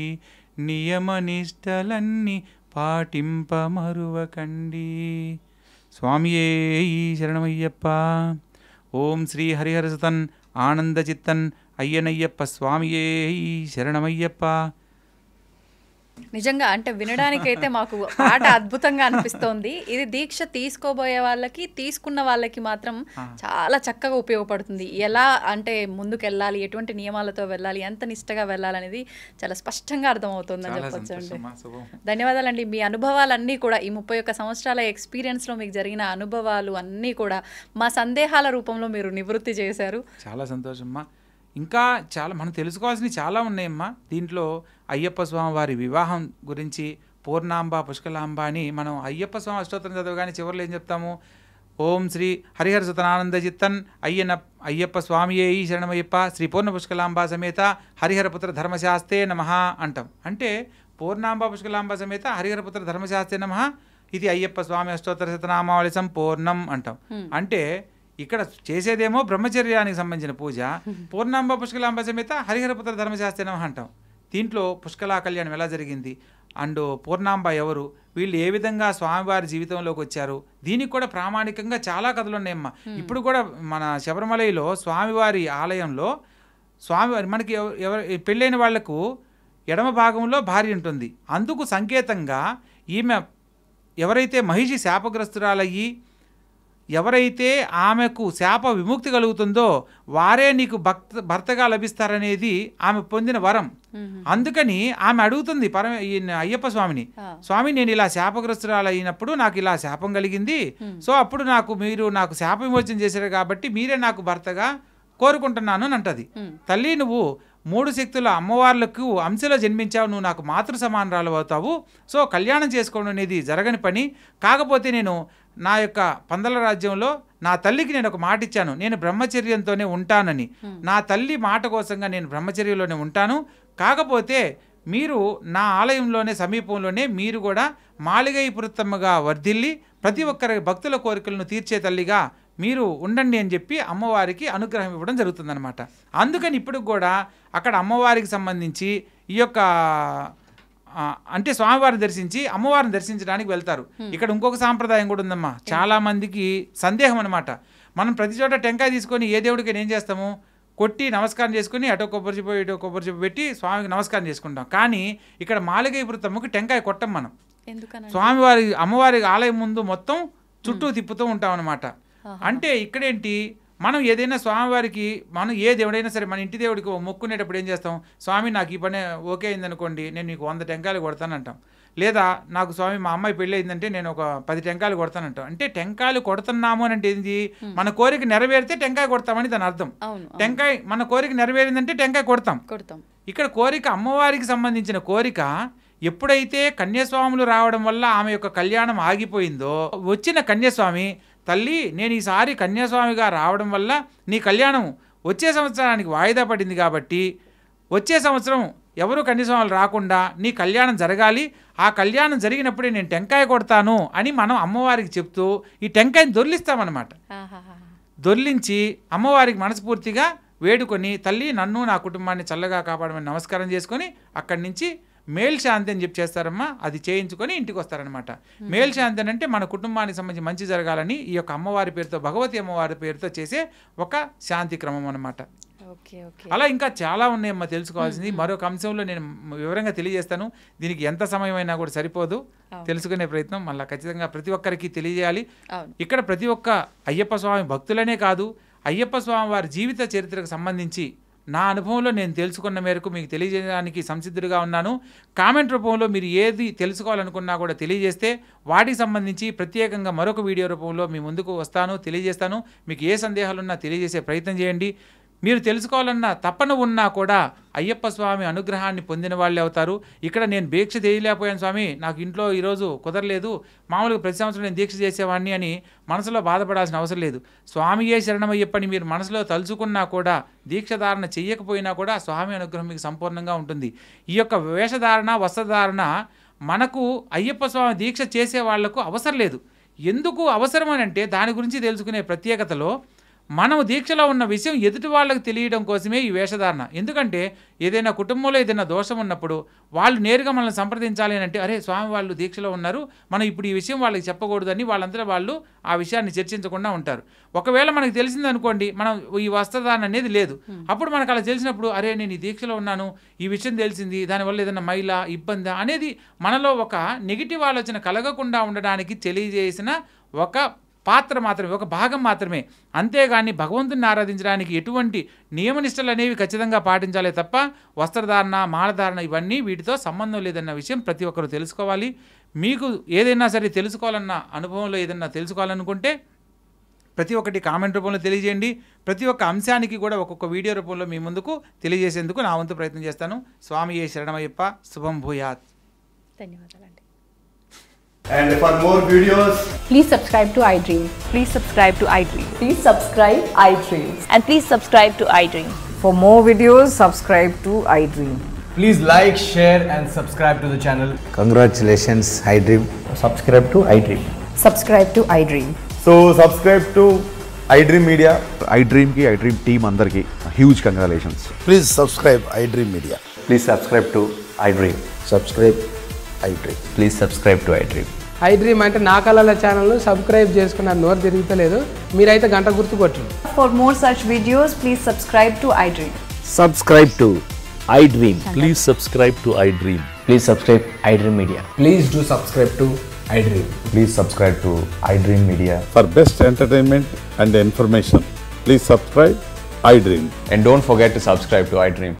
Speaker 2: నియమనిష్టలన్నీ పాటింపమరువకండి. స్వామియే శరణమయ్యప్ప. ఓం శ్రీ హరిహరసుతన్ ఆనందచిత్తన్ అయ్యనయ్యప్ప స్వామియే శరణమయ్యప్ప.
Speaker 1: నిజంగా అంటే వినడానికైతే మాకు పాట అద్భుతంగా అనిపిస్తోంది. ఇది దీక్ష తీసుకోబోయే వాళ్ళకి, తీసుకున్న వాళ్ళకి మాత్రం చాలా చక్కగా ఉపయోగపడుతుంది. ఎలా అంటే ముందుకు వెళ్ళాలి, ఎటువంటి నియమాలతో వెళ్ళాలి, ఎంత నిష్టగా వెళ్ళాలనేది చాలా స్పష్టంగా అర్థమవుతుందని చెప్పొచ్చు అండి. ధన్యవాదాలండి. మీ అనుభవాలన్నీ కూడా ఈ 31 సంవత్సరాల ఎక్స్పీరియన్స్లో మీకు జరిగిన అనుభవాలు అన్నీ కూడా మా సందేహాల రూపంలో మీరు నివృత్తి చేశారు.
Speaker 2: చాలా సంతోషమ్మా. ఇంకా చాలా మనం తెలుసుకోవాల్సినవి చాలా ఉన్నాయమ్మా. దీంట్లో అయ్యప్ప స్వామి వారి వివాహం గురించి పూర్ణాంబ పుష్కలాంబ అని మనం అయ్యప్ప స్వామి అష్టోత్తరం చదవగానే చివరిలో ఏం చెప్తాము? ఓం శ్రీ హరిహర సుతనానందజిత్తన్ అయ్యప్ప స్వామియే శరణమయ్యప్ప శ్రీ పూర్ణ పుష్కలాంబ సమేత హరిహరపుత్ర ధర్మశాస్త్రే నమః అంటాం. అంటే పూర్ణాంబ పుష్కలాంబ సమేత హరిహరపుత్ర ధర్మశాస్త్రే నమః ఇది అయ్యప్ప స్వామి అష్టోత్తర శతనామావళి సంపూర్ణం అంటాం. అంటే ఇక్కడ చేసేదేమో బ్రహ్మచర్యానికి సంబంధించిన పూజ, పూర్ణాంబ పుష్కలాంబ సమేత హరిహరపుత్ర ధర్మశాస్త్రే నమః అంటాం. దీంట్లో పుష్కలా కళ్యాణం ఎలా జరిగింది అండ్ పూర్ణాంబ ఎవరు, వీళ్ళు ఏ విధంగా స్వామివారి జీవితంలోకి వచ్చారు, దీనికి కూడా ప్రామాణికంగా చాలా కథలు ఉన్నాయమ్మా. ఇప్పుడు కూడా మన శబరిమలలో స్వామివారి ఆలయంలో స్వామివారి మనకి ఎవరు పెళ్ళైన వాళ్లకు ఎడమ భాగంలో భార్య ఉంటుంది. అందుకు సంకేతంగా ఈమె ఎవరైతే మహిషి శాపగ్రస్తురాలయ్యి ఎవరైతే ఆమెకు శాప విముక్తి కలుగుతుందో వారే నీకు భర్తగా లభిస్తారనేది ఆమె పొందిన వరం. అందుకని ఆమె అడుగుతుంది అయ్యప్ప స్వామిని, స్వామి నేను ఇలా శాపగ్రస్తురాలు అయినప్పుడు నాకు ఇలా శాపం కలిగింది, సో అప్పుడు మీరు నాకు శాప విమోచన చేశారు కాబట్టి మీరే నాకు భర్తగా కోరుకుంటున్నాను అని అంటది. తల్లి నువ్వు 3 శక్తుల అమ్మవార్లకు అంశలో జన్మించావు, నువ్వు నాకు మాతృ సమానరాలు అవుతావు, సో కళ్యాణం చేసుకోవడం అనేది జరగని పని. కాకపోతే నేను నా యొక్క పందల రాజ్యంలో నా తల్లికి నేను ఒక మాట ఇచ్చాను, నేను బ్రహ్మచర్యంతోనే ఉంటానని. నా తల్లి మాట కోసంగా నేను బ్రహ్మచర్యంలోనే ఉంటాను. కాకపోతే మీరు నా ఆలయంలోనే సమీపంలోనే మీరు కూడా మాలిగై పురుత్తమ్మగా వర్ధిల్లి ప్రతి ఒక్కరి భక్తుల కోరికలను తీర్చే తల్లిగా మీరు ఉండండి అని చెప్పి అమ్మవారికి అనుగ్రహం ఇవ్వడం జరుగుతుందన్నమాట. అందుకని ఇప్పుడు కూడా అక్కడ అమ్మవారికి సంబంధించి ఈ యొక్క అంటే స్వామివారిని దర్శించి అమ్మవారిని దర్శించడానికి వెళ్తారు. ఇక్కడ ఇంకొక సాంప్రదాయం కూడా ఉందమ్మా, చాలా మందికి సందేహం అనమాట. మనం ప్రతి చోట టెంకాయ తీసుకొని ఏ దేవుడికి ఏం చేస్తాము, కొట్టి నమస్కారం చేసుకుని అటో కొబ్బరి చెప్పు ఇటో కొబ్బరి చెప్పు పెట్టి స్వామికి నమస్కారం చేసుకుంటాం. కానీ ఇక్కడ మాలిగై పురుత్తమ్మకి టెంకాయ కొట్టం మనం. అమ్మవారి ఆలయం ముందు మొత్తం చుట్టూ తిప్పుతూ ఉంటాం అనమాట. అంటే ఇక్కడేంటి మనం ఏదైనా స్వామివారికి మనం ఏ దేవుడైనా సరే మన ఇంటి దేవుడికి మొక్కునేటప్పుడు ఏం చేస్తాం, స్వామి నాకు ఈ పని ఓకే అయిందనుకోండి నేను నీకు 100 టెంకాయలు కొడతానంటాం. లేదా నాకు స్వామి మా అమ్మాయి పెళ్ళి అయిందంటే నేను ఒక 10 టెంకాయలు కొడతానంటాం. అంటే టెంకాయలు కొడుతున్నాము అని అంటే ఏంది, మన కోరిక నెరవేరితే టెంకాయ కొడతామని దాని అర్థం. టెంకాయ మన కోరిక నెరవేరిందంటే టెంకాయ కొడతాం. ఇక్కడ కోరిక అమ్మవారికి సంబంధించిన కోరిక ఎప్పుడైతే కన్యాస్వాములు రావడం వల్ల ఆమె యొక్క కళ్యాణం ఆగిపోయిందో, వచ్చిన కన్యాస్వామి తల్లి నేను ఈసారి కన్యాస్వామిగా రావడం వల్ల నీ కళ్యాణం వచ్చే సంవత్సరానికి వాయిదా పడింది కాబట్టి వచ్చే సంవత్సరం ఎవరు కన్యాస్వాములు రాకుండా నీ కళ్యాణం జరగాలి, ఆ కళ్యాణం జరిగినప్పుడే నేను టెంకాయ కొడతాను అని మనం అమ్మవారికి చెప్తూ ఈ టెంకాయని దొర్లిస్తామన్నమాట. దొర్లించి అమ్మవారికి మనస్ఫూర్తిగా వేడుకొని తల్లి నన్ను నా కుటుంబాన్ని చల్లగా కాపాడమని నమస్కారం చేసుకొని అక్కడి నుంచి మేల్శాంతి అని చెప్పి చేస్తారమ్మా, అది చేయించుకొని ఇంటికి వస్తారనమాట. మేల్శాంతి అంటే మన కుటుంబానికి సంబంధించి మంచి జరగాలని ఈ యొక్క అమ్మవారి పేరుతో, భగవతి అమ్మవారి పేరుతో చేసే ఒక శాంతి క్రమం అనమాట. అలా ఇంకా చాలా ఉన్నాయమ్మా తెలుసుకోవాల్సింది. మరొక అంశంలో నేను వివరంగా తెలియజేస్తాను. దీనికి ఎంత సమయమైనా కూడా సరిపోదు, తెలుసుకునే ప్రయత్నం మళ్ళీ ఖచ్చితంగా ప్రతి ఒక్కరికి తెలియజేయాలి. ఇక్కడ ప్రతి ఒక్క అయ్యప్ప స్వామి భక్తులనే కాదు, అయ్యప్ప స్వామి వారి జీవిత చరిత్రకు సంబంధించి నా అనుభవంలో నేను తెలుసుకున్న మేరకు మీకు తెలియజేయడానికి సంసిద్ధుడిగా ఉన్నాను. కామెంట్ రూపంలో మీరు ఏది తెలుసుకోవాలనుకున్నా కూడా తెలియజేస్తే వాటికి సంబంధించి ప్రత్యేకంగా మరొక వీడియో రూపంలో మీ ముందుకు వస్తాను, తెలియజేస్తాను. మీకు ఏ సందేహాలున్నా తెలియజేసే ప్రయత్నం చేయండి. మీరు తెలుసుకోవాలన్న తపన ఉన్నా కూడా అయ్యప్ప స్వామి అనుగ్రహాన్ని పొందిన వాళ్ళే అవుతారు. ఇక్కడ నేను దీక్ష చేయలేకపోయాను స్వామి, నాకు ఇంట్లో ఈరోజు కుదరలేదు, మామూలుగా ప్రతి సంవత్సరం నేను దీక్ష చేసేవాడిని అని మనసులో బాధపడాల్సిన అవసరం లేదు. స్వామియే శరణమయ్యప్పని మీరు మనసులో తలుచుకున్నా కూడా, దీక్షధారణ చెయ్యకపోయినా కూడా స్వామి అనుగ్రహం మీకు సంపూర్ణంగా ఉంటుంది. ఈ యొక్క వేషధారణ, వస్త్రధారణ మనకు అయ్యప్ప స్వామి దీక్ష చేసే వాళ్లకు అవసరం లేదు. ఎందుకు అవసరం అని అంటే దాని గురించి తెలుసుకునే ప్రత్యేకతలో మనం దీక్షలో ఉన్న విషయం ఎదుటి వాళ్ళకి తెలియడం కోసమే ఈ వేషధారణ. ఎందుకంటే ఏదైనా కుటుంబంలో ఏదైనా దోషం ఉన్నప్పుడు వాళ్ళు నేరుగా మనల్ని సంప్రదించాలి అని అంటే, అరే స్వామి వాళ్ళు దీక్షలో ఉన్నారు, మనం ఇప్పుడు ఈ విషయం వాళ్ళకి చెప్పకూడదని వాళ్ళంతా వాళ్ళు ఆ విషయాన్ని చర్చించకుండా ఉంటారు. ఒకవేళ మనకు తెలిసిందనుకోండి, మనం ఈ వస్త్రధారణ అనేది లేదు, అప్పుడు మనకు అలా తెలిసినప్పుడు అరే నేను ఈ దీక్షలో ఉన్నాను, ఈ విషయం తెలిసింది, దానివల్ల ఏదైనా మైల ఇబ్బంది అనేది మనలో ఒక నెగిటివ్ ఆలోచన కలగకుండా ఉండడానికి తెలియజేసిన ఒక పాత్ర మాత్రమే, ఒక భాగం మాత్రమే. అంతేగాని భగవంతుని ఆరాధించడానికి ఎటువంటి నియమనిష్టలు అనేవి ఖచ్చితంగా పాటించాలే తప్ప వస్త్రధారణ, మాలధారణ ఇవన్నీ వీటితో సంబంధం లేదన్న విషయం ప్రతి ఒక్కరు తెలుసుకోవాలి. మీకు ఏదైనా సరే తెలుసుకోవాలన్న అనుభవంలో ఏదైనా తెలుసుకోవాలనుకుంటే ప్రతి ఒక్కటి కామెంట్ రూపంలో తెలియజేయండి. ప్రతి ఒక్క అంశానికి కూడా ఒక్కొక్క వీడియో రూపంలో మీ ముందుకు తెలియజేసేందుకు నా వంతు ప్రయత్నం చేస్తాను. స్వామియే శరణమయ్యప్ప. శుభం భూయాత్.
Speaker 1: ధన్యవాదాలండి.
Speaker 3: And for more videos,
Speaker 4: please subscribe to iDream.
Speaker 5: Please subscribe to iDream.
Speaker 4: Please subscribe iDream.
Speaker 5: And please subscribe to iDream.
Speaker 6: For more videos, subscribe to iDream.
Speaker 3: please like, share and subscribe to the channel.
Speaker 7: Congratulations, iDream.
Speaker 8: Subscribe to iDream.
Speaker 4: Subscribe to iDream.
Speaker 3: So subscribe to iDream Media.
Speaker 9: iDream ki iDream team andarki huge congratulations.
Speaker 7: Please subscribe iDream Media.
Speaker 8: Please subscribe to iDream.
Speaker 7: Subscribe iDream.
Speaker 8: Please subscribe to iDream.
Speaker 10: iDream అంటే నా కళల ఛానల్ను subscribe చేసుకున్న నోరు తిరుగుతలేదు, మీరైతే గంట గుర్తు కొట్టండి.
Speaker 5: For more such videos, please subscribe to iDream.
Speaker 11: Subscribe to iDream. Please subscribe to iDream.
Speaker 8: Please subscribe iDream Media.
Speaker 3: Please do subscribe to iDream.
Speaker 9: Please subscribe to iDream Media.
Speaker 12: For best entertainment and information, please subscribe iDream.
Speaker 8: And don't forget to subscribe to iDream.